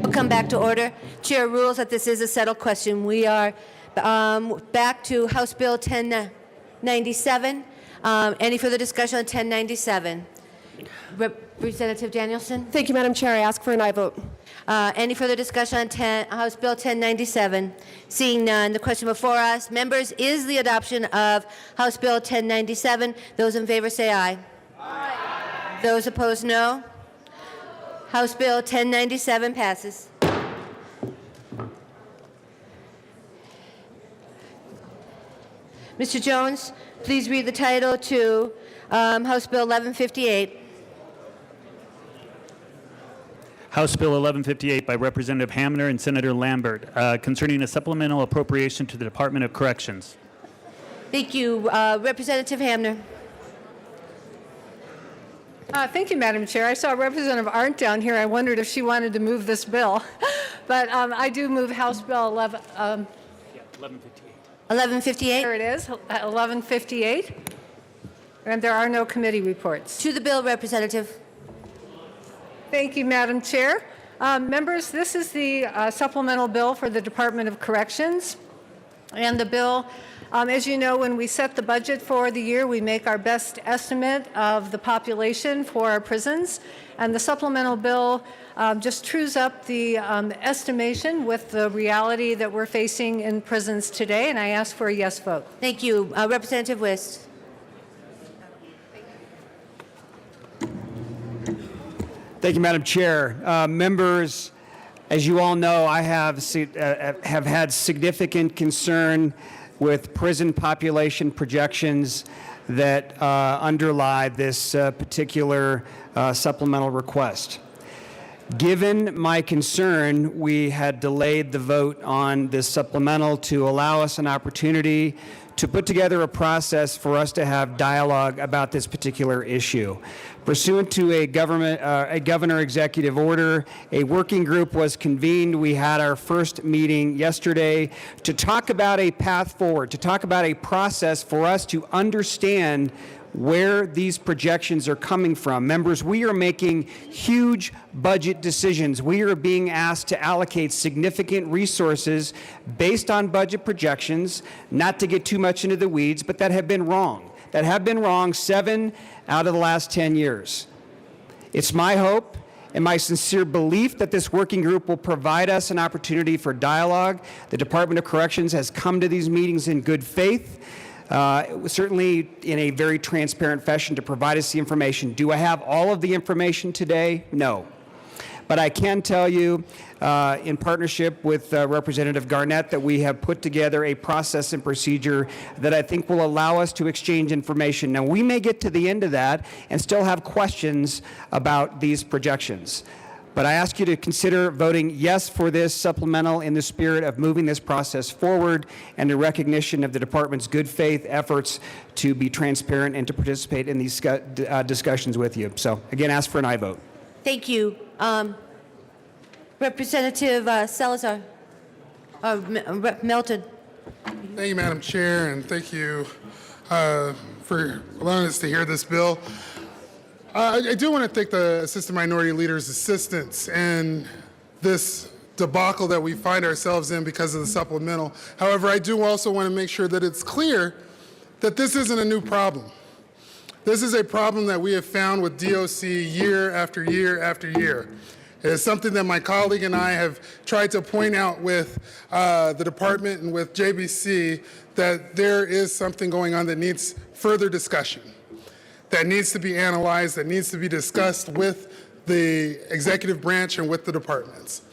We'll come back to order. Chair rules that this is a settled question. We are back to House Bill 1097. Any further discussion on 1097? Representative Danielson? Thank you, Madam Chair. I ask for an aye vote. Any further discussion on House Bill 1097? Seeing none, the question before us, members, is the adoption of House Bill 1097. Those in favor say aye. Aye. Those opposed, no. House Bill 1097 passes. Mr. Jones, please read the title to House Bill 1158. House Bill 1158 by Representative Hamner and Senator Lambert concerning a supplemental appropriation to the Department of Corrections. Thank you. Representative Hamner. Thank you, Madam Chair. I saw Representative Arndt down here. I wondered if she wanted to move this bill. But I do move House Bill 1158. 1158? There it is, 1158. And there are no committee reports. To the bill, Representative. Thank you, Madam Chair. Members, this is the supplemental bill for the Department of Corrections. And the bill, as you know, when we set the budget for the year, we make our best estimate of the population for our prisons. And the supplemental bill just trues up the estimation with the reality that we're facing in prisons today. And I ask for a yes vote. Thank you. Representative Wist. Thank you, Madam Chair. Members, as you all know, I have had significant concern with prison population projections that underlie this particular supplemental request. Given my concern, we had delayed the vote on this supplemental to allow us an opportunity to put together a process for us to have dialogue about this particular issue. Pursuant to a governor executive order, a working group was convened. We had our first meeting yesterday to talk about a path forward, to talk about a process for us to understand where these projections are coming from. Members, we are making huge budget decisions. We are being asked to allocate significant resources based on budget projections, not to get too much into the weeds, but that have been wrong. That have been wrong 7 out of the last 10 years. It's my hope and my sincere belief that this working group will provide us an opportunity for dialogue. The Department of Corrections has come to these meetings in good faith, certainly in a very transparent fashion to provide us the information. Do I have all of the information today? No. But I can tell you, in partnership with Representative Garnett, that we have put together a process and procedure that I think will allow us to exchange information. Now, we may get to the end of that and still have questions about these projections. But I ask you to consider voting yes for this supplemental in the spirit of moving this process forward and in recognition of the department's good faith efforts to be transparent and to participate in these discussions with you. So again, ask for an aye vote. Thank you. Representative Salazar. Rep Melton. Thank you, Madam Chair, and thank you for allowing us to hear this bill. I do want to thank the Assistant Minority Leader's assistance in this debacle that we find ourselves in because of the supplemental. However, I do also want to make sure that it's clear that this isn't a new problem. This is a problem that we have found with DOC year after year after year. It is something that my colleague and I have tried to point out with the department and with JBC, that there is something going on that needs further discussion, that needs to be analyzed, that needs to be discussed with the executive branch and with the departments.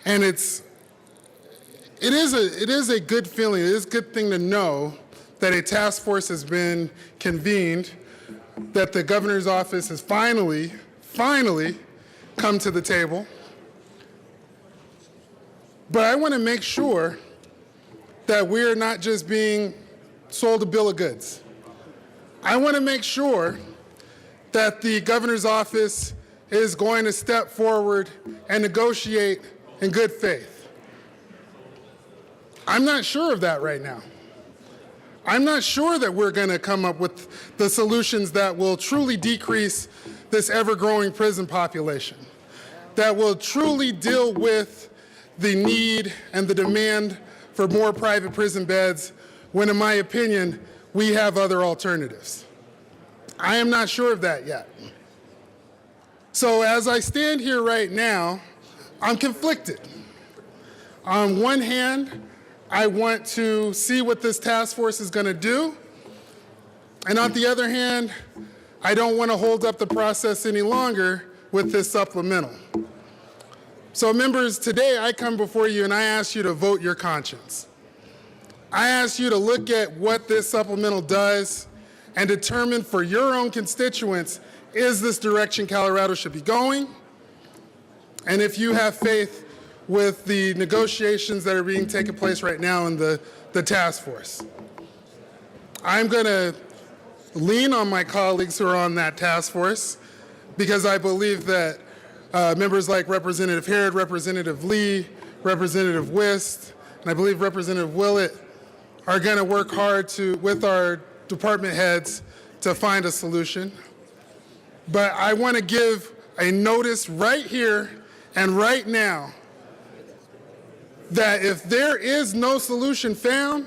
And it is a good feeling, it is a good thing to know that a task force has been convened, that the governor's office has finally come to the table. But I want to make sure that we're not just being sold a bill of goods. I want to make sure that the governor's office is going to step forward and negotiate in good faith. I'm not sure of that right now. I'm not sure that we're going to come up with the solutions that will truly decrease this ever-growing prison population, that will truly deal with the need and the demand for more private prison beds, when in my opinion, we have other alternatives. I am not sure of that yet. So as I stand here right now, I'm conflicted. On one hand, I want to see what this task force is going to do. And on the other hand, I don't want to hold up the process any longer with this supplemental. So members, today I come before you and I ask you to vote your conscience. I ask you to look at what this supplemental does and determine for your own constituents, is this direction Colorado should be going? And if you have faith with the negotiations that are being taken place right now in the task force. I'm going to lean on my colleagues who are on that task force, because I believe that members like Representative Harrod, Representative Lee, Representative Wist, and I believe Representative Willett are going to work hard with our department heads to find a solution. But I want to give a notice right here and right now that if there is no solution found,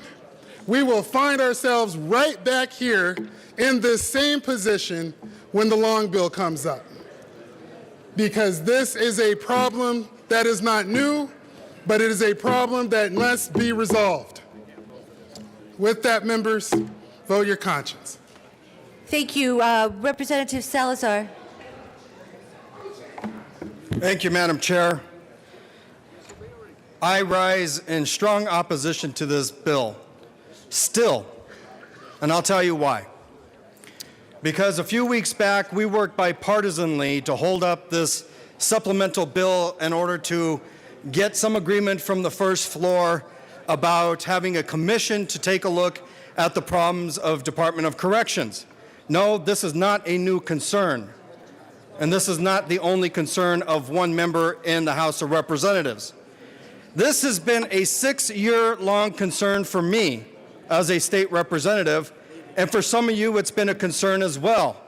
we will find ourselves right back here in this same position when the long bill comes up. Because this is a problem that is not new, but it is a problem that must be resolved. With that, members, vote your conscience. Thank you. Representative Salazar. Thank you, Madam Chair. I rise in strong opposition to this bill, still, and I'll tell you why. Because a few weeks back, we worked bipartisanly to hold up this supplemental bill in order to get some agreement from the first floor about having a commission to take a look at the problems of Department of Corrections. No, this is not a new concern, and this is not the only concern of one member in the House of Representatives. This has been a 6-year-long concern for me as a state representative, and for some of you, it's been a concern as well,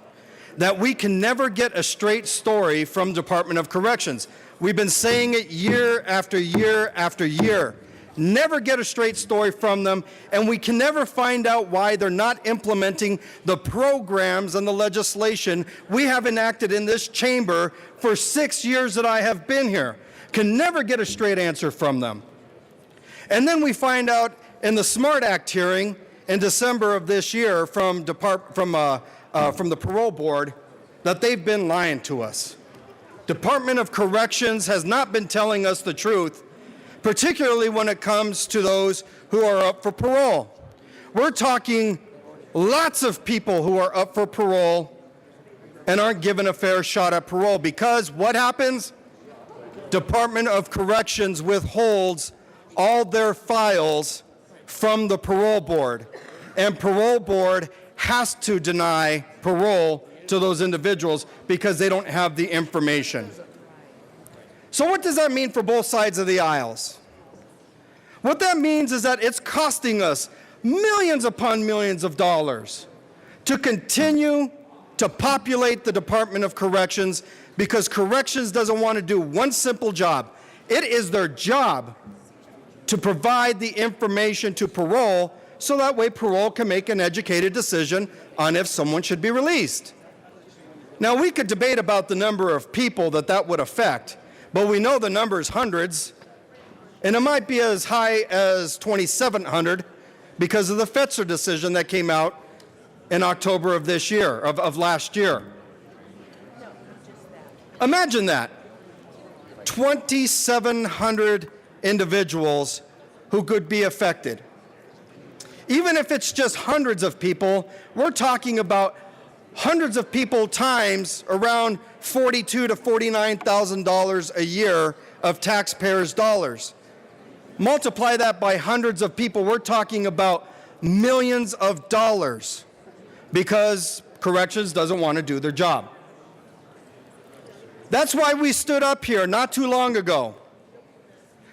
that we can never get a straight story from Department of Corrections. We've been saying it year after year after year. Never get a straight story from them, and we can never find out why they're not implementing the programs and the legislation we have enacted in this chamber for 6 years that I have been here. Can never get a straight answer from them. And then we find out in the SMART Act hearing in December of this year from the parole board that they've been lying to us. Department of Corrections has not been telling us the truth, particularly when it comes to those who are up for parole. We're talking lots of people who are up for parole and aren't given a fair shot at parole, because what happens? Department of Corrections withholds all their files from the parole board, and parole board has to deny parole to those individuals because they don't have the information. So what does that mean for both sides of the aisles? What that means is that it's costing us millions upon millions of dollars to continue to populate the Department of Corrections because corrections doesn't want to do one simple job. It is their job to provide the information to parole so that way parole can make an educated decision on if someone should be released. Now, we could debate about the number of people that would affect, but we know the number is hundreds, and it might be as high as 2,700 because of the Fetzer decision that came out in October of this year, of last year. Imagine that. 2,700 individuals who could be affected. Even if it's just hundreds of people, we're talking about hundreds of people times around $42,000 to $49,000 a year of taxpayers' dollars. Multiply that by hundreds of people, we're talking about millions of dollars because corrections doesn't want to do their job. That's why we stood up here not too long ago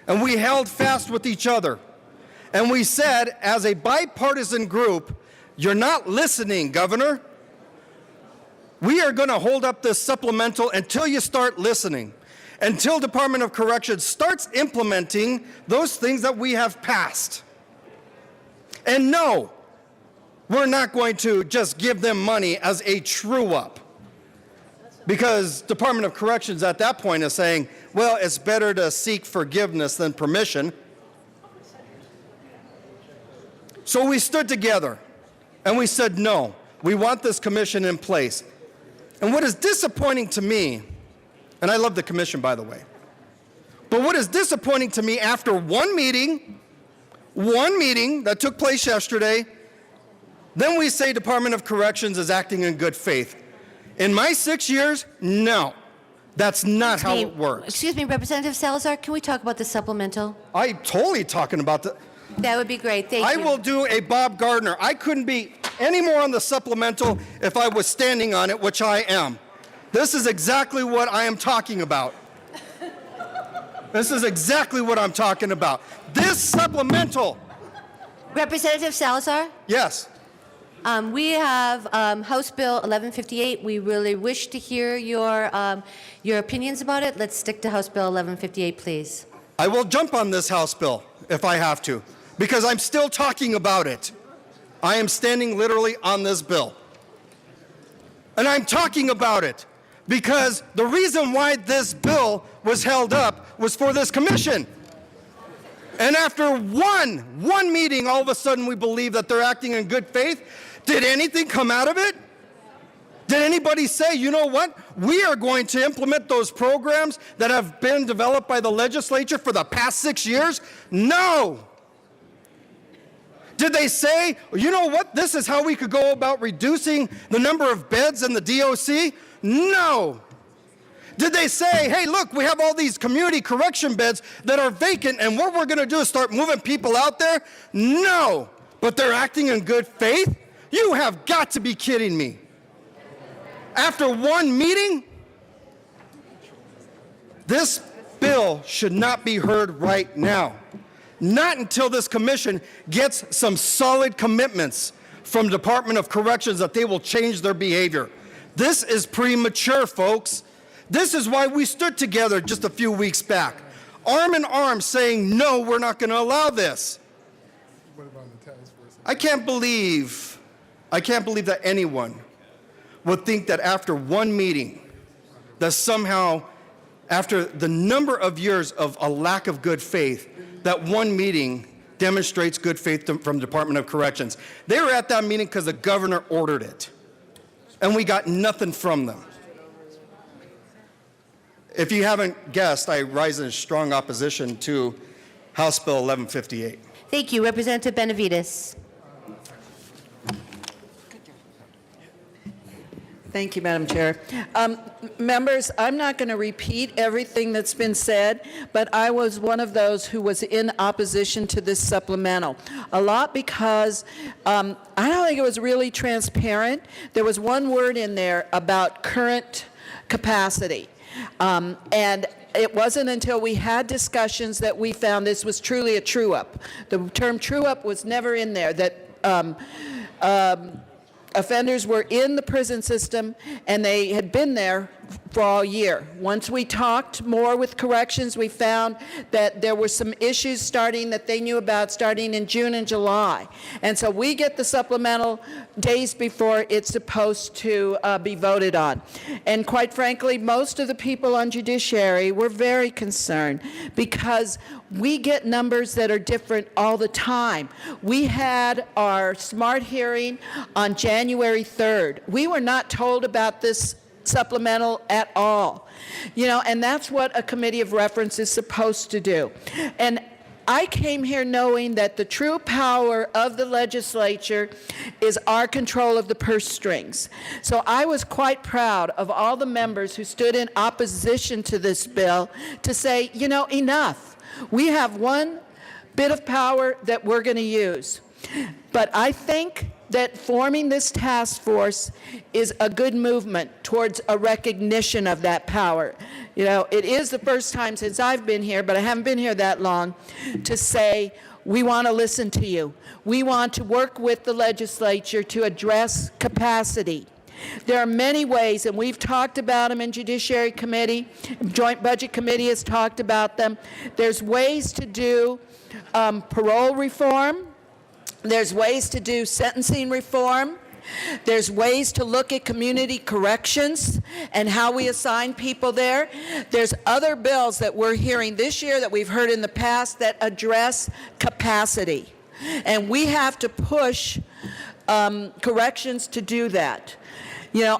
and we held fast with each other. And we said, as a bipartisan group, you're not listening, Governor. We are going to hold up this supplemental until you start listening, until Department of Corrections starts implementing those things that we have passed. And no, we're not going to just give them money as a true-up. Because Department of Corrections at that point is saying, well, it's better to seek forgiveness than permission. So we stood together and we said, no, we want this commission in place. And what is disappointing to me, and I love the commission, by the way, but what is disappointing to me after one meeting that took place yesterday, then we say Department of Corrections is acting in good faith. In my 6 years, no, that's not how it works. Excuse me, Representative Salazar, can we talk about the supplemental? I'm totally talking about the... That would be great, thank you. I will do a Bob Gardner. I couldn't be any more on the supplemental if I was standing on it, which I am. This is exactly what I am talking about. This is exactly what I'm talking about. This supplemental. Representative Salazar? Yes. We have House Bill 1158. We really wish to hear your opinions about it. Let's stick to House Bill 1158, please. I will jump on this House bill if I have to, because I'm still talking about it. I am standing literally on this bill. And I'm talking about it because the reason why this bill was held up was for this commission. And after one meeting, all of a sudden we believe that they're acting in good faith. Did anything come out of it? Did anybody say, you know what? We are going to implement those programs that have been developed by the legislature for the past 6 years? No. Did they say, you know what? This is how we could go about reducing the number of beds in the DOC? No. Did they say, hey, look, we have all these community correction beds that are vacant, and what we're going to do is start moving people out there? No. But they're acting in good faith? You have got to be kidding me. After one meeting, this bill should not be heard right now. Not until this commission gets some solid commitments from Department of Corrections that they will change their behavior. This is premature, folks. This is why we stood together just a few weeks back, arm in arm, saying, no, we're not going to allow this. I can't believe that anyone would think that after one meeting, that somehow, after the number of years of a lack of good faith, that one meeting demonstrates good faith from Department of Corrections. They were at that meeting because the governor ordered it, and we got nothing from them. If you haven't guessed, I rise in strong opposition to House Bill 1158. Thank you. Representative Benavides. Thank you, Madam Chair. Members, I'm not going to repeat everything that's been said, but I was one of those who was in opposition to this supplemental. A lot because I don't think it was really transparent. There was one word in there about current capacity. And it wasn't until we had discussions that we found this was truly a true-up. The term true-up was never in there, that offenders were in the prison system and they had been there for all year. Once we talked more with corrections, we found that there were some issues that they knew about starting in June and July. And so we get the supplemental days before it's supposed to be voted on. And quite frankly, most of the people on judiciary were very concerned because we get numbers that are different all the time. We had our SMART hearing on January 3rd. We were not told about this supplemental at all. And that's what a committee of reference is supposed to do. And I came here knowing that the true power of the legislature is our control of the purse strings. So I was quite proud of all the members who stood in opposition to this bill to say, enough. We have one bit of power that we're going to use. But I think that forming this task force is a good movement towards a recognition of that power. It is the first time since I've been here, but I haven't been here that long, to say, we want to listen to you. We want to work with the legislature to address capacity. There are many ways, and we've talked about them in Judiciary Committee. Joint Budget Committee has talked about them. There's ways to do parole reform. There's ways to do sentencing reform. There's ways to look at community corrections and how we assign people there. There's other bills that we're hearing this year that we've heard in the past that address capacity. And we have to push corrections to do that.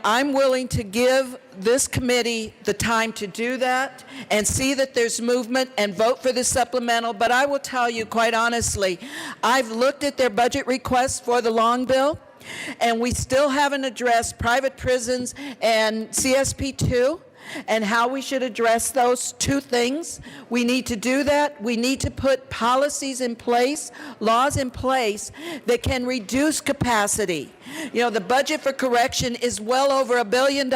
I'm willing to give this committee the time to do that and see that there's movement and vote for the supplemental. But I will tell you quite honestly, I've looked at their budget requests for the long bill, and we still haven't addressed private prisons and CSP2 and how we should address those two things. We need to do that. We need to put policies in place, laws in place that can reduce capacity. The budget for correction is well over $1 billion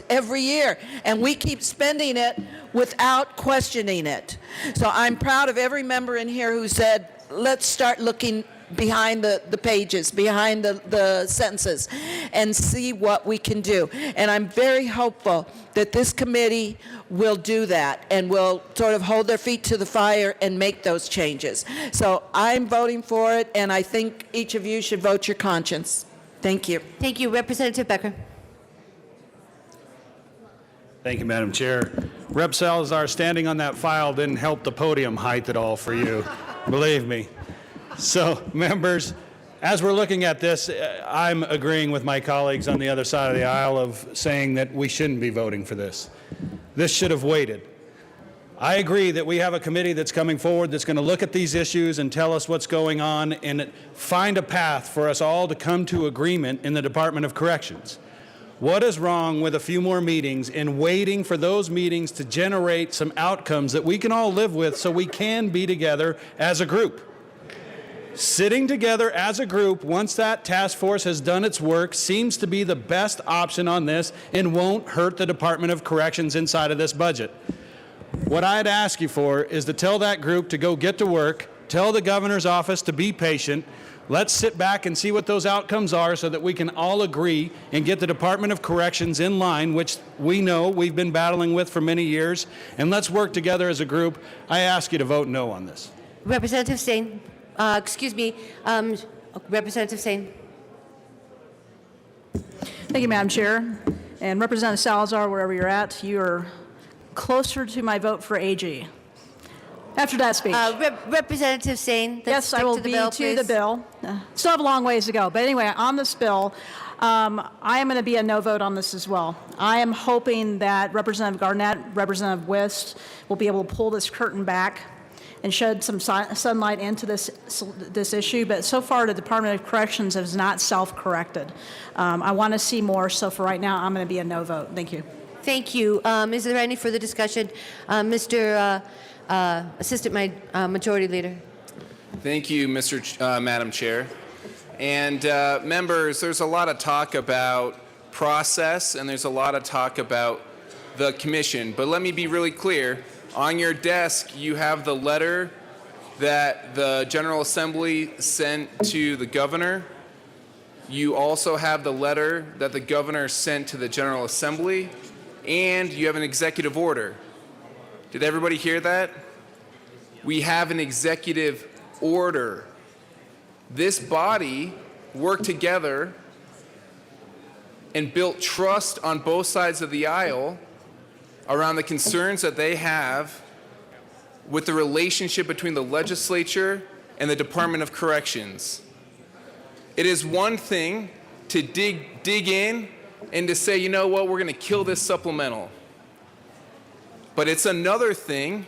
every year, and we keep spending it without questioning it. So I'm proud of every member in here who said, let's start looking behind the pages, behind the sentences, and see what we can do. And I'm very hopeful that this committee will do that and will sort of hold their feet to the fire and make those changes. So I'm voting for it, and I think each of you should vote your conscience. Thank you. Thank you. Representative Becker. Thank you, Madam Chair. Rep. Salazar standing on that file didn't help the podium height at all for you, believe me. So, members, as we're looking at this, I'm agreeing with my colleagues on the other side of the aisle of saying that we shouldn't be voting for this. This should have waited. I agree that we have a committee that's coming forward that's going to look at these issues and tell us what's going on and find a path for us all to come to agreement in the Department of Corrections. What is wrong with a few more meetings and waiting for those meetings to generate some outcomes that we can all live with so we can be together as a group? Sitting together as a group, once that task force has done its work, seems to be the best option on this and won't hurt the Department of Corrections inside of this budget. What I'd ask you for is to tell that group to go get to work, tell the governor's office to be patient. Let's sit back and see what those outcomes are so that we can all agree and get the Department of Corrections in line, which we know we've been battling with for many years, and let's work together as a group. I ask you to vote no on this. Representative Stain. Representative Stain. Thank you, Madam Chair. And Representative Salazar, wherever you're at, you are closer to my vote for AG. After that speech. Representative Stain. Yes, I will be to the bill. Still have a long ways to go. But anyway, on this bill, I am going to be a no vote on this as well. I am hoping that Representative Garnett, Representative Wist will be able to pull this curtain back and shed some sunlight into this issue, but so far the Department of Corrections has not self-corrected. I want to see more, so for right now, I'm going to be a no vote. Thank you. Thank you. Is there any further discussion? Mr. Assistant Majority Leader. Thank you, Madam Chair. And members, there's a lot of talk about process and there's a lot of talk about the commission. But let me be really clear. On your desk, you have the letter that the General Assembly sent to the governor. You also have the letter that the governor sent to the General Assembly. And you have an executive order. Did everybody hear that? We have an executive order. This body worked together and built trust on both sides of the aisle around the concerns that they have with the relationship between the legislature and the Department of Corrections. It is one thing to dig in and to say, you know what, we're going to kill this supplemental. But it's another thing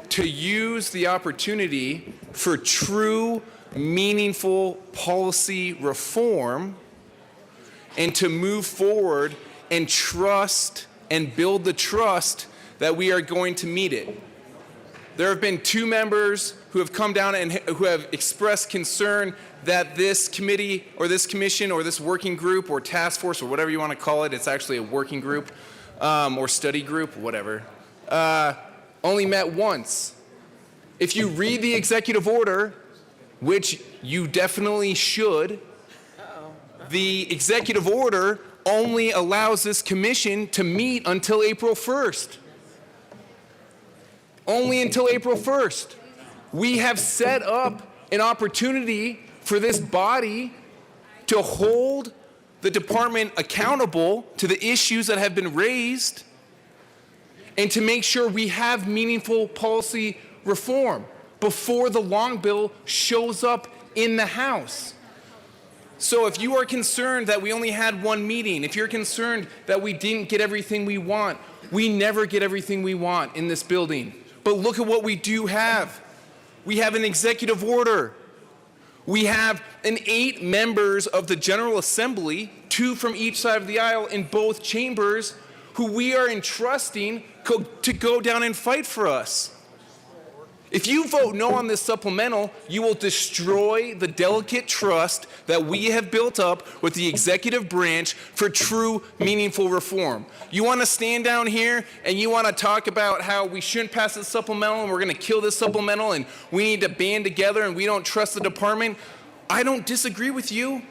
to use the opportunity for true, meaningful policy reform and to move forward and trust and build the trust that we are going to meet it. There have been 2 members who have come down and who have expressed concern that this committee or this commission or this working group or task force or whatever you want to call it, it's actually a working group or study group, whatever, only met once. If you read the executive order, which you definitely should, the executive order only allows this commission to meet until April 1st. Only until April 1st. We have set up an opportunity for this body to hold the department accountable to the issues that have been raised and to make sure we have meaningful policy reform before the long bill shows up in the House. So if you are concerned that we only had one meeting, if you're concerned that we didn't get everything we want, we never get everything we want in this building. But look at what we do have. We have an executive order. We have 8 members of the General Assembly, 2 from each side of the aisle in both chambers, who we are entrusting to go down and fight for us. If you vote no on this supplemental, you will destroy the delicate trust that we have built up with the executive branch for true, meaningful reform. You want to stand down here and you want to talk about how we shouldn't pass this supplemental and we're going to kill this supplemental and we need to band together and we don't trust the department. I don't disagree with you.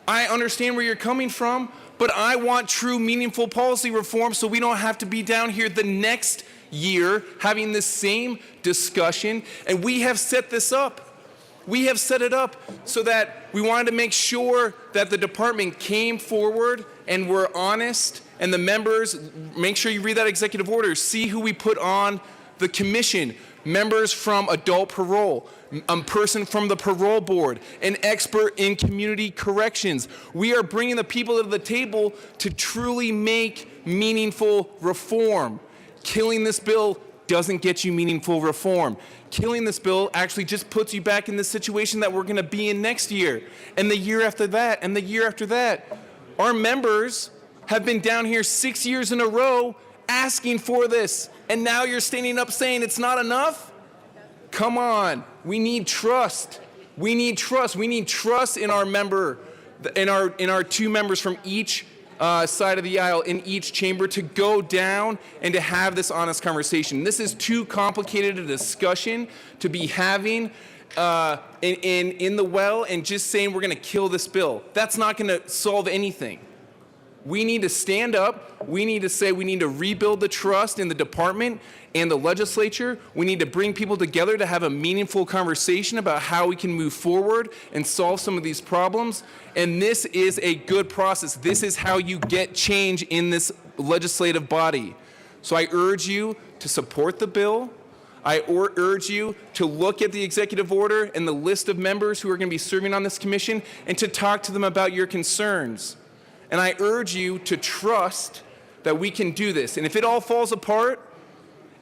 I understand where you're coming from, but I want true, meaningful policy reform so we don't have to be down here the next year having this same discussion. And we have set this up. We have set it up so that we wanted to make sure that the department came forward and were honest, and the members, make sure you read that executive order, see who we put on the commission, members from adult parole, a person from the parole board, an expert in community corrections. We are bringing the people to the table to truly make meaningful reform. Killing this bill doesn't get you meaningful reform. Killing this bill actually just puts you back in the situation that we're going to be in next year, and the year after that, and the year after that. Our members have been down here 6 years in a row asking for this, and now you're standing up saying it's not enough? Come on. We need trust. We need trust. We need trust in our member, in our 2 members from each side of the aisle in each chamber to go down and to have this honest conversation. This is too complicated a discussion to be having in the well and just saying we're going to kill this bill. That's not going to solve anything. We need to stand up. We need to say we need to rebuild the trust in the department and the legislature. We need to bring people together to have a meaningful conversation about how we can move forward and solve some of these problems. And this is a good process. This is how you get change in this legislative body. So I urge you to support the bill. I urge you to look at the executive order and the list of members who are going to be serving on this commission and to talk to them about your concerns. And I urge you to trust that we can do this. And if it all falls apart,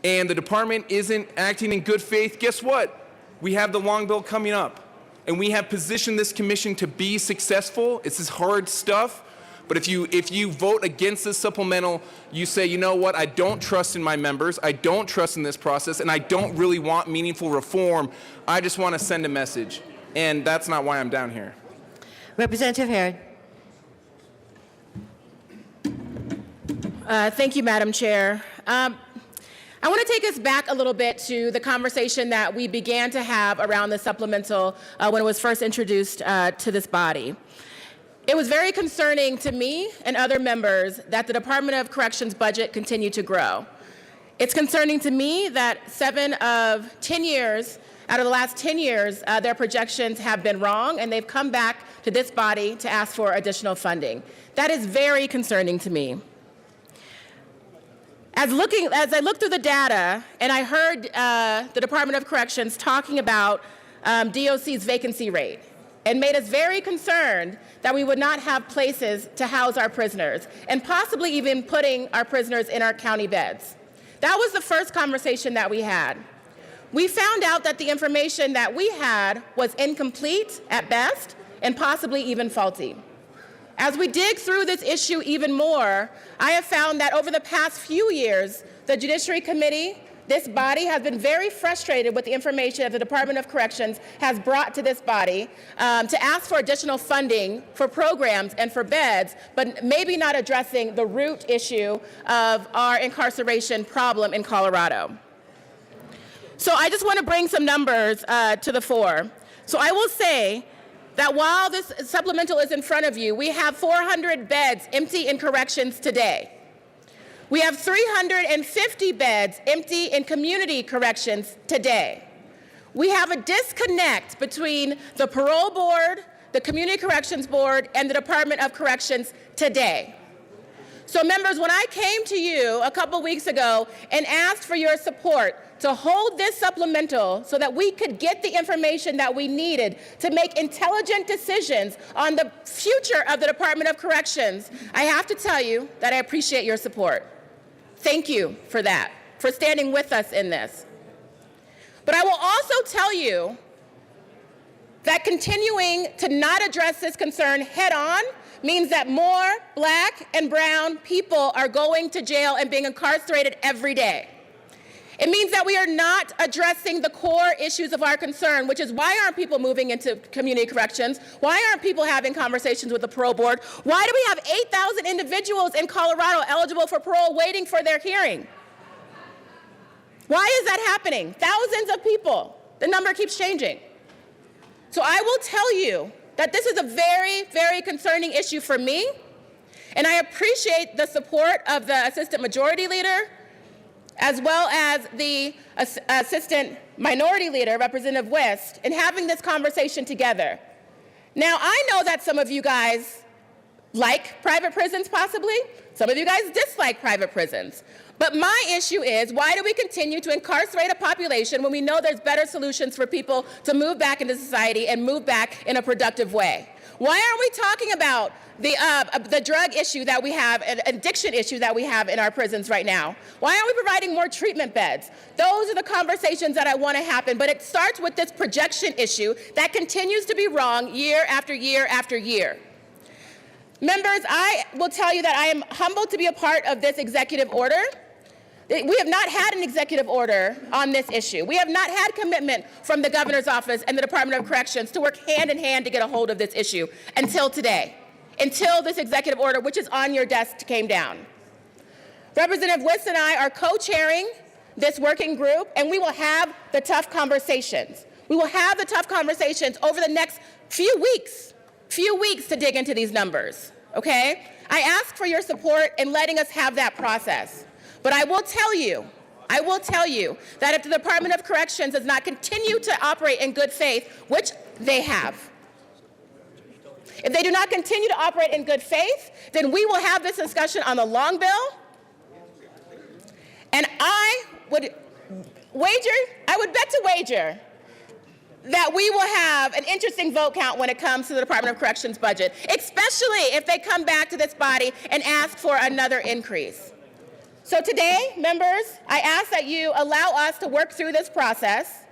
and the department isn't acting in good faith, guess what? We have the long bill coming up, and we have positioned this commission to be successful. It's this hard stuff, but if you vote against this supplemental, you say, you know what, I don't trust in my members, I don't trust in this process, and I don't really want meaningful reform. I just want to send a message, and that's not why I'm down here. Representative Herod. Thank you, Madam Chair. I want to take us back a little bit to the conversation that we began to have around the supplemental when it was first introduced to this body. It was very concerning to me and other members that the Department of Corrections budget continued to grow. It's concerning to me that 7 of 10 years, out of the last 10 years, their projections have been wrong, and they've come back to this body to ask for additional funding. That is very concerning to me. As I looked through the data, and I heard the Department of Corrections talking about DOC's vacancy rate, and made us very concerned that we would not have places to house our prisoners, and possibly even putting our prisoners in our county beds. That was the first conversation that we had. We found out that the information that we had was incomplete at best, and possibly even faulty. As we dig through this issue even more, I have found that over the past few years, the Judiciary Committee, this body, has been very frustrated with the information that the Department of Corrections has brought to this body to ask for additional funding for programs and for beds, but maybe not addressing the root issue of our incarceration problem in Colorado. So I just want to bring some numbers to the fore. So I will say that while this supplemental is in front of you, we have 400 beds empty in corrections today. We have 350 beds empty in community corrections today. We have a disconnect between the parole board, the community corrections board, and the Department of Corrections today. So members, when I came to you a couple weeks ago and asked for your support to hold this supplemental so that we could get the information that we needed to make intelligent decisions on the future of the Department of Corrections, I have to tell you that I appreciate your support. Thank you for that, for standing with us in this. But I will also tell you that continuing to not address this concern head on means that more black and brown people are going to jail and being incarcerated every day. It means that we are not addressing the core issues of our concern, which is why aren't people moving into community corrections? Why aren't people having conversations with the parole board? Why do we have 8,000 individuals in Colorado eligible for parole waiting for their hearing? Why is that happening? Thousands of people. The number keeps changing. So I will tell you that this is a very, very concerning issue for me, and I appreciate the support of the Assistant Majority Leader, as well as the Assistant Minority Leader, Representative West, in having this conversation together. Now, I know that some of you guys like private prisons, possibly. Some of you guys dislike private prisons. But my issue is, why do we continue to incarcerate a population when we know there's better solutions for people to move back into society and move back in a productive way? Why aren't we talking about the drug issue that we have, an addiction issue that we have in our prisons right now? Why aren't we providing more treatment beds? Those are the conversations that I want to happen, but it starts with this projection issue that continues to be wrong year after year after year. Members, I will tell you that I am humbled to be a part of this executive order. We have not had an executive order on this issue. We have not had commitment from the governor's office and the Department of Corrections to work hand in hand to get a hold of this issue until today, until this executive order, which is on your desk, came down. Representative Wist and I are co-chairing this working group, and we will have the tough conversations. We will have the tough conversations over the next few weeks to dig into these numbers, okay? I ask for your support in letting us have that process. But I will tell you that if the Department of Corrections does not continue to operate in good faith, which they have, if they do not continue to operate in good faith, then we will have this discussion on the long bill. And I would bet to wager that we will have an interesting vote count when it comes to the Department of Corrections budget, especially if they come back to this body and ask for another increase. So today, members, I ask that you allow us to work through this process.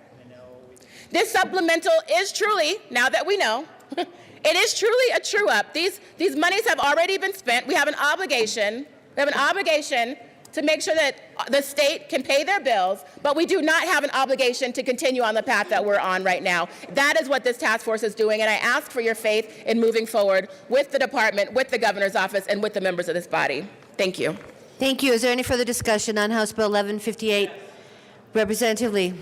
This supplemental is truly, now that we know, it is truly a true up. These monies have already been spent. We have an obligation. We have an obligation to make sure that the state can pay their bills, but we do not have an obligation to continue on the path that we're on right now. That is what this task force is doing, and I ask for your faith in moving forward with the department, with the governor's office, and with the members of this body. Thank you. Thank you. Is there any further discussion on House Bill 1158? Representative Lee.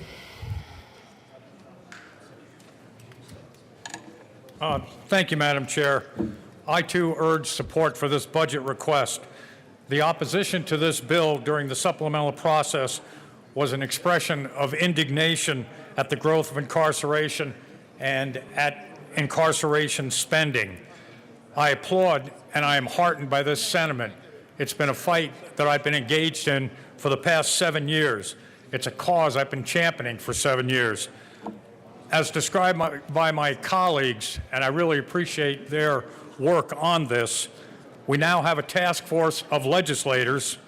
Thank you, Madam Chair. I too urge support for this budget request. The opposition to this bill during the supplemental process was an expression of indignation at the growth of incarceration and at incarceration spending. I applaud and I am heartened by this sentiment. It's been a fight that I've been engaged in for the past 7 years. It's a cause I've been championing for 7 years. As described by my colleagues, and I really appreciate their work on this, we now have a task force of legislators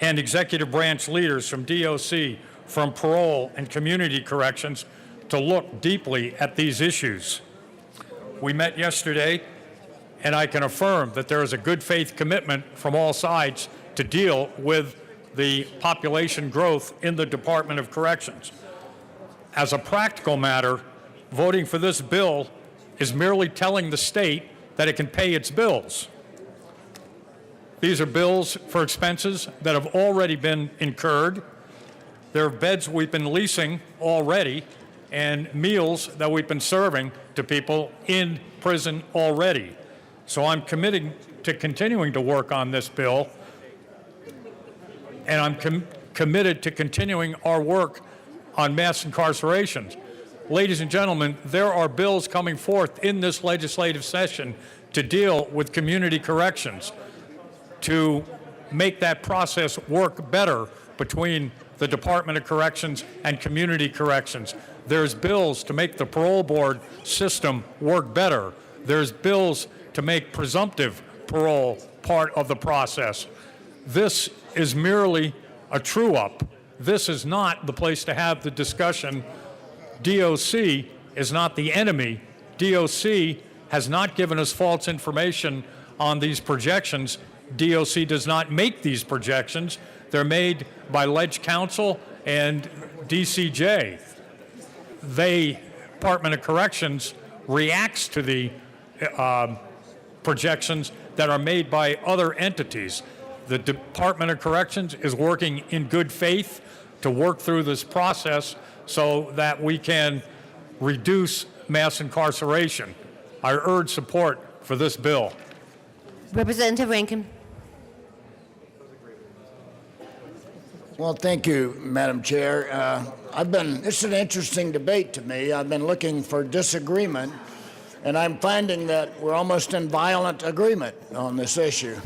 and executive branch leaders from DOC, from parole and community corrections to look deeply at these issues. We met yesterday, and I can affirm that there is a good faith commitment from all sides to deal with the population growth in the Department of Corrections. As a practical matter, voting for this bill is merely telling the state that it can pay its bills. These are bills for expenses that have already been incurred. There are beds we've been leasing already and meals that we've been serving to people in prison already. So I'm committing to continuing to work on this bill, and I'm committed to continuing our work on mass incarceration. Ladies and gentlemen, there are bills coming forth in this legislative session to deal with community corrections, to make that process work better between the Department of Corrections and community corrections. There's bills to make the parole board system work better. There's bills to make presumptive parole part of the process. This is merely a true-up. This is not the place to have the discussion. DOC is not the enemy. DOC has not given us false information on these projections. DOC does not make these projections. They're made by Ledge Counsel and DCJ. Department of Corrections reacts to the projections that are made by other entities. The Department of Corrections is working in good faith to work through this process so that we can reduce mass incarceration. I urge support for this bill. Representative Rankin. Well, thank you, Madam Chair. It's an interesting debate to me. I've been looking for disagreement, and I'm finding that we're almost in violent agreement on this issue.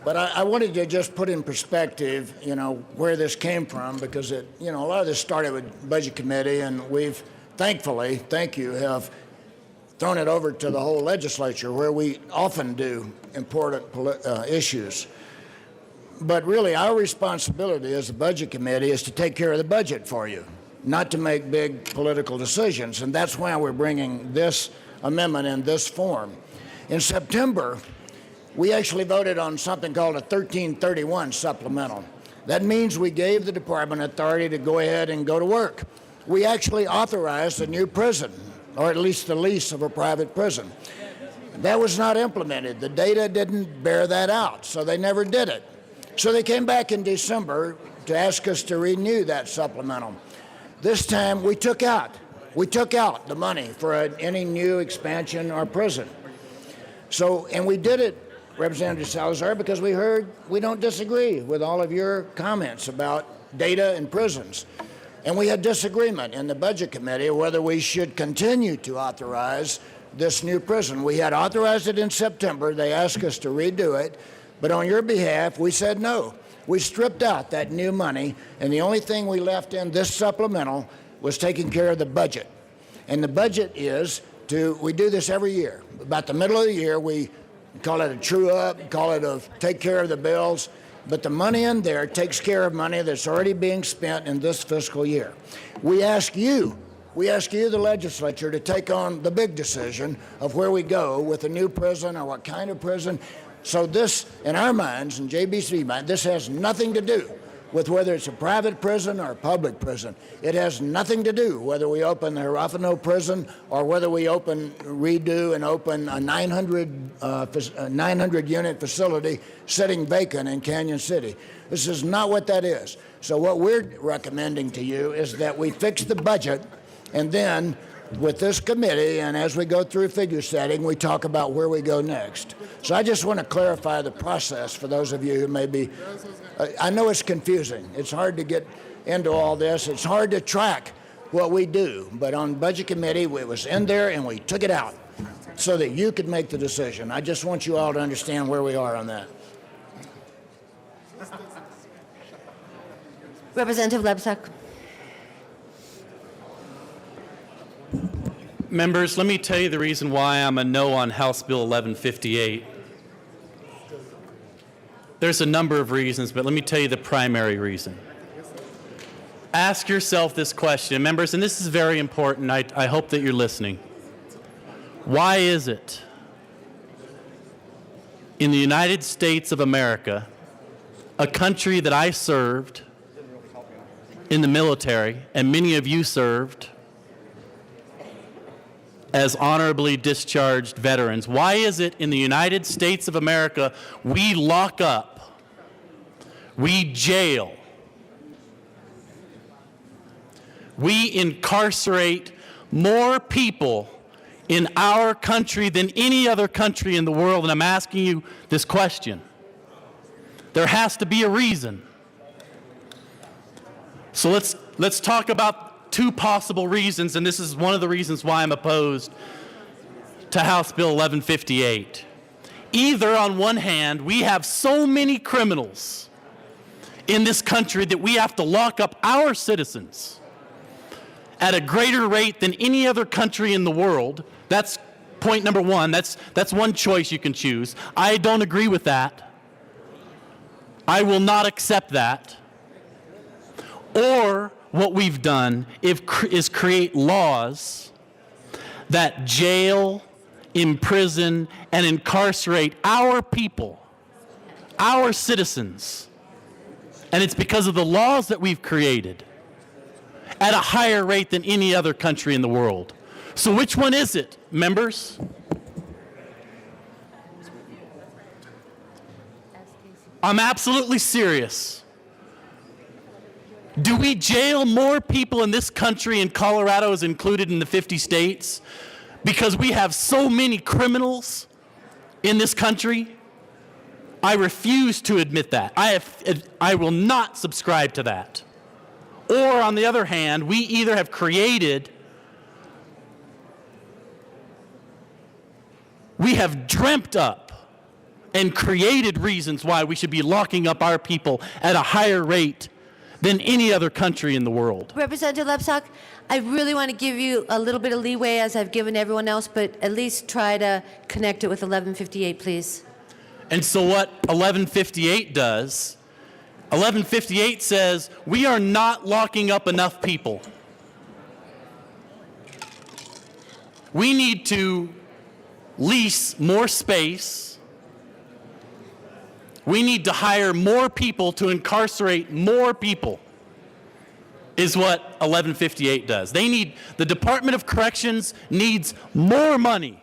But I wanted to just put in perspective, where this came from, because a lot of this started with Budget Committee, and we've thankfully, thank you, have thrown it over to the whole legislature, where we often do important issues. But really, our responsibility as a Budget Committee is to take care of the budget for you, not to make big political decisions, and that's why we're bringing this amendment in this form. In September, we actually voted on something called a 1331 supplemental. That means we gave the department authority to go ahead and go to work. We actually authorized a new prison, or at least the lease of a private prison. That was not implemented. The data didn't bear that out, so they never did it. So they came back in December to ask us to renew that supplemental. This time we took out the money for any new expansion or prison. So, and we did it, Representative Salazar, because we don't disagree with all of your comments about data and prisons. And we had disagreement in the Budget Committee whether we should continue to authorize this new prison. We had authorized it in September. They asked us to redo it. But on your behalf, we said no. We stripped out that new money, and the only thing we left in this supplemental was taking care of the budget. And the budget is we do this every year. About the middle of the year, we call it a true up, call it a take care of the bills. but the money in there takes care of money that's already being spent in this fiscal year. We ask you, the legislature, to take on the big decision of where we go with a new prison or what kind of prison. So this, in our minds, in JBC mind, this has nothing to do with whether it's a private prison or a public prison. It has nothing to do whether we open the Huerfano prison or whether we redo and open a 900 unit facility sitting vacant in Canyon City. This is not what that is. So what we're recommending to you is that we fix the budget, and then with this committee and as we go through figure setting, we talk about where we go next. So I just want to clarify the process for those of you who may be, I know it's confusing. It's hard to get into all this. It's hard to track what we do. But on Budget Committee, it was in there and we took it out so that you could make the decision. I just want you all to understand where we are on that. Representative Lebsack. Members, let me tell you the reason why I'm a no on House Bill 1158. There's a number of reasons, but let me tell you the primary reason. Ask yourself this question, members, and this is very important. I hope that you're listening. Why is it in the United States of America, a country that I served in the military, and many of you served as honorably discharged veterans, why is it in the United States of America we lock up, we jail, we incarcerate more people in our country than any other country in the world? And I'm asking you this question. There has to be a reason. So let's talk about two possible reasons, and this is one of the reasons why I'm opposed to House Bill 1158. Either, on one hand, we have so many criminals in this country that we have to lock up our citizens at a greater rate than any other country in the world. That's point number one. That's one choice you can choose. I don't agree with that. I will not accept that. Or what we've done is create laws that jail, imprison, and incarcerate our people, our citizens. And it's because of the laws that we've created at a higher rate than any other country in the world. So which one is it, members? I'm absolutely serious. Do we jail more people in this country, and Colorado is included in the 50 states, because we have so many criminals in this country? I refuse to admit that. I will not subscribe to that. Or, on the other hand, we either have created, we have dreamt up and created reasons why we should be locking up our people at a higher rate than any other country in the world. Representative Lebsack, I really want to give you a little bit of leeway, as I've given everyone else, but at least try to connect it with 1158, please. And so what 1158 does, 1158 says we are not locking up enough people. We need to lease more space. We need to hire more people to incarcerate more people, is what 1158 does. The Department of Corrections needs more money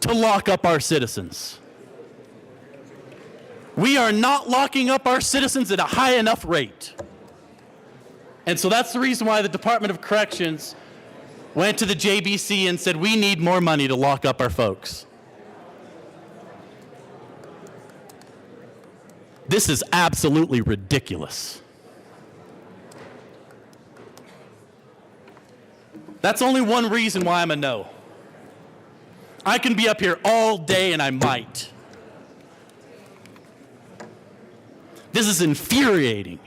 to lock up our citizens. We are not locking up our citizens at a high enough rate. And so that's the reason why the Department of Corrections went to the JBC and said, we need more money to lock up our folks. This is absolutely ridiculous. That's only one reason why I'm a no. I can be up here all day, and I might. This is infuriating.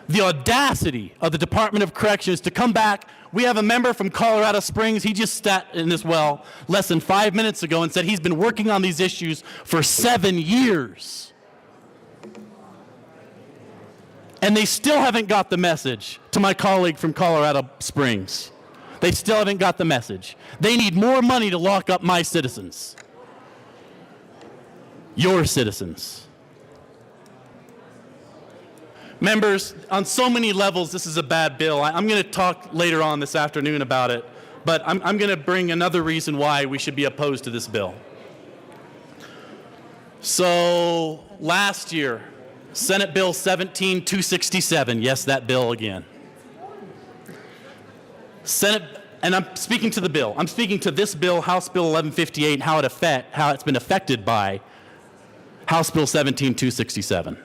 the audacity of the Department of Corrections to come back. We have a member from Colorado Springs. He just sat in this well less than 5 minutes ago and said he's been working on these issues for 7 years. And they still haven't got the message to my colleague from Colorado Springs. They still haven't got the message. They need more money to lock up my citizens. Your citizens. Members, on so many levels, this is a bad bill. I'm going to talk later on this afternoon about it, but I'm going to bring another reason why we should be opposed to this bill. So, last year, Senate Bill 17267, yes, that bill again. And I'm speaking to the bill. I'm speaking to this bill, House Bill 1158, and how it's been affected by House Bill 17267.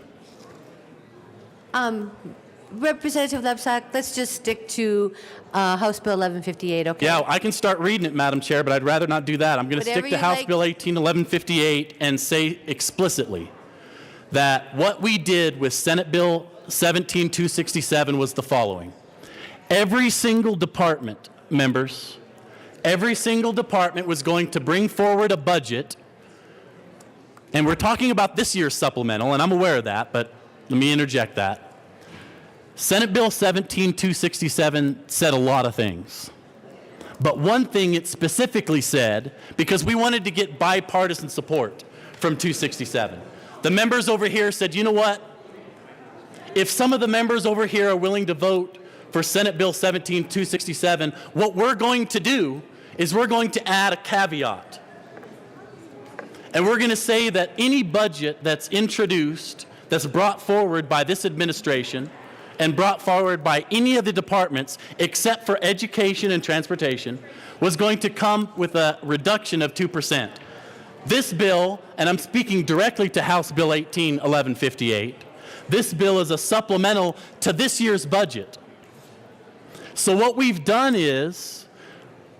Representative Lebsack, let's just stick to House Bill 1158, okay? Yeah, I can start reading it, Madam Chair, but I'd rather not do that. I'm going to Whatever stick to you'd House like. Bill 1158 and say explicitly that what we did with Senate Bill 17267 was the following. Every single department, members, every single department was going to bring forward a budget, and we're talking about this year's supplemental, and I'm aware of that, but let me interject that. Senate Bill 17267 said a lot of things. But one thing it specifically said, because we wanted to get bipartisan support from 267, the members over here said, you know what? If some of the members over here are willing to vote for Senate Bill 17267, what we're going to do is we're going to add a caveat. And we're going to say that any budget that's introduced, that's brought forward by this administration and brought forward by any of the departments except for education and transportation, was going to come with a reduction of 2%. This bill, and I'm speaking directly to House Bill 1158, this bill is a supplemental to this year's budget. So what we've done is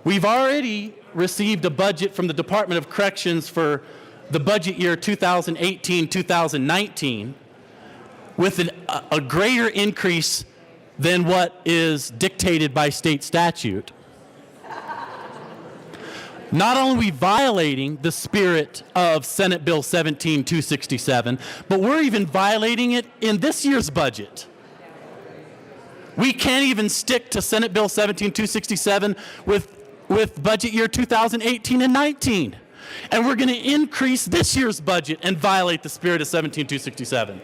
we've already received a budget from the Department of Corrections for the budget year 2018-2019 with a greater increase than what is dictated by state statute. Not only are we violating the spirit of Senate Bill 17267, but we're even violating it in this year's budget. We can't even stick to Senate Bill 17267 with budget year 2018 and 19. And we're going to increase this year's budget and violate the spirit of 17267.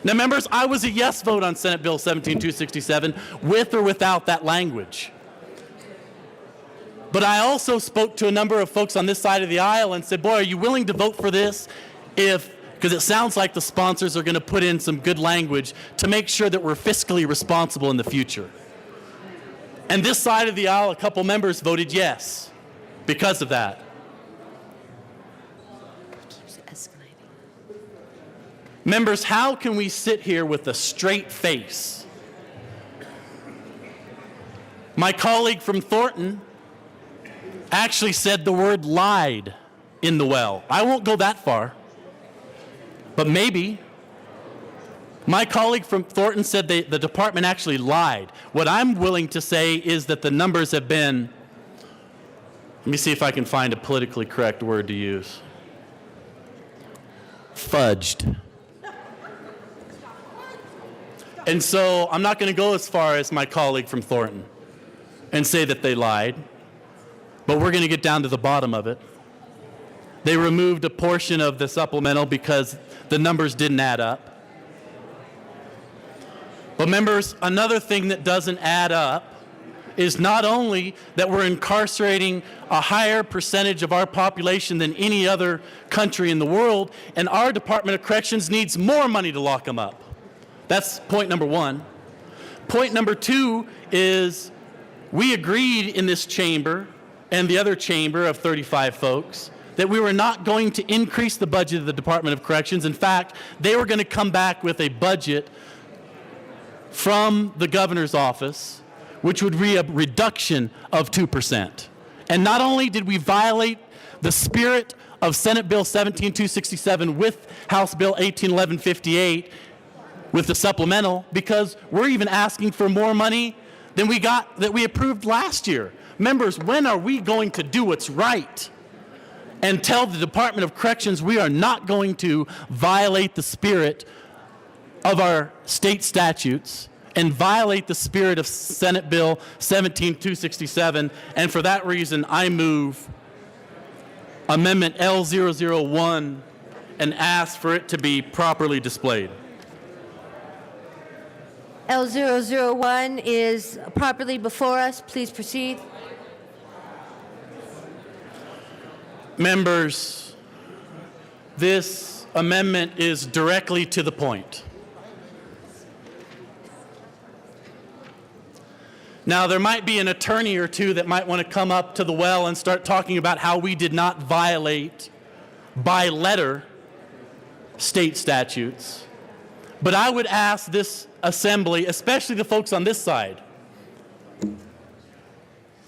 Now, members, I was a yes vote on Senate Bill 17267 with or without that language. But I also spoke to a number of folks on this side of the aisle and said, boy, are you willing to vote for this because it sounds like the sponsors are going to put in some good language to make sure that we're fiscally responsible in the future. And this side of the aisle, a couple members voted yes because of that. Members, how can we sit here with a straight face? My colleague from Thornton actually said the word lied in the well. I won't go that far, but maybe. My colleague from Thornton said the department actually lied. What I'm willing to say is that the numbers have been, let me see if I can find a politically correct word to use, fudged. And so I'm not going to go as far as my colleague from Thornton and say that they lied, but we're going to get down to the bottom of it. They removed a portion of the supplemental because the numbers didn't add up. But members, another thing that doesn't add up is not only that we're incarcerating a higher percentage of our population than any other country in the world, and our Department of Corrections needs more money to lock them up. That's point number one. Point number two is we agreed in this chamber and the other chamber of 35 folks that we were not going to increase the budget of the Department of Corrections. In fact, they were going to come back with a budget from the governor's office, which would be a reduction of 2%. And not only did we violate the spirit of Senate Bill 17267 with House Bill 1158, with the supplemental because we're even asking for more money than we got that we approved last year. Members, when are we going to do what's right and tell the Department of Corrections we are not going to violate the spirit of our state statutes and violate the spirit of Senate Bill 17267? And for that reason, I move Amendment L001 and ask for it to be properly displayed. L001 is properly before us. Please proceed. Members, this amendment is directly to the point. Now, there might be an attorney or two that might want to come up to the well and start talking about how we did not violate by letter state statutes. But I would ask this assembly, especially the folks on this side.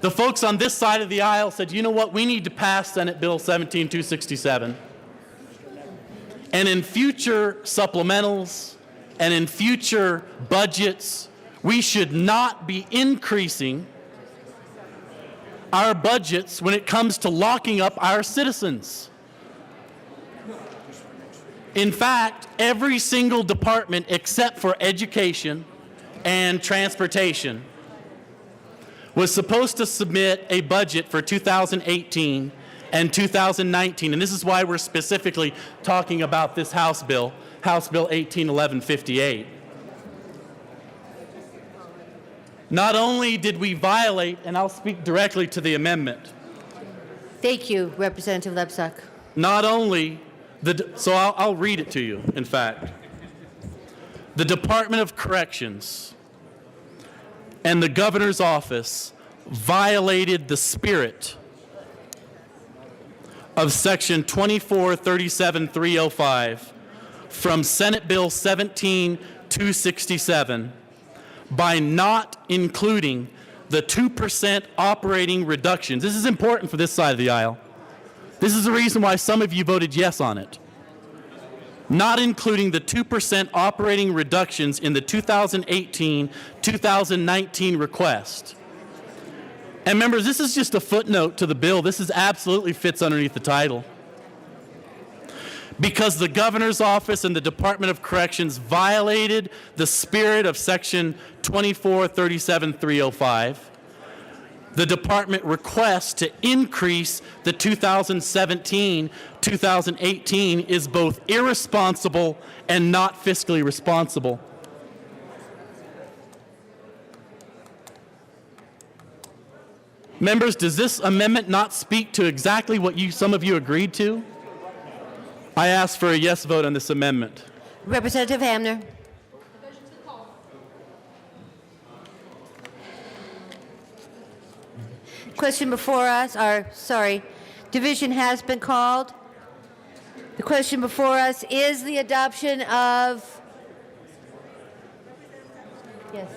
The folks on this side of the aisle said, you know what, we need to pass Senate Bill 17267. And in future supplementals and in future budgets, we should not be increasing our budgets when it comes to locking up our citizens. In fact, every single department except for education and transportation was supposed to submit a budget for 2018 and 2019, and this is why we're specifically talking about this House Bill 181158. Not only did we violate, and I'll speak directly to the amendment. Thank you, Representative Lebsack. Not only, I'll read it to you, in fact. The Department of Corrections and the Governor's Office violated the spirit of Section 2437305 from Senate Bill 17267 by not including the 2% operating reductions. This is important for this side of the aisle. This is the reason why some of you voted yes on it. Not including the 2% operating reductions in the 2018-2019 request. And members, this is just a footnote to the bill. This is absolutely fits underneath the title. Because the Governor's Office and the Department of Corrections violated the spirit of Section 2437305, the department request to increase the 2017-2018 is both irresponsible and not fiscally responsible. Members, does this amendment not speak to exactly what some of you agreed to? I ask for a yes vote on this amendment. Representative Hamner. Question before us, division has been called. The question before us is the adoption of, yes.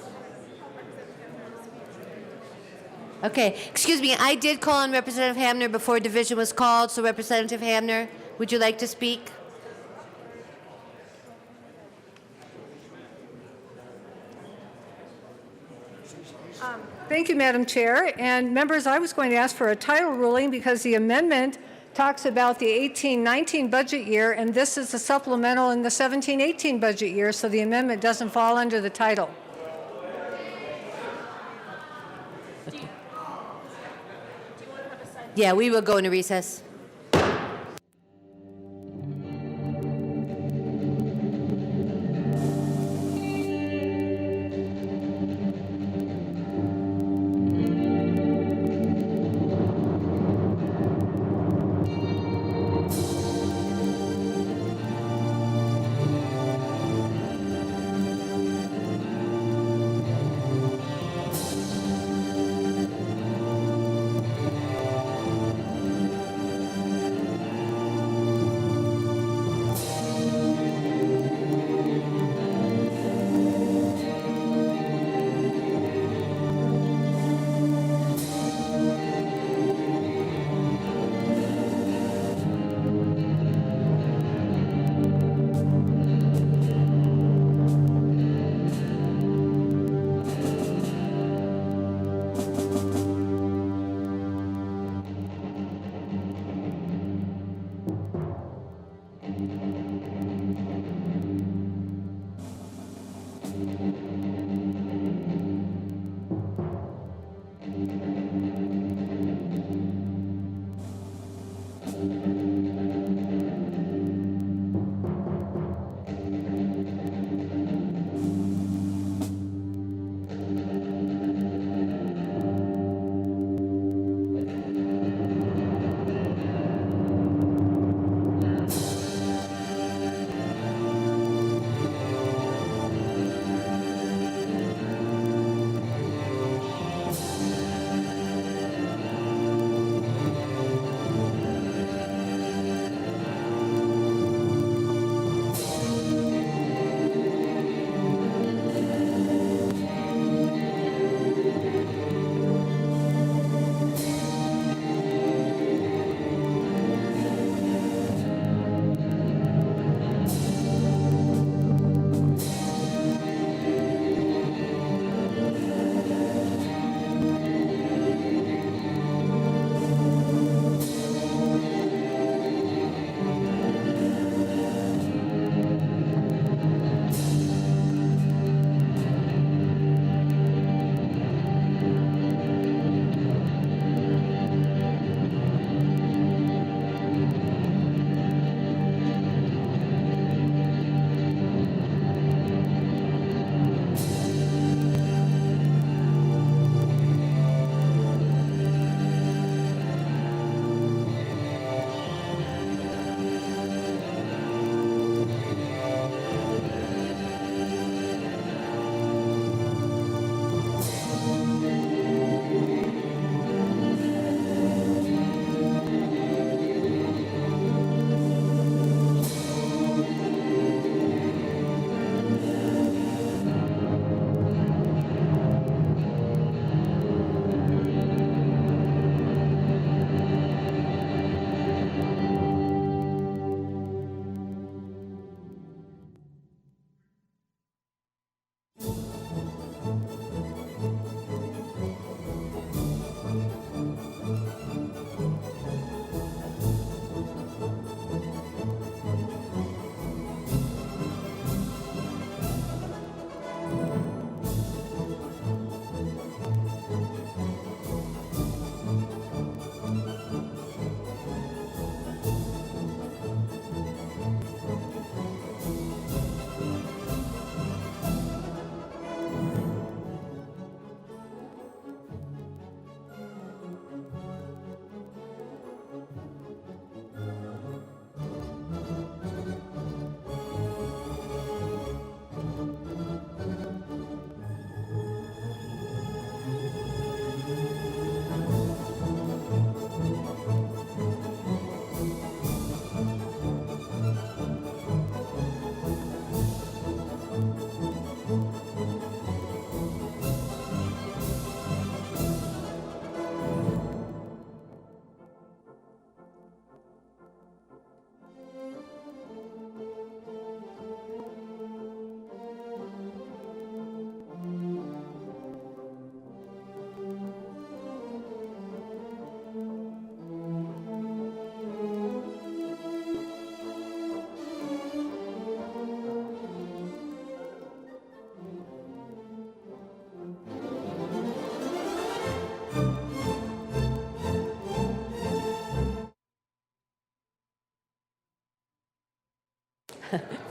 Okay, excuse me, I did call on Representative Hamner before division was called, so Representative Hamner, would you like to speak? Thank you, Madam Chair. And members, I was going to ask for a title ruling because the amendment talks about the 18-19 budget year, and this is a supplemental in the 17-18 budget year, so the amendment doesn't fall under the title. Yeah, we will go into recess.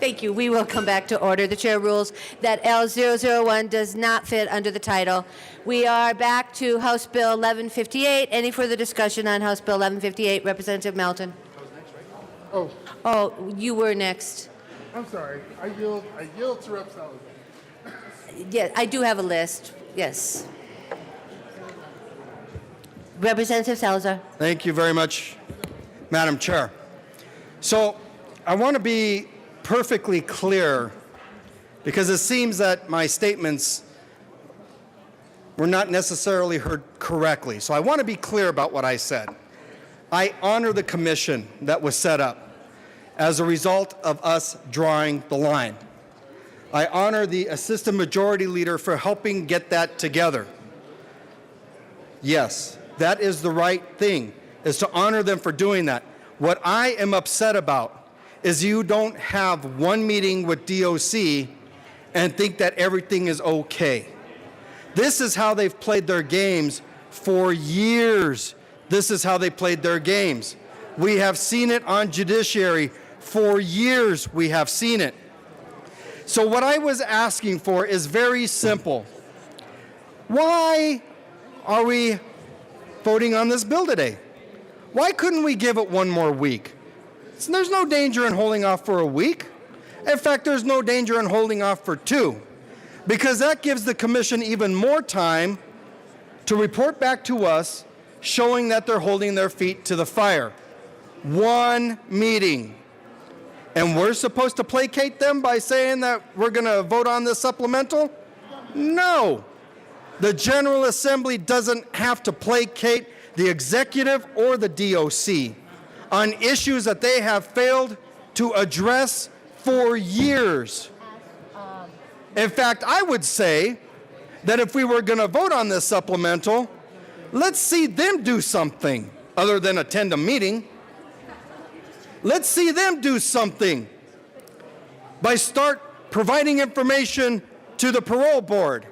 Thank you. We will come back to order. The chair rules that L001 does not fit under the title. We are back to House Bill 1158. Any further discussion on House Bill 1158? Representative Melton. Oh, you were next. I'm sorry. I yield to Rep. Salazar. Yeah, I do have a list. Yes. Representative Salazar. Thank you very much, Madam Chair. So I want to be perfectly clear because it seems that my statements were not necessarily heard correctly. So I want to be clear about what I said. I honor the commission that was set up as a result of us drawing the line. I honor the Assistant Majority Leader for helping get that together. Yes, that is the right thing, is to honor them for doing that. What I am upset about is you don't have one meeting with DOC and think that everything is okay. This is how they've played their games for years. This is how they played their games. We have seen it on judiciary. For years, we have seen it. So what I was asking for is very simple. Why are we voting on this bill today? Why couldn't we give it one more week? So there's no danger in holding off for a week. In fact, there's no danger in holding off for 2, because that gives the commission even more time to report back to us showing that they're holding their feet to the fire. One meeting. And we're supposed to placate them by saying that we're going to vote on this supplemental? No. The General Assembly doesn't have to placate the executive or the DOC on issues that they have failed to address for years. In fact, I would say that if we were going to vote on this supplemental, let's see them do something other than attend a meeting. Let's see them do something by start providing information to the parole board.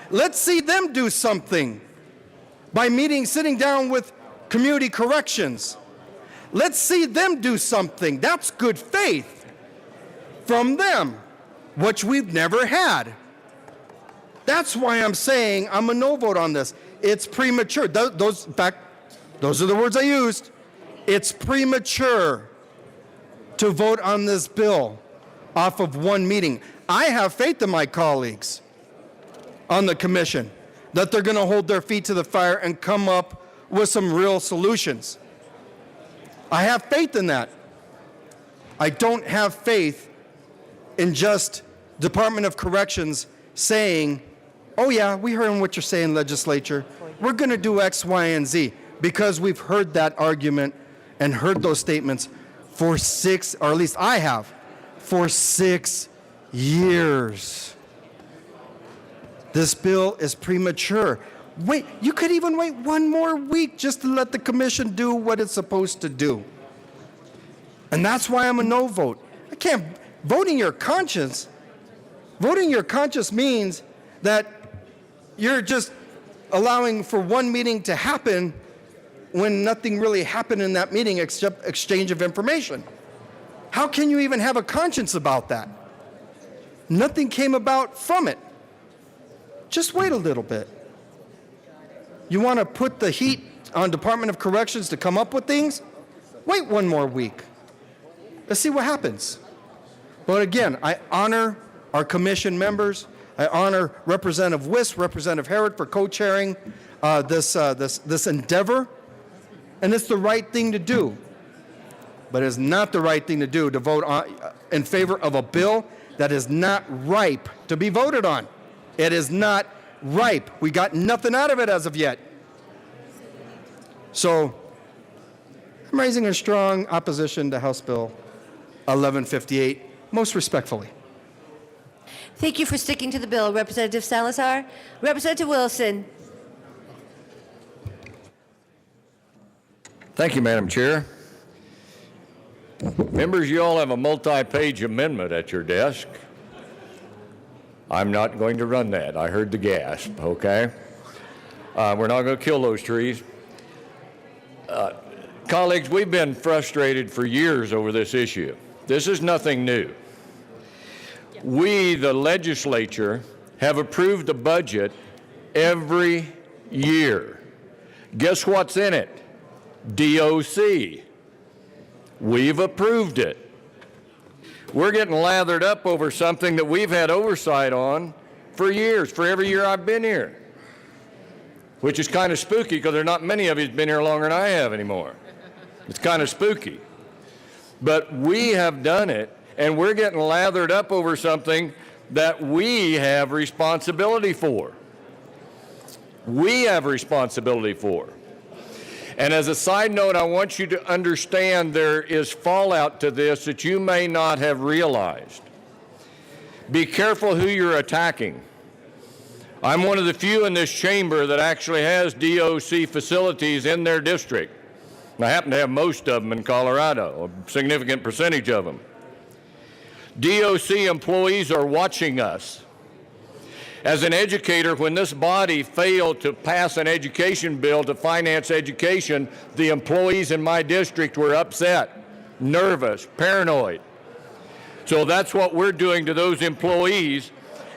Let's see them do something by sitting down with community corrections. Let's see them do something. That's good faith from them, which we've never had. That's why I'm saying I'm a no vote on this. It's premature. In fact, those are the words I used. It's premature to vote on this bill off of one meeting. I have faith in my colleagues on the commission that they're going to hold their feet to the fire and come up with some real solutions. I have faith in that. I don't have faith in just Department of Corrections saying, oh yeah, we heard what you're saying, legislature. We're going to do X, Y, and Z, because we've heard that argument and heard those statements for 6, or at least I have, for 6 years. This bill is premature. Wait, you could even wait one more week just to let the commission do what it's supposed to do. And that's why I'm a no vote. I can't, voting your conscience means that you're just allowing for one meeting to happen when nothing really happened in that meeting except exchange of information. How can you even have a conscience about that? Nothing came about from it. Just wait a little bit. You want to put the heat on Department of Corrections to come up with things? Wait one more week. Let's see what happens. But again, I honor our commission members. I honor Representative Wiss, Representative Herod for co-chairing this endeavor. And it's the right thing to do. But it's not the right thing to do to vote in favor of a bill that is not ripe to be voted on. It is not ripe. We got nothing out of it as of yet. So I'm raising a strong opposition to House Bill 1158, most respectfully. Thank you for sticking to the bill, Representative Salazar. Representative Wilson. Thank you, Madam Chair. Members, you all have a multi-page amendment at your desk. I'm not going to run that. I heard the gasp, okay? We're not going to kill those trees. Colleagues, we've been frustrated for years over this issue. This is nothing new. We, the legislature, have approved the budget every year. Guess what's in it? DOC. We've approved it. We're getting lathered up over something that we've had oversight on for years, for every year I've been here, which is kind of spooky because there are not many of you who've been here longer than I have anymore. It's kind of spooky. But we have done it, and we're getting lathered up over something that we have responsibility for. We have responsibility for. And as a side note, I want you to understand there is fallout to this that you may not have realized. Be careful who you're attacking. I'm one of the few in this chamber that actually has DOC facilities in their district. I happen to have most of them in Colorado, a significant percentage of them. DOC employees are watching us. As an educator, when this body failed to pass an education bill to finance education, the employees in my district were upset, nervous, paranoid. So that's what we're doing to those employees,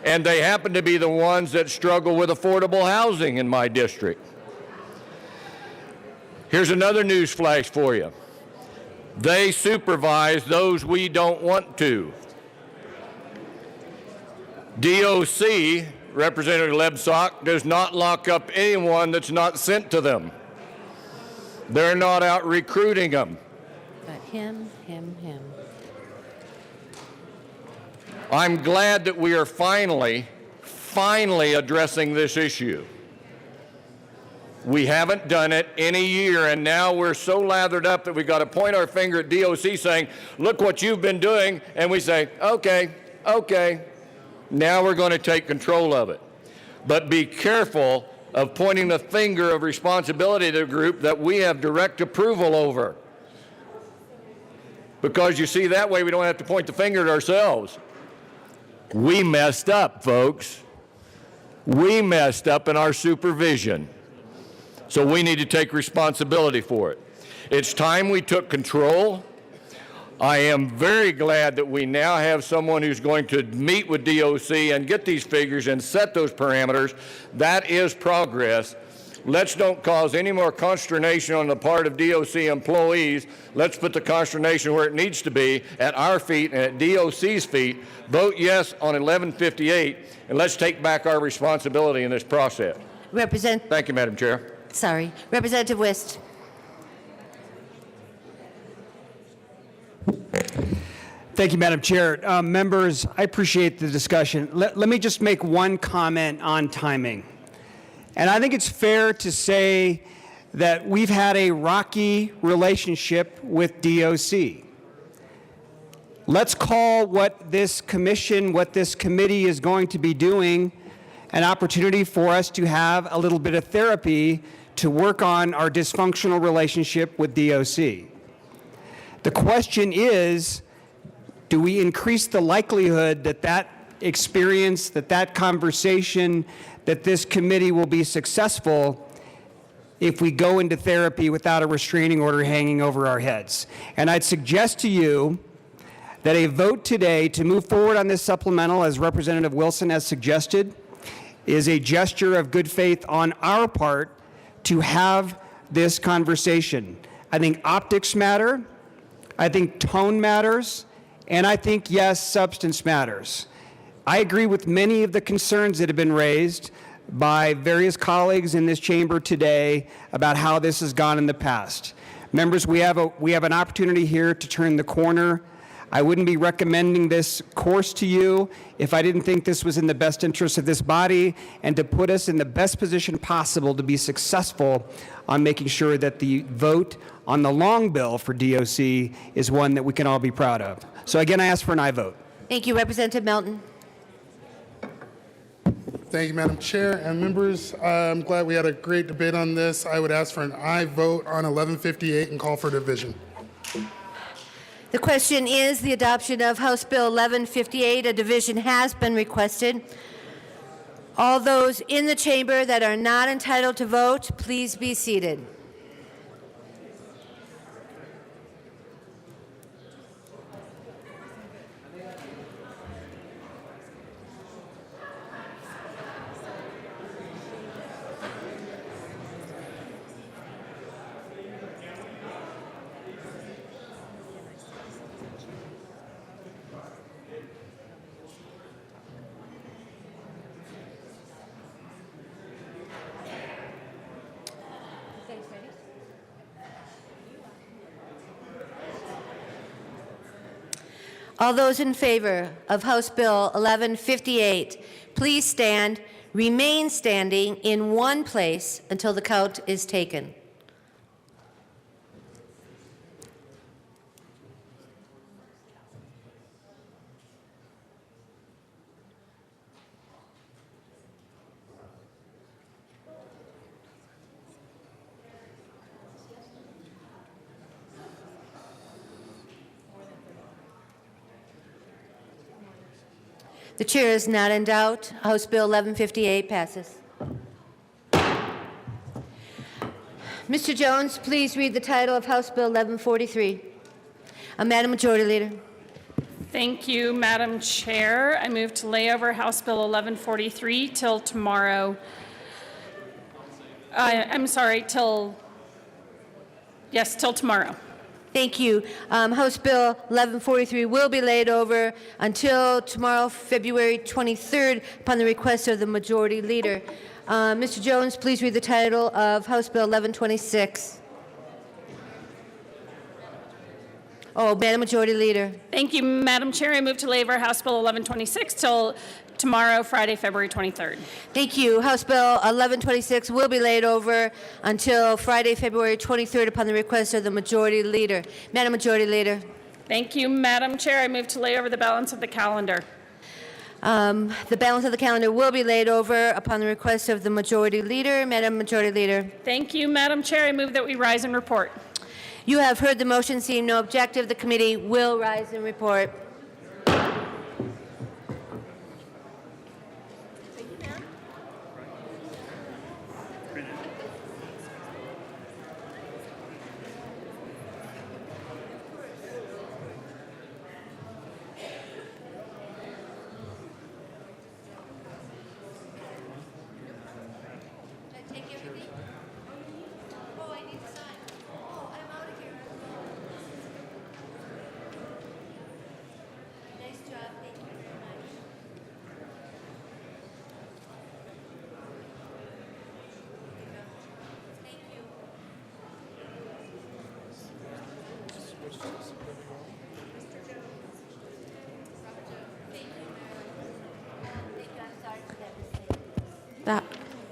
and they happen to be the ones that struggle with affordable housing in my district. Here's another news flash for you. They supervise those we don't want to. DOC, Representative Lebsack, does not lock up anyone that's not sent to them. They're not out recruiting them. But him. I'm glad that we are finally addressing this issue. We haven't done it in a year, and now we're so lathered up that we've got to point our finger at DOC saying, look what you've been doing, and we say, okay, now we're going to take control of it. But be careful of pointing the finger of responsibility to the group that we have direct approval over. Because you see, that way we don't have to point the finger at ourselves. We messed up, folks. We messed up in our supervision. So we need to take responsibility for it. It's time we took control. I am very glad that we now have someone who's going to meet with DOC and get these figures and set those parameters. That is progress. Let's don't cause any more consternation on the part of DOC employees. Let's put the consternation where it needs to be, at our feet and at DOC's feet. Vote yes on 1158, and let's take back our responsibility in this process. Thank you, Madam Chair. Representative Wist. Thank you, Madam Chair. Members, I appreciate the discussion. Let me just make one comment on timing. And I think it's fair to say that we've had a rocky relationship with DOC. Let's call what this commission, what this committee is going to be doing, an opportunity for us to have a little bit of therapy to work on our dysfunctional relationship with DOC. The question is, do we increase the likelihood that that experience, that conversation, that this committee will be successful if we go into therapy without a restraining order hanging over our heads? And I'd suggest to you that a vote today to move forward on this supplemental, as Representative Wilson has suggested, is a gesture of good faith on our part to have this conversation. I think optics matter, I think tone matters, and I think, yes, substance matters. I agree with many of the concerns that have been raised by various colleagues in this chamber today about how this has gone in the past. Members, we have an opportunity here to turn the corner. I wouldn't be recommending this course to you if I didn't think this was in the best interest of this body and to put us in the best position possible to be successful on making sure that the vote on the long bill for DOC is one that we can all be proud of. So again, I ask for an aye vote. Thank you, Representative Melton. Thank you, Madam Chair and members. I'm glad we had a great debate on this. I would ask for an aye vote on 1158 and call for division. The question is the adoption of House Bill 1158. A division has been requested. All those in the chamber that are not entitled to vote, please be seated. All those in favor of House Bill 1158, please stand, remain standing in one place until the count is taken. The chair is not in doubt. House Bill 1158 passes. Mr. Jones, please read the title of House Bill 1143. Madam Majority Leader. Thank you, Madam Chair. I move to lay over House Bill 1143 till tomorrow. Till tomorrow. Thank you. House Bill 1143 will be laid over until tomorrow, February 23rd, upon the request of the Majority Leader. Mr. Jones, please read the title of House Bill 1126. Oh, Madam Majority Leader. Thank you, Madam Chair. I move to lay over House Bill 1126 till tomorrow, Friday, February 23rd. Thank you. House Bill 1126 will be laid over until Friday, February 23rd, upon the request of the Majority Leader. Madam Majority Leader. Thank you, Madam Chair. I move to lay over the balance of the calendar. The balance of the calendar will be laid over upon the request of the Majority Leader. Madam Majority Leader. Thank you, Madam Chair. I move that we rise and report. You have heard the motion. Seeing no objective, the committee will rise and report.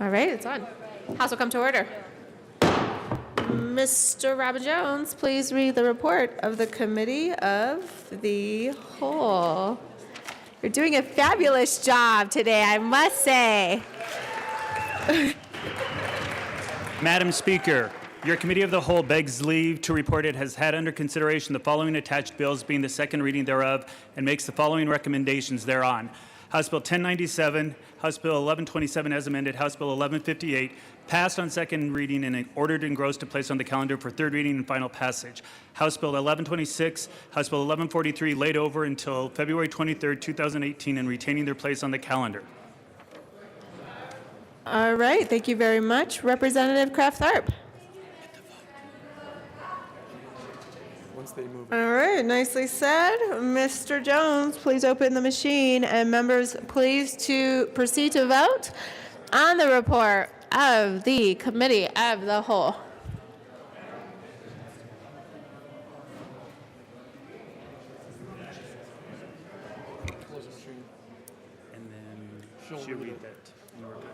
All right, it's on. House will come to order. Mr. Robin Jones, please read the report of the Committee of the Whole. You're doing a fabulous job today, I must say. Madam Speaker, your Committee of the Whole begs leave to report it has had under consideration the following attached bills being the second reading thereof and makes the following recommendations thereon. House Bill 1097, House Bill 1127 as amended, House Bill 1158, passed on second reading and ordered and engrossed to place on the calendar for third reading and final passage. House Bill 1126, House Bill 1143 laid over until February 23rd, 2018 and retaining their place on the calendar. All right, thank you very much. Representative Kraft-Tharp. All right, nicely said. Mr. Jones, please open the machine, and members, please to proceed to vote on the report of the Committee of the Whole. And then she'll read that. and we're good.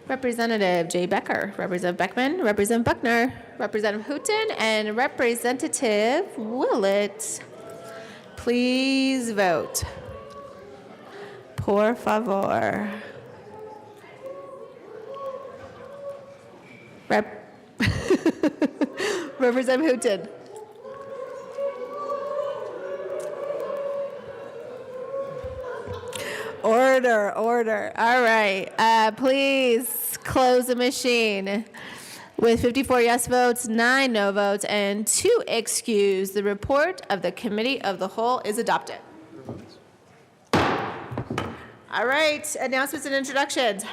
Representative Jay Becker, Representative Beckman, Representative Buckner, Representative Hooton, and Representative Willett. Please vote. Por favor. Representative Hooton. Order, order. All right. Please close the machine. With 54 yes votes, 9 no votes, and 2 excused, the report of the Committee of the Whole is adopted. All right. Announcements and introductions.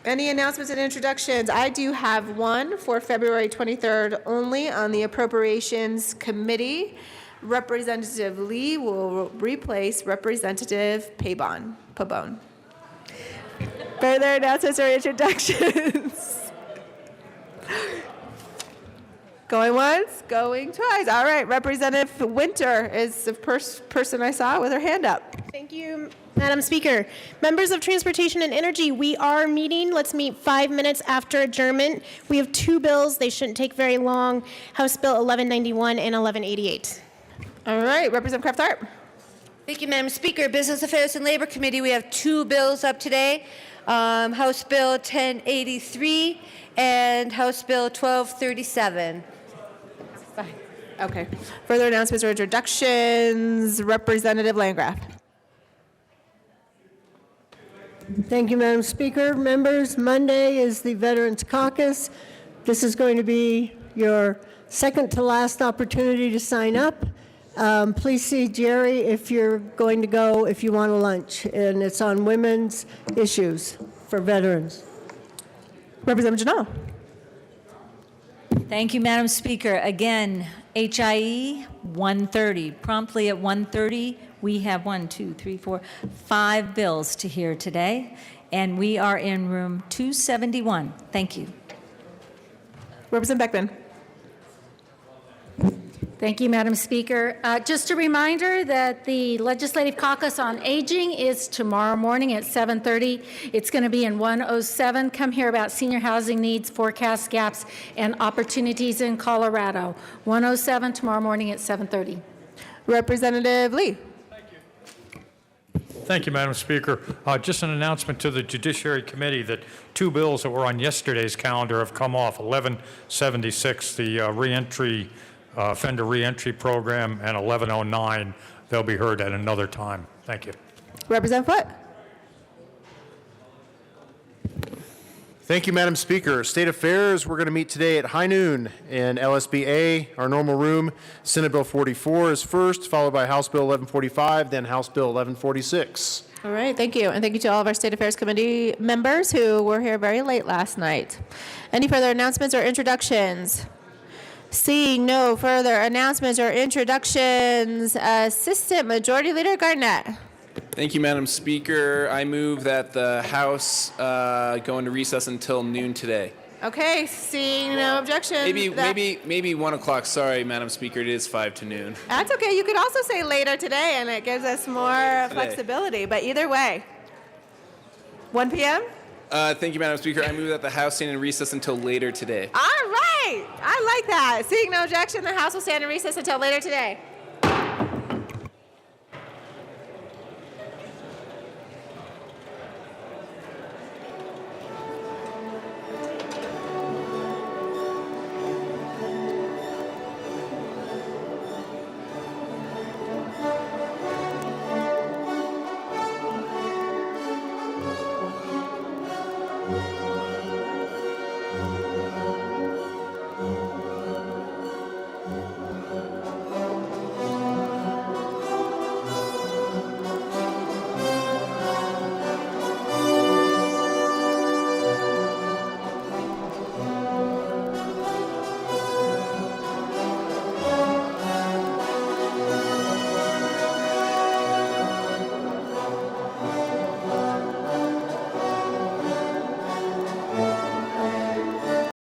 Any announcements and introductions? I do have one for February 23rd only on the Appropriations Committee. Representative Lee will replace Representative Pabon. Further announcements or introductions? Going once, going twice. All right, Representative Winter is the person I saw with her hand up. Thank you, Madam Speaker. Members of Transportation and Energy, we are meeting. Let's meet 5 minutes after adjournment. We have two bills. They shouldn't take very long. House Bill 1191 and 1188. All right, Representative Kraft-Hart. Thank you, Madam Speaker. Business Affairs and Labor Committee, we have two bills up today. House Bill 1083 and House Bill 1237. Okay. Further announcements or introductions? Representative Landgraf. Thank you, Madam Speaker. Members, Monday is the Veterans Caucus. This is going to be your second to last opportunity to sign up. Please see Jerry if you're going to go, if you want a lunch, and it's on women's issues for veterans. Representative Janelle. Thank you, Madam Speaker. Again, HIE 130. Promptly at 1:30, we have 5 bills to hear today, and we are in room 271. Thank you. Representative Beckman. Thank you, Madam Speaker. Just a reminder that the Legislative Caucus on Aging is tomorrow morning at 7:30. It's going to be in 107. Come hear about senior housing needs, forecast gaps, and opportunities in Colorado. 107 tomorrow morning at 7:30. Representative Lee. Thank you, Madam Speaker. Just an announcement to the Judiciary Committee that two bills that were on yesterday's calendar have come off. 1176, the reentry offender reentry program, and 1109. They'll be heard at another time. Thank you. Representative Foote. Thank you, Madam Speaker. State Affairs, we're going to meet today at high noon in LSBA, our normal room. Senate Bill 44 is first, followed by House Bill 1145, then House Bill 1146. All right, thank you. And thank you to all of our State Affairs Committee members who were here very late last night. Any further announcements or introductions? Seeing no further announcements or introductions, Assistant Majority Leader Garnett. Thank you, Madam Speaker. I move that the House go into recess until noon today. Okay, seeing no objection. Maybe 1 o'clock. Sorry, Madam Speaker. It is 5 to noon. That's okay. You could also say later today, and it gives us more flexibility. But either way, 1 p.m. Thank you, Madam Speaker. I move that the House stand in recess until later today. All right. I like that. Seeing no objection, the House will stand in recess until later today.